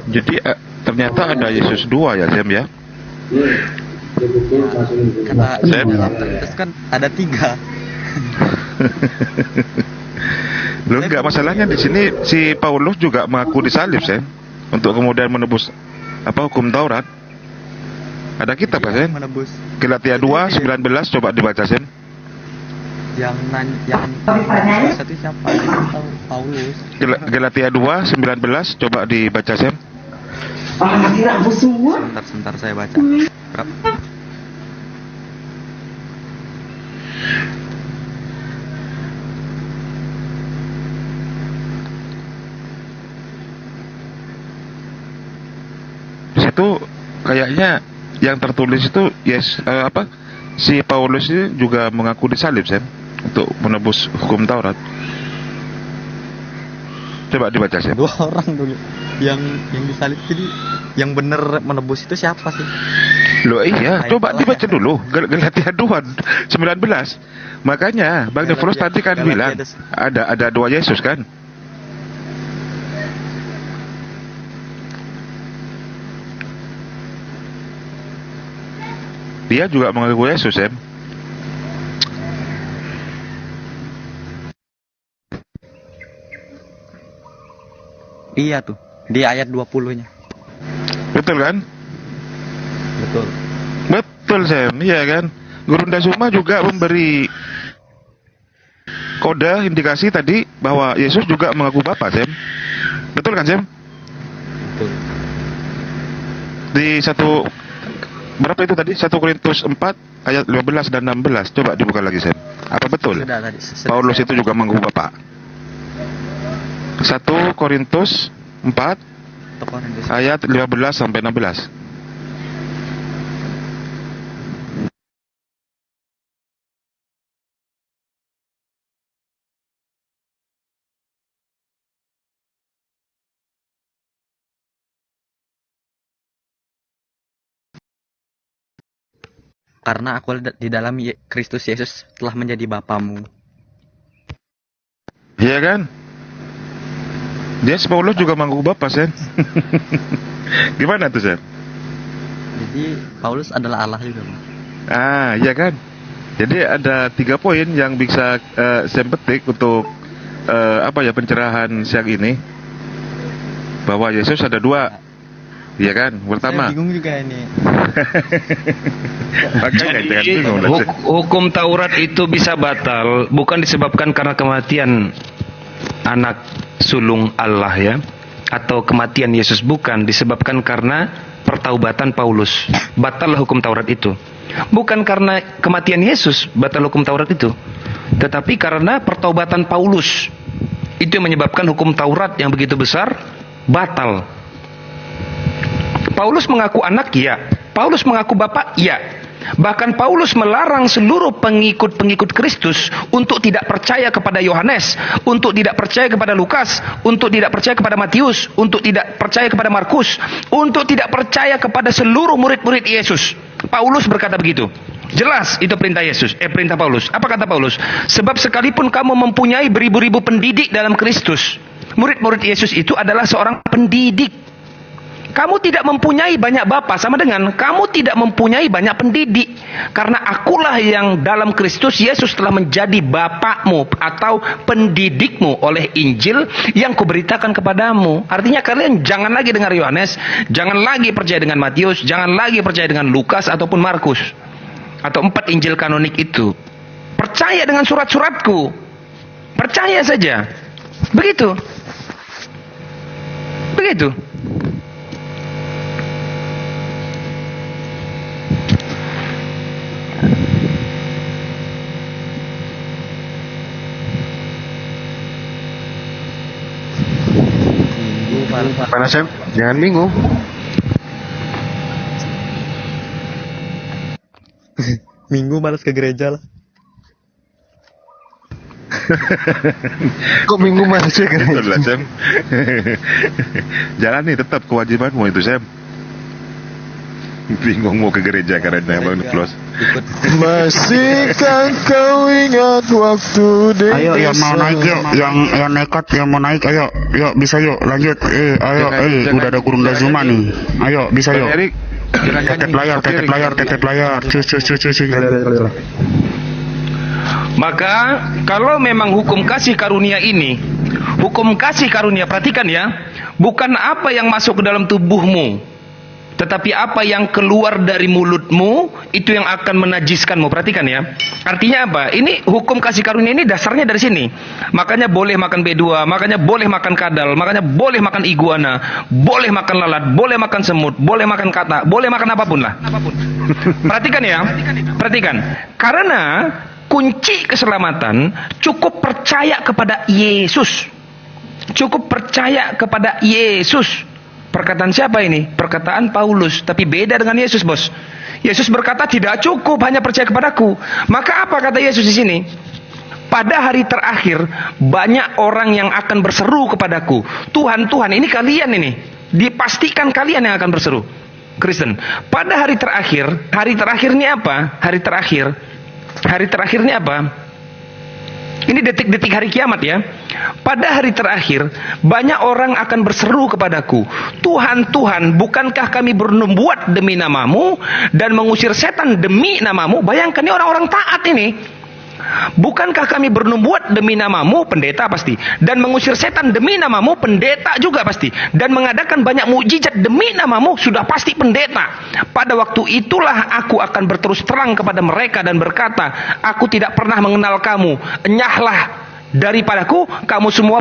Jadi ternyata ada Yesus 2 ya Sam ya. Kata Sam. Terus kan ada 3. Loh enggak, masalahnya di sini si Paulus juga mengaku disalib Sam, untuk kemudian menebus hukum Taurat. Ada kitab kan Sam? Menebus. Galatia 2:19 coba dibaca Sam. Yang satu siapa? Paulus. Galatia 2:19 coba dibaca Sam. Sebentar saya baca. Itu kayaknya yang tertulis itu si Paulus ini juga mengaku disalib Sam, untuk menebus hukum Taurat. Coba dibaca Sam. 2 orang dulu yang disalib. Jadi yang benar menebus itu siapa sih? Loh iya, coba dibaca dulu Galatia 2:19. Makanya Bang Nefros tadi kan bilang ada 2 Yesus kan. dia juga mengaku Yesus, Sam. Iya tuh, di ayat 20-nya. Betul kan? Betul. Betul, Sam. Iya kan? Guru Ndasuma juga memberi kode indikasi tadi bahwa Yesus juga mengaku Bapa, Sam. Betul kan, Sam? Betul. Di berapa itu tadi? 1 Korintus 4 ayat 15 dan 16. Coba dibuka lagi, Sam. Apa betul? Sudah tadi. Paulus itu juga mengaku Bapa. 1 Korintus 4 ayat 15 sampai 16. Karena aku di dalam Kristus Yesus telah menjadi Bapamu. Iya kan? Dia Paulus juga mengaku Bapa, Sen. Gimana tuh, Sen? Jadi Paulus adalah Allah juga, Bang. Iya kan? Jadi ada 3 poin yang bisa Sen petik untuk pencerahan siang ini. Bahwa Yesus ada 2. Iya kan? Pertama. Saya bingung juga ini. Jadi hukum Taurat itu bisa batal bukan disebabkan karena kematian anak sulung Allah ya, atau kematian Yesus, bukan, disebabkan karena pertaubatan Paulus. Batallah hukum Taurat itu. Bukan karena kematian Yesus batal hukum Taurat itu, tetapi karena pertaubatan Paulus. Itu yang menyebabkan hukum Taurat yang begitu besar batal. Paulus mengaku anak, ya. Paulus mengaku Bapa, ya. Bahkan Paulus melarang seluruh pengikut-pengikut Kristus untuk tidak percaya kepada Yohanes, untuk tidak percaya kepada Lukas, untuk tidak percaya kepada Matius, untuk tidak percaya kepada Markus, untuk tidak percaya kepada seluruh murid-murid Yesus. Paulus berkata begitu. Jelas itu perintah Yesus, perintah Paulus. Apa kata Paulus? Sebab sekalipun kamu mempunyai beribu-ribu pendidik dalam Kristus, murid-murid Yesus itu adalah seorang pendidik. Kamu tidak mempunyai banyak bapa, sama dengan kamu tidak mempunyai banyak pendidik. Karena akulah yang dalam Kristus Yesus telah menjadi bapakmu atau pendidikmu oleh Injil yang kuberitakan kepadamu. Artinya kalian jangan lagi dengar Yohanes, jangan lagi percaya dengan Matius, jangan lagi percaya dengan Lukas ataupun Markus, atau 4 Injil kanonik itu. Percaya dengan surat-suratku. Percaya saja. Begitu. Begitu. Mana, Sam? Jangan bingung. Minggu malas ke gereja lah. Kok minggu malas ke gereja? Betul lah, Sam. Jalani tetap kewajibanmu itu, Sam. Bingung mau ke gereja karena yang close. Masihkah kau ingat waktu dewasa? Ayo yang mau naik yuk, yang nekat yang mau naik, ayo bisa yuk lanjut. Ayo udah ada Guru Ndasuma nih. Ayo bisa yuk. Tetep layar. Cus. Maka kalau memang hukum kasih karunia ini, hukum kasih karunia, perhatikan ya, bukan apa yang masuk ke dalam tubuhmu, tetapi apa yang keluar dari mulutmu itu yang akan menajiskanmu. Perhatikan ya. Artinya apa? Ini hukum kasih karunia ini dasarnya dari sini. Makanya boleh makan B2, makanya boleh makan kadal, makanya boleh makan iguana, boleh makan lalat, boleh makan semut, boleh makan kata, boleh makan apapun lah. Perhatikan ya. Perhatikan. Karena kunci keselamatan cukup percaya kepada Yesus. Cukup percaya kepada Yesus. Perkataan siapa ini? Perkataan Paulus, tapi beda dengan Yesus, bos. Yesus berkata tidak cukup hanya percaya kepadaku. Maka apa kata Yesus di sini? Pada hari terakhir banyak orang yang akan berseru kepadaku, Tuhan, Tuhan. Ini kalian ini. Dipastikan kalian yang akan berseru. Kristen. Pada hari terakhir ini apa? Hari terakhir ini apa? Ini detik-detik hari kiamat ya. Pada hari terakhir, banyak orang akan berseru kepadaku, Tuhan, Tuhan, bukankah kami bernubuat demi namamu dan mengusir setan demi namamu? Bayangkan ini orang-orang taat ini. Bukankah kami bernubuat demi namamu, pendeta pasti, dan mengusir setan demi namamu, pendeta juga pasti, dan mengadakan banyak mukjizat demi namamu, sudah pasti pendeta. Pada waktu itulah aku akan berterus terang kepada mereka dan berkata, aku tidak pernah mengenal kamu, enyahlah daripadaku, kamu semua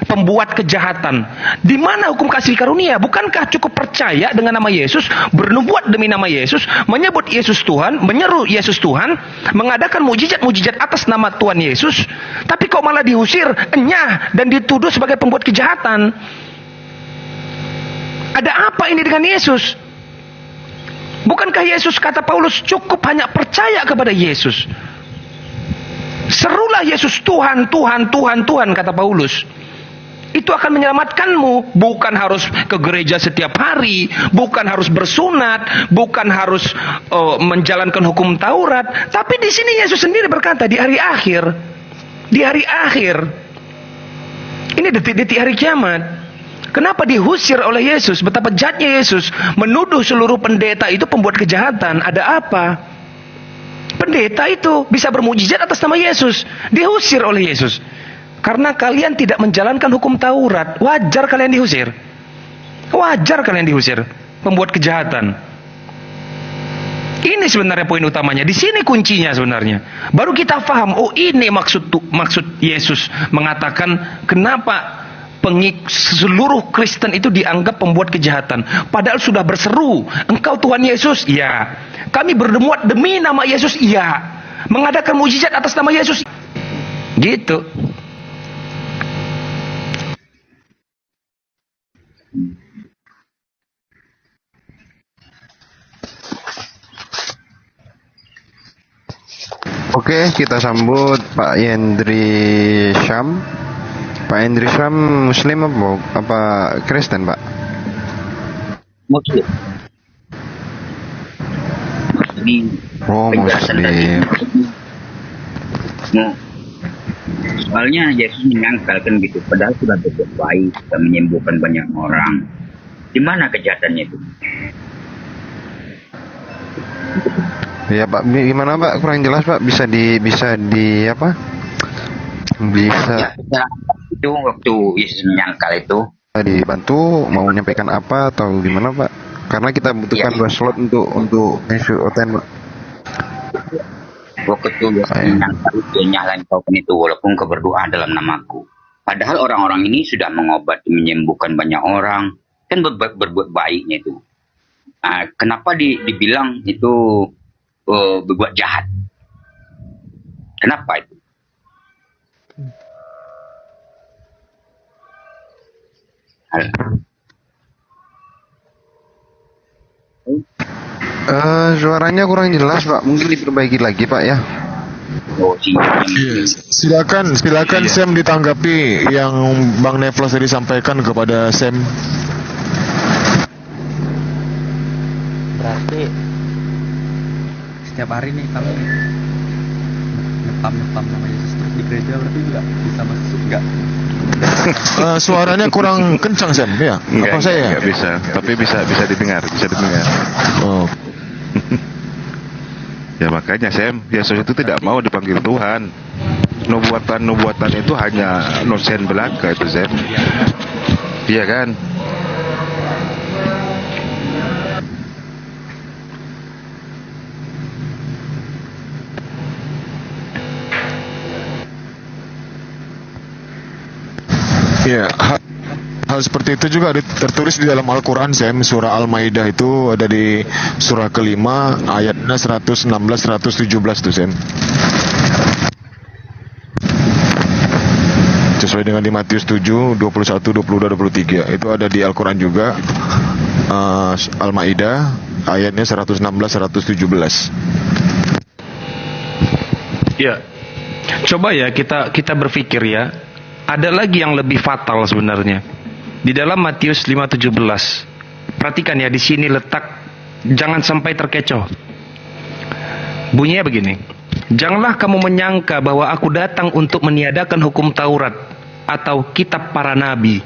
pembuat kejahatan. Di mana hukum kasih karunia? Bukankah cukup percaya dengan nama Yesus, bernubuat demi nama Yesus, menyebut Yesus Tuhan, menyeru Yesus Tuhan, mengadakan mujizat-mujizat atas nama Tuhan Yesus, tapi kok malah diusir, enyah, dan dituduh sebagai pembuat kejahatan? Ada apa ini dengan Yesus? Bukankah Yesus, kata Paulus, cukup hanya percaya kepada Yesus? Serulah Yesus Tuhan, Tuhan, Tuhan, Tuhan, kata Paulus. Itu akan menyelamatkanmu. Bukan harus ke gereja setiap hari, bukan harus bersunat, bukan harus menjalankan hukum Taurat. Tapi di sini Yesus sendiri berkata, di hari akhir, di hari akhir, ini detik-detik hari kiamat. Kenapa diusir oleh Yesus? Betapa jahatnya Yesus menuduh seluruh pendeta itu pembuat kejahatan. Ada apa? Pendeta itu bisa bermujizat atas nama Yesus, diusir oleh Yesus karena kalian tidak menjalankan hukum Taurat. Wajar kalian diusir, wajar kalian diusir, pembuat kejahatan. Ini sebenarnya poin utamanya. Di sini kuncinya sebenarnya. Baru kita paham, oh ini maksud Yesus mengatakan kenapa seluruh Kristen itu dianggap pembuat kejahatan. Padahal sudah berseru, engkau Tuhan Yesus, ya. Kami bernubuat demi nama Yesus, iya. Mengadakan mujizat atas nama Yesus, gitu. Oke, kita sambut Pak Yendri Syam. Pak Yendri Syam Muslim apa Kristen, Pak? Muslim. Oh, Muslim. Nah, soalnya Yesus menyangkalkan gitu, padahal sudah berbuat baik, sudah menyembuhkan banyak orang. Di mana kejahatannya itu? Ya Pak, gimana Pak? Kurang jelas Pak. Bisa di apa? Bisa. Ya, itu waktu Yesus menyangkal itu. Dibantu mau menyampaikan apa atau gimana Pak? Karena kita butuhkan 2 slot untuk isu OTN Pak. Waktu itu Yesus menyangkal itu, nyalain token itu, walaupun kau berdoa dalam namaku. Padahal orang-orang ini sudah mengobati, menyembuhkan banyak orang, kan berbuat baiknya itu. Kenapa dibilang itu berbuat jahat? Kenapa itu? Suaranya kurang jelas Pak, mungkin diperbaiki lagi Pak ya. Silakan Sam ditanggapi yang Bang Neflos tadi sampaikan kepada Sam. Berarti setiap hari nih kami ngepam nama Yesus terus di gereja, berarti juga bisa masuk nggak? Suaranya kurang kencang Sam ya? Enggak, apa saya? Enggak bisa, tapi bisa didengar, Oh. Ya makanya Sam, Yesus itu tidak mau dipanggil Tuhan. Nubuatan itu hanya nosen belaka itu Sam. Iya kan? Ya, hal seperti itu juga tertulis di dalam Al-Quran, Sam. Surah Al-Maidah itu ada di surah kelima, ayatnya 116-117 tuh, Sam. Sesuai dengan di Matius 7, 21, 22, 23. Itu ada di Al-Quran juga. Al-Maidah, ayatnya 116-117. Ya, coba ya kita berpikir ya. Ada lagi yang lebih fatal sebenarnya. Di dalam Matius 5:17. Perhatikan ya, di sini letak, jangan sampai terkecoh. Bunyinya begini. Janganlah kamu menyangka bahwa aku datang untuk meniadakan hukum Taurat atau kitab para nabi.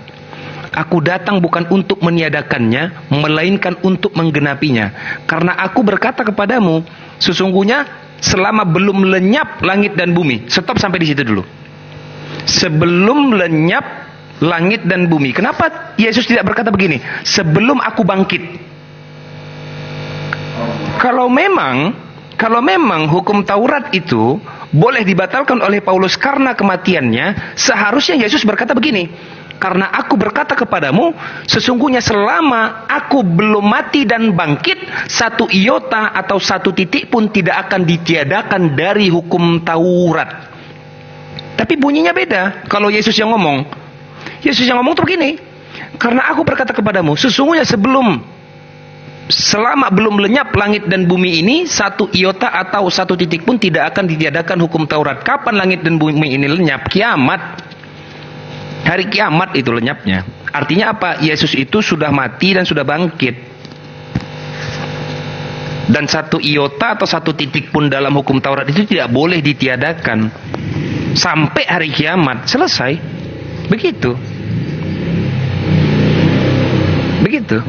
Aku datang bukan untuk meniadakannya, melainkan untuk menggenapinya. Karena aku berkata kepadamu, sesungguhnya selama belum lenyap langit dan bumi. Stop sampai di situ dulu. Sebelum lenyap langit dan bumi. Kenapa Yesus tidak berkata begini? Sebelum aku bangkit. Kalau memang hukum Taurat itu boleh dibatalkan oleh Paulus karena kematiannya, seharusnya Yesus berkata begini. Karena aku berkata kepadamu, sesungguhnya selama aku belum mati dan bangkit, satu iota atau satu titik pun tidak akan ditiadakan dari hukum Taurat. Tapi bunyinya beda kalau Yesus yang ngomong. Yesus yang ngomong tuh begini. Karena aku berkata kepadamu, sesungguhnya selama belum lenyap langit dan bumi ini, satu iota atau satu titik pun tidak akan ditiadakan hukum Taurat. Kapan langit dan bumi ini lenyap? Kiamat. Hari kiamat itu lenyapnya. Artinya apa? Yesus itu sudah mati dan sudah bangkit. Dan satu iota atau satu titik pun dalam hukum Taurat itu tidak boleh ditiadakan sampai hari kiamat. Selesai. Begitu. Begitu.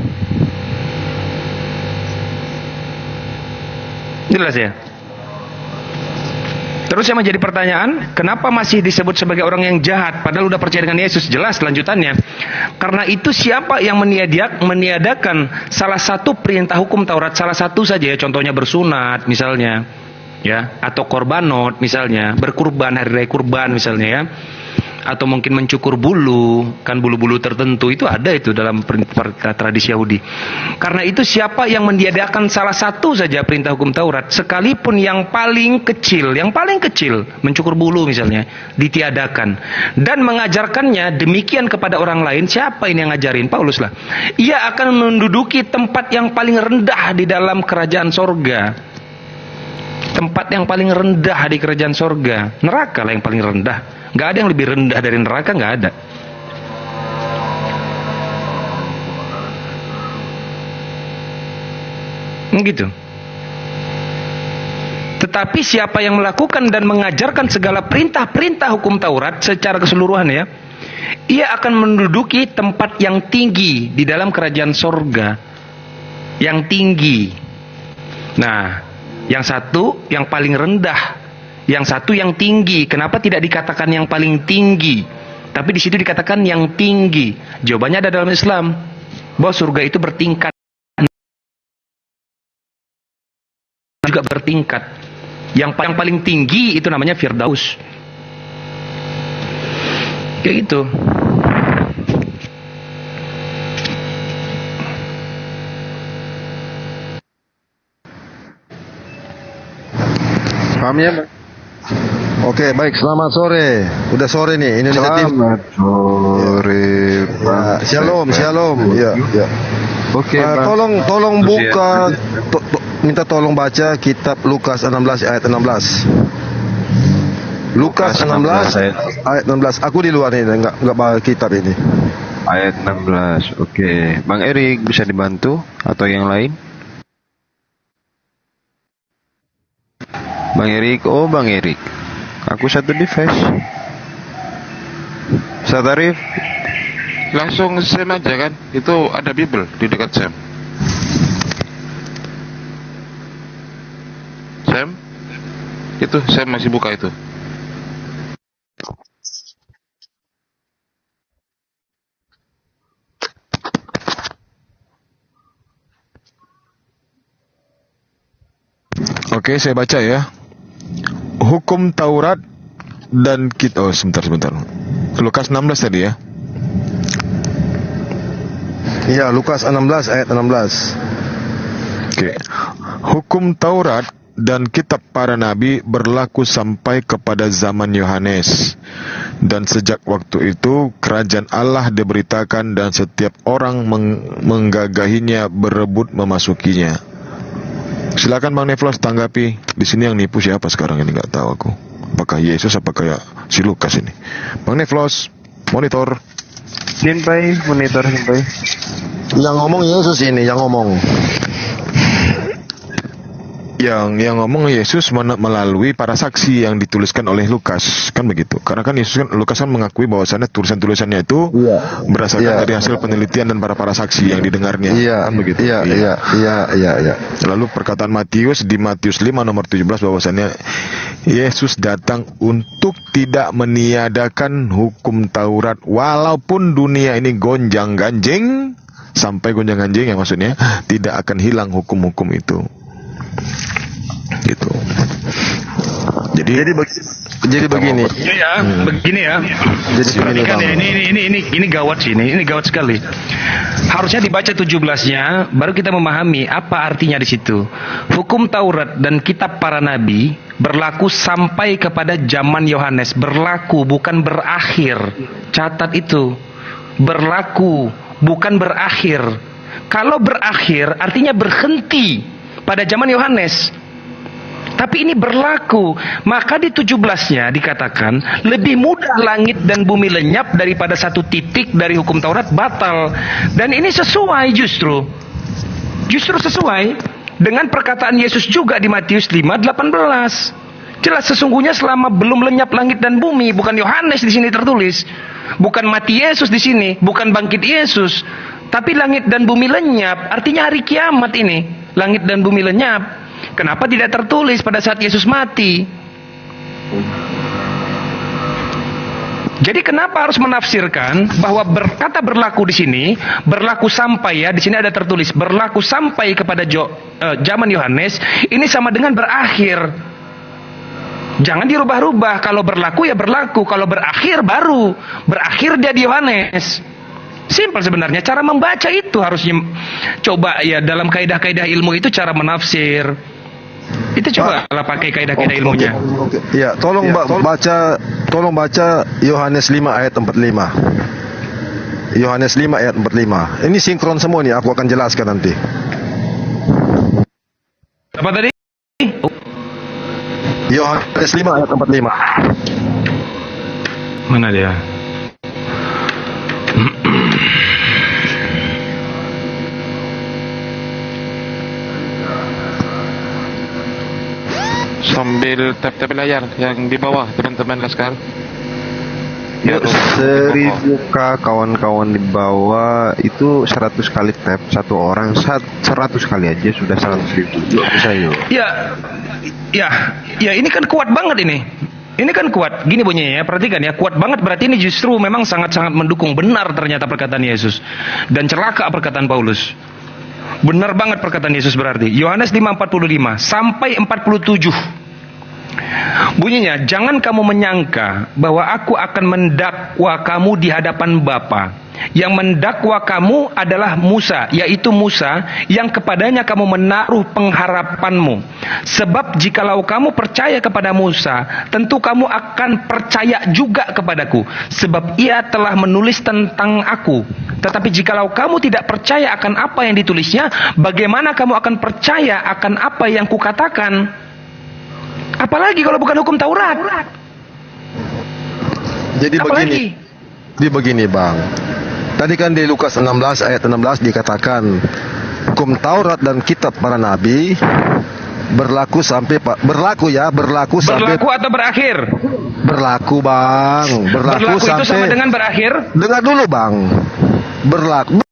Jelas ya? Terus yang menjadi pertanyaan, kenapa masih disebut sebagai orang yang jahat padahal udah percaya dengan Yesus? Jelas lanjutannya. Karena itu siapa yang meniadakan salah satu perintah hukum Taurat, salah satu saja ya, contohnya bersunat misalnya, ya, atau korbanot misalnya, berkurban hari raya kurban misalnya ya. Atau mungkin mencukur bulu, kan bulu-bulu tertentu itu ada itu dalam tradisi Yahudi. Karena itu siapa yang meniadakan salah satu saja perintah hukum Taurat, sekalipun yang paling kecil mencukur bulu misalnya, ditiadakan dan mengajarkannya demikian kepada orang lain, siapa ini yang ngajarin? Paulus lah. Ia akan menduduki tempat yang paling rendah di dalam kerajaan sorga. Tempat yang paling rendah di kerajaan sorga, neraka lah yang paling rendah. Gak ada yang lebih rendah dari neraka, gak ada. Gitu. Tetapi siapa yang melakukan dan mengajarkan segala perintah-perintah hukum Taurat secara keseluruhan ya, ia akan menduduki tempat yang tinggi di dalam kerajaan sorga. Yang tinggi. Nah, yang satu yang paling rendah, yang satu yang tinggi. Kenapa tidak dikatakan yang paling tinggi, tapi di situ dikatakan yang tinggi? Jawabannya ada dalam Islam, bahwa surga itu bertingkat, juga bertingkat. Yang paling tinggi itu namanya Firdaus. Kayak gitu. Paham ya? Oke, baik. Selamat sore. Udah sore nih. Indonesia TV. Selamat sore. Ya, shalom. Ya. Oke, tolong buka, minta tolong baca kitab Lukas 16 ayat 16. Lukas 16 ayat 16. Aku di luar nih, enggak bawa kitab ini. Ayat 16. Oke. Bang Erik bisa dibantu atau yang lain? Bang Erik, Bang Erik. Aku satu device. Satarif. Langsung Sam aja kan, itu ada Bible di dekat Sam. Itu Sam masih buka itu. Oke, saya baca ya. Hukum Taurat dan kita. Sebentar. Lukas 16 tadi ya. Iya, Lukas 16 ayat 16. Oke. Hukum Taurat dan kitab para nabi berlaku sampai kepada zaman Yohanes. Dan sejak waktu itu kerajaan Allah diberitakan dan setiap orang menggagahinya, berebut memasukinya. Silakan Bang Neflos tanggapi. Di sini yang nipu siapa sekarang ini, nggak tahu aku. Apakah Yesus, apakah si Lukas ini? Bang Neflos, monitor. Sinpai, monitor Sinpai. Yang ngomong Yesus ini, yang ngomong. yang ngomong Yesus melalui para saksi yang dituliskan oleh Lukas, kan begitu. Karena kan Lukas kan mengakui bahwasannya tulisan-tulisannya itu berdasarkan dari hasil penelitian dan para saksi yang didengarnya, kan begitu. Iya. Lalu perkataan Matius di Matius 5 nomor 17 bahwasannya Yesus datang untuk tidak meniadakan hukum Taurat walaupun dunia ini gonjang-ganjing, sampai gonjang-ganjing yang maksudnya tidak akan hilang hukum-hukum itu. Gitu. Jadi begini. Begini ya. Jadi kan ini gawat sih, ini gawat sekali. Harusnya dibaca 17-nya baru kita memahami apa artinya di situ. Hukum Taurat dan kitab para nabi berlaku sampai kepada zaman Yohanes. Berlaku bukan berakhir. Catat itu. Berlaku bukan berakhir. Kalau berakhir artinya berhenti pada zaman Yohanes. Tapi ini berlaku. Maka di 17-nya dikatakan lebih mudah langit dan bumi lenyap daripada satu titik dari hukum Taurat batal. Dan ini sesuai justru sesuai dengan perkataan Yesus juga di Matius 5:18. Jelas sesungguhnya selama belum lenyap langit dan bumi, bukan Yohanes di sini tertulis, bukan mati Yesus di sini, bukan bangkit Yesus, tapi langit dan bumi lenyap, artinya hari kiamat ini. Langit dan bumi lenyap. Kenapa tidak tertulis pada saat Yesus mati? Jadi kenapa harus menafsirkan bahwa berkata berlaku di sini, berlaku sampai ya, di sini ada tertulis berlaku sampai kepada zaman Yohanes, ini sama dengan berakhir. Jangan dirubah-rubah. Kalau berlaku ya berlaku, kalau berakhir baru berakhir dia di Yohanes. Simpel sebenarnya, cara membaca itu harusnya coba ya dalam kaidah-kaidah ilmu itu cara menafsir. Itu coba lah pakai kaidah-kaidah ilmunya. Ya, tolong baca Yohanes 5 ayat 45. Yohanes 5 ayat 45. Ini sinkron semua nih, aku akan jelaskan nanti. Apa tadi? Yohanes 5 ayat 45. Mana dia? Sambil tap-tap layar yang di bawah teman-teman Laskar. Yuk, 1000k kawan-kawan di bawah itu 100 kali tap satu orang, 100 kali aja sudah 100.000. Yuk bisa yuk. Ya ini kan kuat banget ini. Ini kan kuat. Gini bunyinya ya, perhatikan ya, kuat banget berarti ini justru memang sangat-sangat mendukung benar ternyata perkataan Yesus. Dan celaka perkataan Paulus. Benar banget perkataan Yesus berarti. Yohanes 5:45 sampai 47. Bunyinya, jangan kamu menyangka bahwa aku akan mendakwa kamu di hadapan Bapa. Yang mendakwa kamu adalah Musa, yaitu Musa yang kepadanya kamu menaruh pengharapanmu. Sebab jikalau kamu percaya kepada Musa, tentu kamu akan percaya juga kepadaku, sebab ia telah menulis tentang aku. Tetapi jikalau kamu tidak percaya akan apa yang ditulisnya, bagaimana kamu akan percaya akan apa yang kukatakan? Apalagi kalau bukan hukum Taurat. Jadi begini Bang. Tadi kan di Lukas 16 ayat 16 dikatakan hukum Taurat dan kitab para nabi berlaku sampai berlaku atau berakhir? Berlaku Bang. Berlaku sampai, itu sama dengan berakhir? Dengar dulu Bang. Berlaku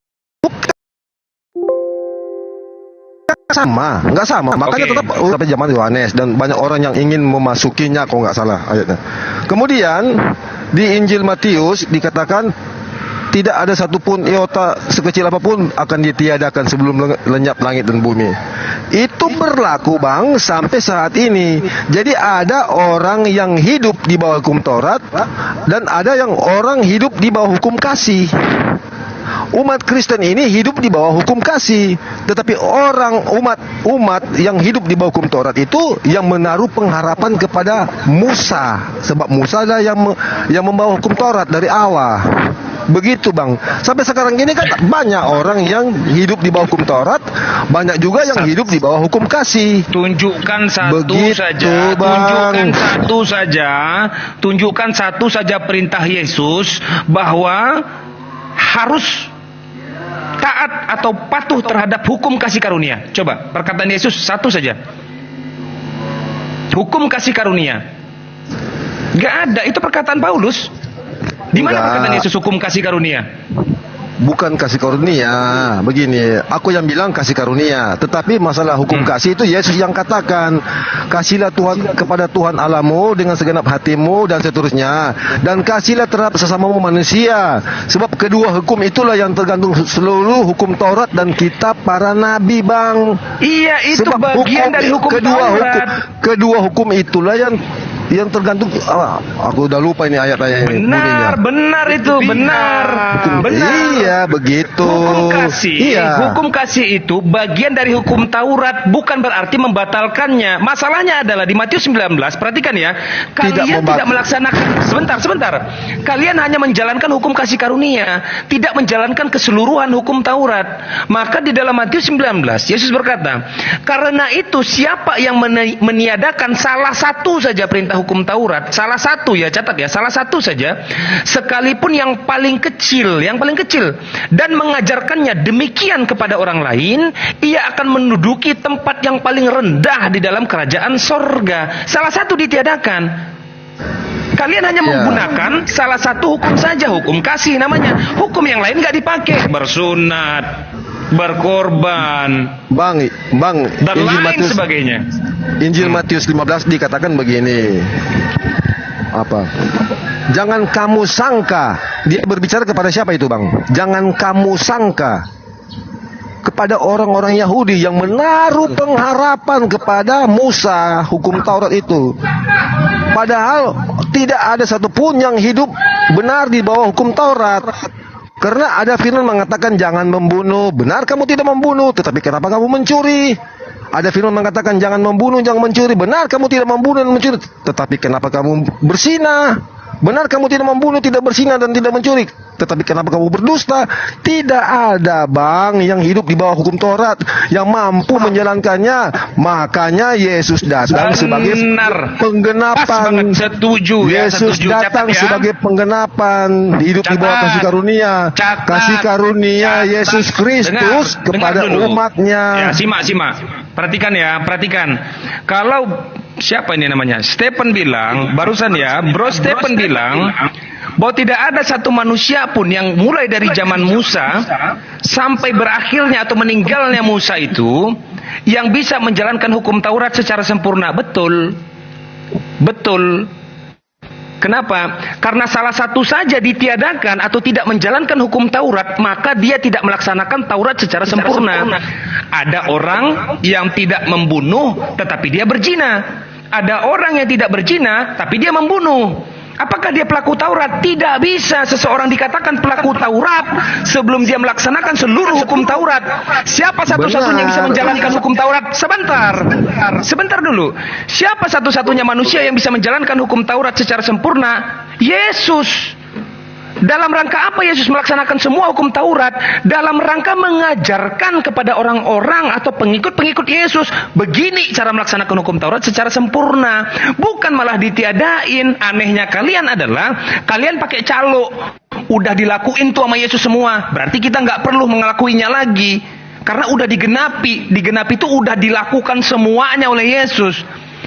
nggak sama, makanya tetap sampai zaman Yohanes dan banyak orang yang ingin memasukinya kalau nggak salah ayatnya. Kemudian di Injil Matius dikatakan tidak ada satupun iota sekecil apapun akan ditiadakan sebelum lenyap langit dan bumi. Itu berlaku Bang sampai saat ini. Jadi ada orang yang hidup di bawah hukum Taurat dan ada yang orang hidup di bawah hukum kasih. Umat Kristen ini hidup di bawah hukum kasih, tetapi umat yang hidup di bawah hukum Taurat itu yang menaruh pengharapan kepada Musa, sebab Musa adalah yang membawa hukum Taurat dari Allah. Begitu Bang. Sampai sekarang ini kan banyak orang yang hidup di bawah hukum Taurat, banyak juga yang hidup di bawah hukum kasih. Tunjukkan satu saja, Bang. Tunjukkan satu saja perintah Yesus bahwa harus taat atau patuh terhadap hukum kasih karunia. Coba perkataan Yesus satu saja. hukum kasih karunia. Gak ada, itu perkataan Paulus. Di mana perkataan Yesus hukum kasih karunia? Bukan kasih karunia. Begini, aku yang bilang kasih karunia. Tetapi masalah hukum kasih itu Yesus yang katakan, kasihlah Tuhan kepada Tuhan Allahmu dengan segenap hatimu dan seterusnya, dan kasihlah terhadap sesamamu manusia. Sebab kedua hukum itulah yang tergantung seluruh hukum Taurat dan kitab para nabi, Bang. Iya, itu sebab bagian dari hukum Taurat. Kedua hukum itulah yang tergantung. Aku udah lupa ini ayat-ayat ini. Benar itu, benar. Iya, begitu. Hukum kasih itu bagian dari hukum Taurat, bukan berarti membatalkannya. Masalahnya adalah di Matius 19, perhatikan ya. Kalian tidak melaksanakan, sebentar. Kalian hanya menjalankan hukum kasih karunia, tidak menjalankan keseluruhan hukum Taurat. Maka di dalam Matius 19, Yesus berkata, karena itu siapa yang meniadakan salah satu saja perintah hukum Taurat, salah satu ya, catat ya, salah satu saja, sekalipun yang paling kecil, dan mengajarkannya demikian kepada orang lain, ia akan menduduki tempat yang paling rendah di dalam kerajaan sorga. Salah satu ditiadakan. Kalian hanya menggunakan salah satu hukum saja, hukum kasih namanya. Hukum yang lain nggak dipakai. Bersunat, berkorban, dan lain sebagainya. Injil Matius 15 dikatakan begini. Jangan kamu sangka. Dia berbicara kepada siapa itu, Bang? Jangan kamu sangka kepada orang-orang Yahudi yang menaruh pengharapan kepada Musa, hukum Taurat itu. Padahal tidak ada satupun yang hidup benar di bawah hukum Taurat. Karena ada firman mengatakan jangan membunuh. Benar kamu tidak membunuh, tetapi kenapa kamu mencuri? Ada firman mengatakan jangan membunuh, jangan mencuri. Benar kamu tidak membunuh dan mencuri, tetapi kenapa kamu bersinah? Benar kamu tidak membunuh, tidak bersinah dan tidak mencuri, tetapi kenapa kamu berdusta? Tidak ada, Bang, yang hidup di bawah hukum Taurat yang mampu menjalankannya. Makanya Yesus datang sebagai penggenapan. Setuju ya, Yesus datang sebagai penggenapan, hidup di bawah kasih karunia. Kasih karunia Yesus Kristus kepada umatnya. Ya, simak. Perhatikan ya, perhatikan. Kalau siapa ini namanya? Stephen bilang, barusan ya, Bro Stephen bilang bahwa tidak ada satu manusia pun yang mulai dari zaman Musa sampai berakhirnya atau meninggalnya Musa itu yang bisa menjalankan hukum Taurat secara sempurna. Betul. Kenapa? Karena salah satu saja ditiadakan atau tidak menjalankan hukum Taurat, maka dia tidak melaksanakan Taurat secara sempurna. Ada orang yang tidak membunuh tetapi dia berzina. Ada orang yang tidak berzina tapi dia membunuh. Apakah dia pelaku Taurat? Tidak bisa seseorang dikatakan pelaku Taurat sebelum dia melaksanakan seluruh hukum Taurat. Siapa satu-satunya yang bisa menjalankan hukum Taurat? Sebentar dulu. Siapa satu-satunya manusia yang bisa menjalankan hukum Taurat secara sempurna? Yesus. Dalam rangka apa Yesus melaksanakan semua hukum Taurat? Dalam rangka mengajarkan kepada orang-orang atau pengikut-pengikut Yesus, begini cara melaksanakan hukum Taurat secara sempurna. Bukan malah ditiadain. Anehnya kalian adalah, kalian pakai calo. Udah dilakuin tuh sama Yesus semua. Berarti kita nggak perlu mengelakuinya lagi. Karena udah digenapi. Digenapi itu udah dilakukan semuanya oleh Yesus.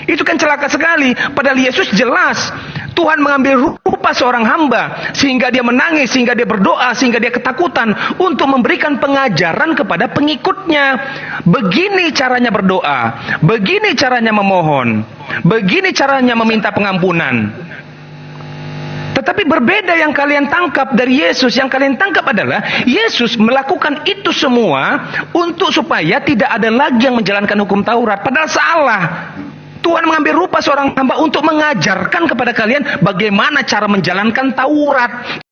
Itu kan celaka sekali. Padahal Yesus jelas Tuhan mengambil rupa seorang hamba sehingga dia menangis, sehingga dia berdoa, sehingga dia ketakutan untuk memberikan pengajaran kepada pengikutnya. Begini caranya berdoa, begini caranya memohon, begini caranya meminta pengampunan. Tetapi berbeda yang kalian tangkap dari Yesus. Yang kalian tangkap adalah Yesus melakukan itu semua untuk supaya tidak ada lagi yang menjalankan hukum Taurat. Padahal salah. Tuhan mengambil rupa seorang hamba untuk mengajarkan kepada kalian bagaimana cara menjalankan Taurat.